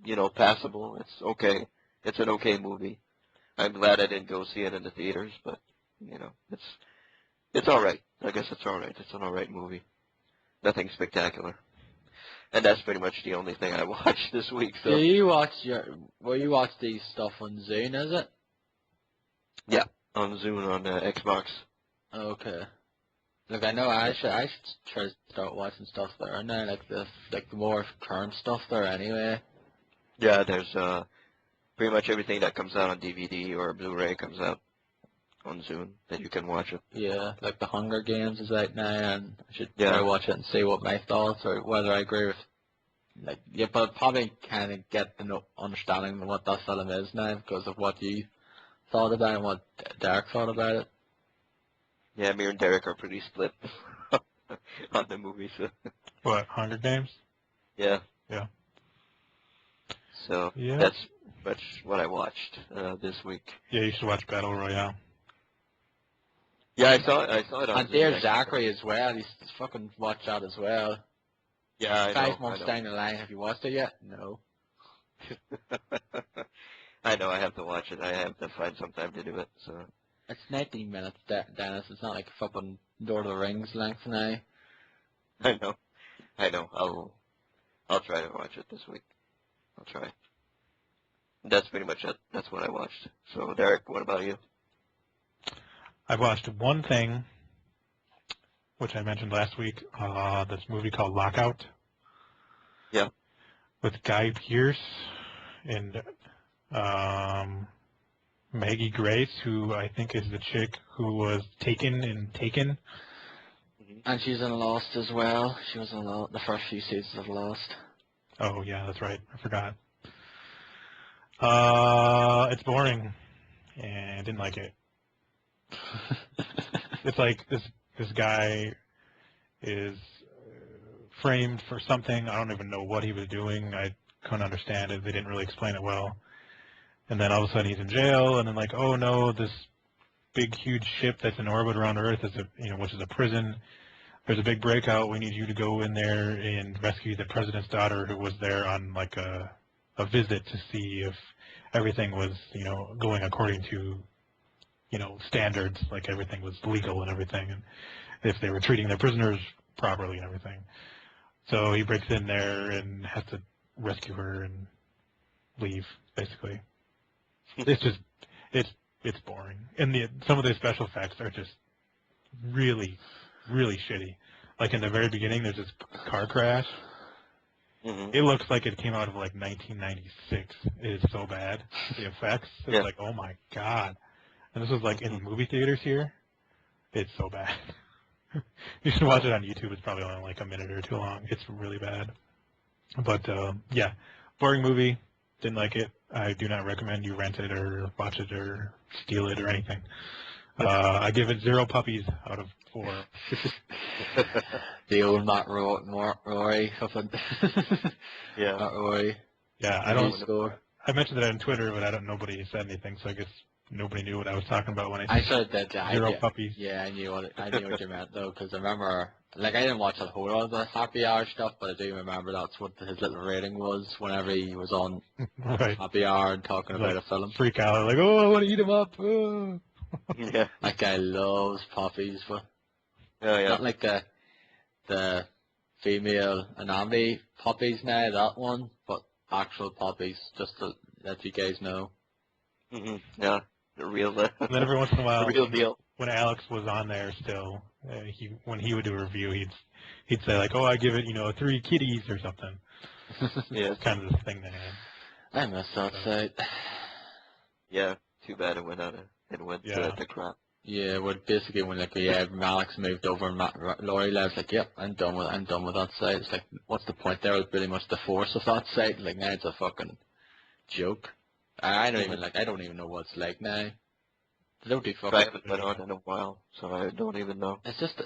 you know, passable. It's okay. It's an okay movie. I'm glad I didn't go see it in the theaters, but, you know, it's alright. I guess it's alright. It's an alright movie. Nothing spectacular. And that's pretty much the only thing I watched this week. So. Do you watch you watch these stuff on Zune, is it? Yeah, on Zune on Xbox. Okay. Look, I know I should try to start watching stuff there now, like the more current stuff there anyway. Yeah, there's pretty much everything that comes out on DVD or Blu-ray comes out on Zune that you can watch it. Yeah, like the Hunger Games is out now, and I should try to watch it and see what my thoughts or whether I agree with. Like, yeah, but probably kind of get the understanding of what that film is now because of what you thought about it and what Derek thought about it. Yeah, me and Derek are pretty split on the movie. So What, Hunger Games? yeah. Yeah. So Yeah. that's what I watched this week. Yeah, you should watch Battle Royale. Yeah, I saw it on And the there's next- Zachary as well. He's fucking watched that as well. Yeah, I 5 know. months down the line, have you watched it yet? No. I know. I have to watch it. I have to find some time to do it. So It's 19 minutes, Dennis. It's not like fucking Lord of the Rings length now. I know. I'll try to watch it this week. I'll try. That's pretty much it. That's what I watched. So Derek, what about you? I've watched one thing, which I mentioned last week, this movie called Lockout. Yeah. With Guy Pearce and Maggie Grace, who I think is the chick who was taken in Taken. And she's in Lost as well. She was in the first few seasons of Lost. Oh, yeah, that's right. I forgot. It's boring, and I didn't like it. It's like this guy is framed for something. I don't even know what he was doing. I couldn't understand it. They didn't really explain it well. And then all of a sudden he's in jail, and then like, oh no, this big huge ship that's in orbit around Earth is which is a prison. There's a big breakout. We need you to go in there and rescue the president's daughter who was there on like a visit to see if everything was going according to standards, like everything was legal and everything, and if they were treating their prisoners properly and everything. So he breaks in there and has to rescue her and leave, basically. It's boring, and some of the special effects are just really, really shitty. Like in the very beginning, there's this car crash. Mm-hmm. It looks like it came out of like 1996. It is so bad. The effects, it's like, oh my god. And this was like in movie theaters here. It's so bad. You should watch it on YouTube. It's probably only like a minute or two long. It's really bad. But yeah, boring movie. Didn't like it. I do not recommend you rent it or watch it or steal it or anything. I give it 0 puppies out of 4. The old Rory something. Yeah. Matt Rory. Yeah, I mentioned that on Twitter, but nobody said anything, so I guess nobody knew what I was talking about when I said said that. 0 puppies. Yeah, I knew what you meant though, because I remember, like, I didn't watch a whole lot of the Happy Hour stuff, but I do remember that's what his little rating was whenever he was on Right. Happy Hour and talking about a film. Freak out, like, oh, I want to eat him up. Oh. Yeah. That guy loves puppies, but Oh yeah. not like the female anatomy puppies now, that one, but actual puppies, just to let you guys know. Mm-hmm. Yeah. The real. And then every once in a while, the real deal. when Alex was on there still, when he would do a review, he'd say like, oh, I give it 3 kitties or something. Yeah. It's kind of this thing they had. I miss that site. Yeah. Too bad it went out. It went to crap. Yeah, well, basically when Alex moved over and Laurie left, like, yep, I'm done with that site. It's like, what's the point there? It was pretty much the force of that site. Like, now it's a fucking joke. I don't even know what it's like now. They don't do fucking. I haven't been on in a while, so I don't even know. It's just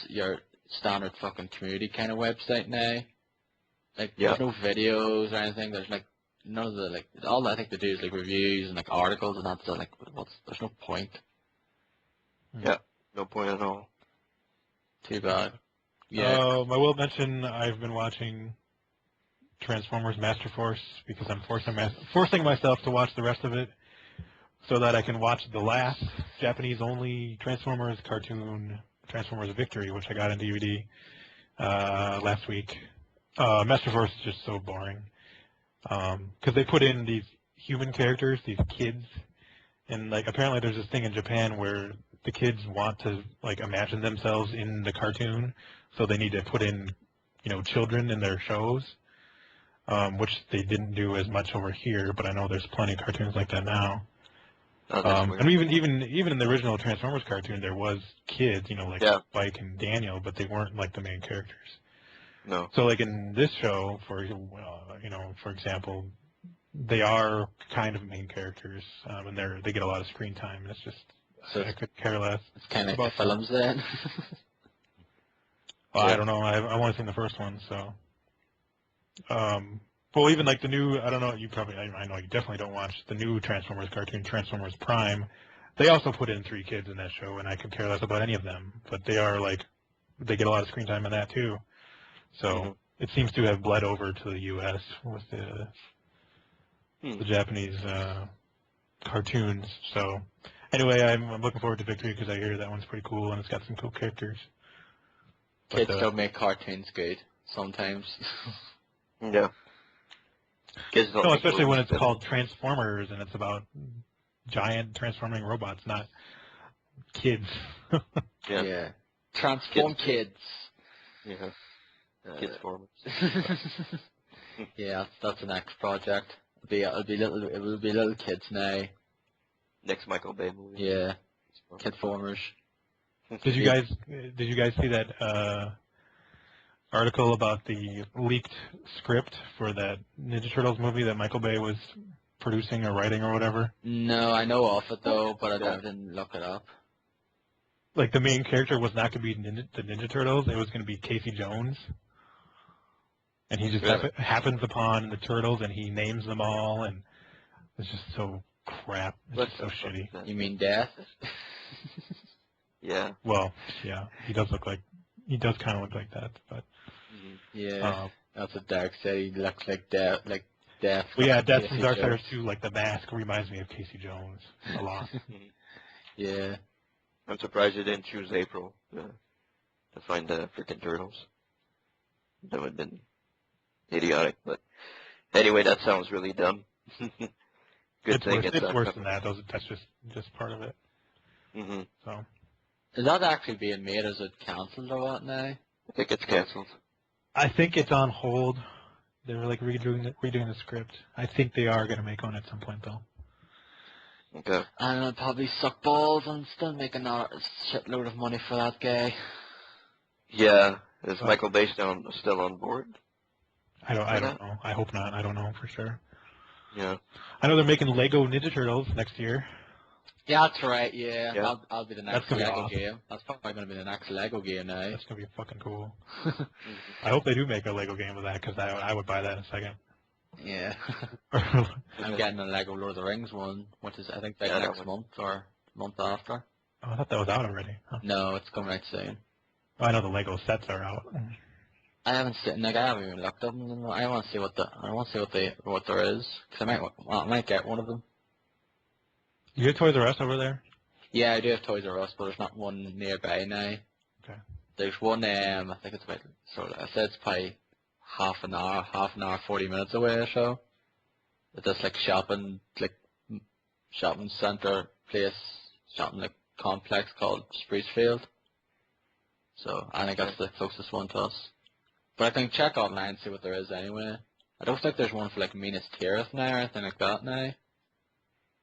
your standard fucking community kind of website now. Like, there's no videos or anything. There's like none of the all I think they do is like reviews and like articles and that's like there's no point. Yeah, no point at all. Too bad. Yeah. I will mention I've been watching Transformers Master Force because I'm forcing myself to watch the rest of it so that I can watch the last Japanese-only Transformers cartoon, Transformers Victory, which I got on DVD last week. Master Force is just so boring because they put in these human characters, these kids, and like apparently there's this thing in Japan where the kids want to like imagine themselves in the cartoon, so they need to put in children in their shows, which they didn't do as much over here, but I know there's plenty of cartoons like that now. And even in the original Transformers cartoon, there was kids, like Spike and Daniel, but they weren't like the main characters. No. So like in this show, for example, they are kind of main characters, and they get a lot of screen time, and it's just I could care less. It's kind of like the films then. Well, Yeah. I don't know. I've only seen the first one, so. Well, even like the new, I don't know. You probably, I know you definitely don't watch the new Transformers cartoon, Transformers Prime. They also put in 3 kids in that show, and I could care less about any of them. But they are like, they get a lot of screen time in that too. So Mhm. it seems to have bled over to the U.S. with the Japanese cartoons. So anyway, I'm looking forward to Victory because I hear that one's pretty cool and it's got some cool characters. But, Kids don't make cartoons good sometimes. Yeah. Kids don't no, make especially when movies it's better. called Transformers and it's about giant transforming robots, not kids. Yeah. Yeah. Transform kids. Yeah. Kids formers. Yeah, that's the next project. It will be little kids now. Next Michael Bay movie. Yeah. Kid formers. Did you guys see that article about the leaked script for that Ninja Turtles movie that Michael Bay was producing or writing or whatever? No, I know of it though, but I Yeah. didn't look it up. Like the main character was not going to be the Ninja Turtles; it was going to be Casey Jones, and he just Really? happens upon the turtles and he names them all, and it's just so crap. It's What just so the fuck shitty. is that? You mean death? Yeah. Well, yeah, he does kind of look like that, but Yeah. That's a dark city. He looks like death. well, yeah, Death from Casey Darksiders Jones. II, like the mask reminds me of Casey Jones a lot. Yeah. I'm surprised you didn't choose April to find the freaking turtles. That would have been idiotic, but anyway, that sounds really dumb. Good thing It's worse than that. That's just part of it. Mm-hmm. So Is that actually being made? Is it cancelled or what now? I think it's canceled. I think it's on hold. They're like redoing the script. I think they are going to make one at some point though. Okay. And it'll probably suck balls and still make a shitload of money for that guy. Yeah. Is Well, Michael Bay still on board? I don't know. I hope not. I don't know for sure. Yeah. I know they're making Lego Ninja Turtles next year. Yeah, that's right. Yeah, Yeah. I'll be the That's next gonna be Lego awesome. game. That's probably gonna be the next Lego game now. That's gonna be fucking cool. I hope they do make a Lego game with that because I would buy that in a second. Yeah. Oh, I'm getting a Lego Lord of the Rings one, which is I think like Yeah, that next one. month or month after. I thought that was out already. Huh. No, it's coming out soon. Oh, I know the Lego sets are out. I haven't seen like I haven't even looked up them. I want to see what there is because I might get one of them. You get Toys R Us over there? Yeah, I do have Toys R Us, but there's not one nearby now. Okay. There's one. I think it's about. So I said it's probably half an hour, 40 minutes away or so. It's just like shopping center place, shopping like complex called Sprucefield. So I think that's the closest one to us. But I can check online and see what there is anyway. I don't think there's one for like Minas Tirith now or anything like that now.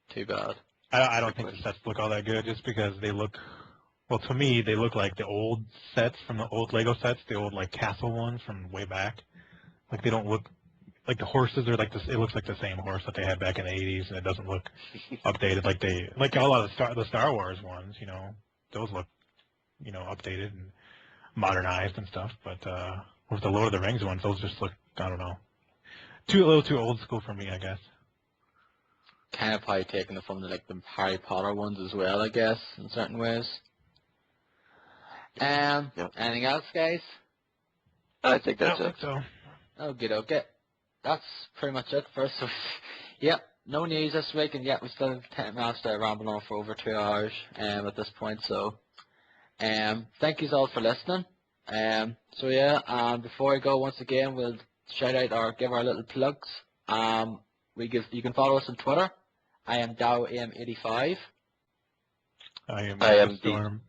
Too bad. I don't think the sets look all that good just because they look, well, to me, they look like the old sets from the old Lego sets, the old like castle ones from way back. Like they don't look, like the horses are like this, it looks like the same horse that they had back in the 80s and it doesn't look updated like a lot of the Star Wars ones, you know, those look, you know, updated and modernized and stuff. But with the Lord of the Rings ones, those just look, I don't know, a little too old school for me, I guess. Kind of probably taking it from the Harry Potter ones as well, I guess, in certain ways. Anything else, guys? I think that's I it. think so. Okay. That's pretty much it for us. So, yep, no news this week, and yet we still have 10 minutes to ramble on for over 2 hours at this point. So, thank you all for listening. So yeah, before I go, once again, we'll shout out or give our little plugs. You can follow us on Twitter. I am DowAM85. I am I Gigastorm.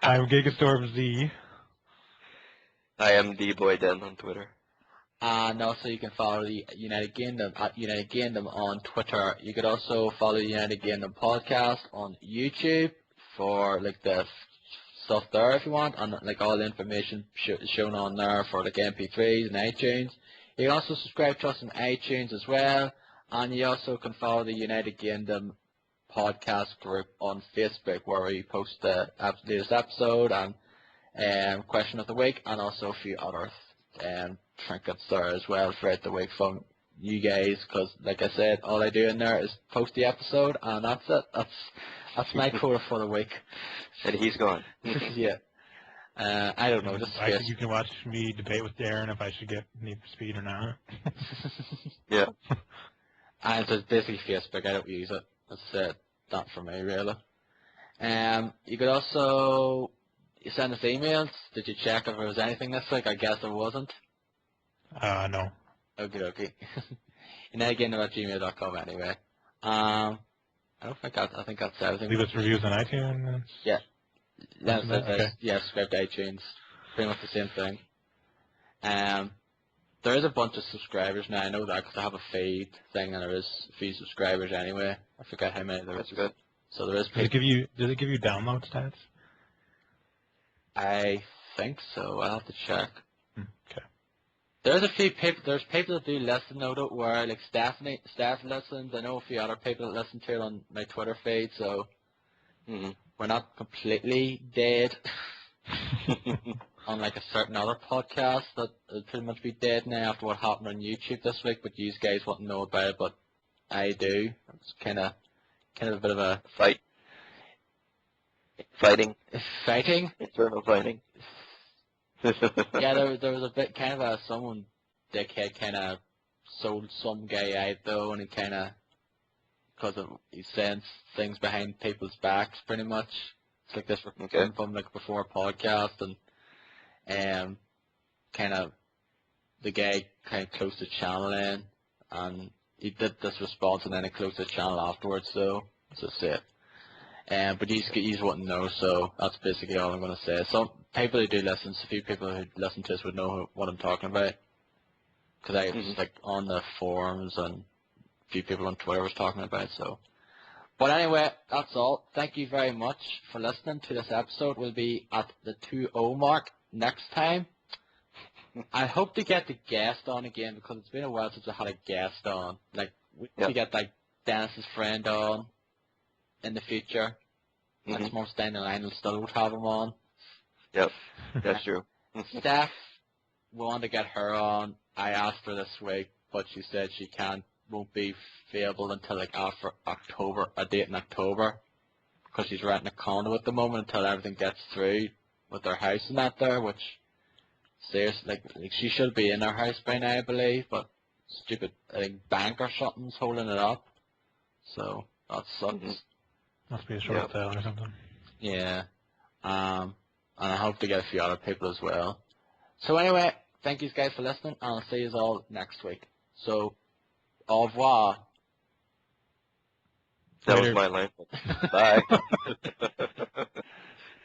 I am Gigastorm Z. I am D-Boy Den on Twitter. And also you can follow the United Gamedom at United Gamedom on Twitter. You could also follow the United Gamedom podcast on YouTube for the stuff there if you want, and all the information shown on there for MP3s and iTunes. You can also subscribe to us on iTunes as well, and you also can follow the United Gamedom podcast group on Facebook where we post the latest episode and question of the week, and also a few other trinkets there as well throughout the week from you guys, because like I said, all I do in there is post the episode, and that's it. That's my quota for the week. And he's gone. Yeah. I don't know. Just I think you can watch me debate with Darren if I should get Need for Speed or not. Yeah. And so it's basically Facebook. I don't use it. That's not for me, really. You could also send us emails. Did you check if there was anything this week? I guess there wasn't. No. Okay. unitedgamedom@gmail.com anyway. I think that's everything. Leave us reviews on iTunes. Yeah. Okay. Yeah, subscribe to iTunes. Pretty much the same thing. There is a bunch of subscribers now. I know that because I have a feed thing, and there is a few subscribers anyway. I forget how many there is. That's good. So there is. Does it give you download stats? I think so. I'll have to check. Okay. There's a few people. There's people that do listen, though, don't worry. Like staff listens. I know a few other people that listen to it on my Twitter feed. So we're not completely dead. Unlike a certain other podcast that would pretty much be dead now after what happened on YouTube this week, but you guys wouldn't know about it, but I do. It's kind of a bit of a Fighting. Fighting? Internal fighting. Yeah, there was a bit kind of a someone dickhead kind of sold some guy out though, and he kind of because he's saying things behind people's backs pretty much. It's like this recording from like before a podcast, and kind of the guy kind of closed the channel in, and he did this response, and then he closed the channel afterwards. So that's it. But you wouldn't know, so that's basically all I'm going to say. Some people who do listen, a few people who listen to this would know what I'm talking about, because I was like on the forums and a few people on Twitter was talking about it. So. But anyway, that's all. Thank you very much for listening to this episode. We'll be at the 2-0 mark next time. I hope to get the guest on again because it's been a while since I had a guest on. Like, we need to get like Dennis's friend on in the future. Next month down the line, we'll still have him on. Yep, that's true. Steph, we want to get her on. I asked her this week, but she said she won't be available until like after October, a date in October, because she's renting a condo at the moment until everything gets through with her house and that there, which seriously, like she should be in her house by now, I believe, but stupid, I think bank or something's holding it up, so that sucks. Must be a short sale or something. Yeah, and I hope to get a few other people as well. So anyway, thank you guys for listening, and I'll see you all next week. So, au revoir. That was my line. Bye.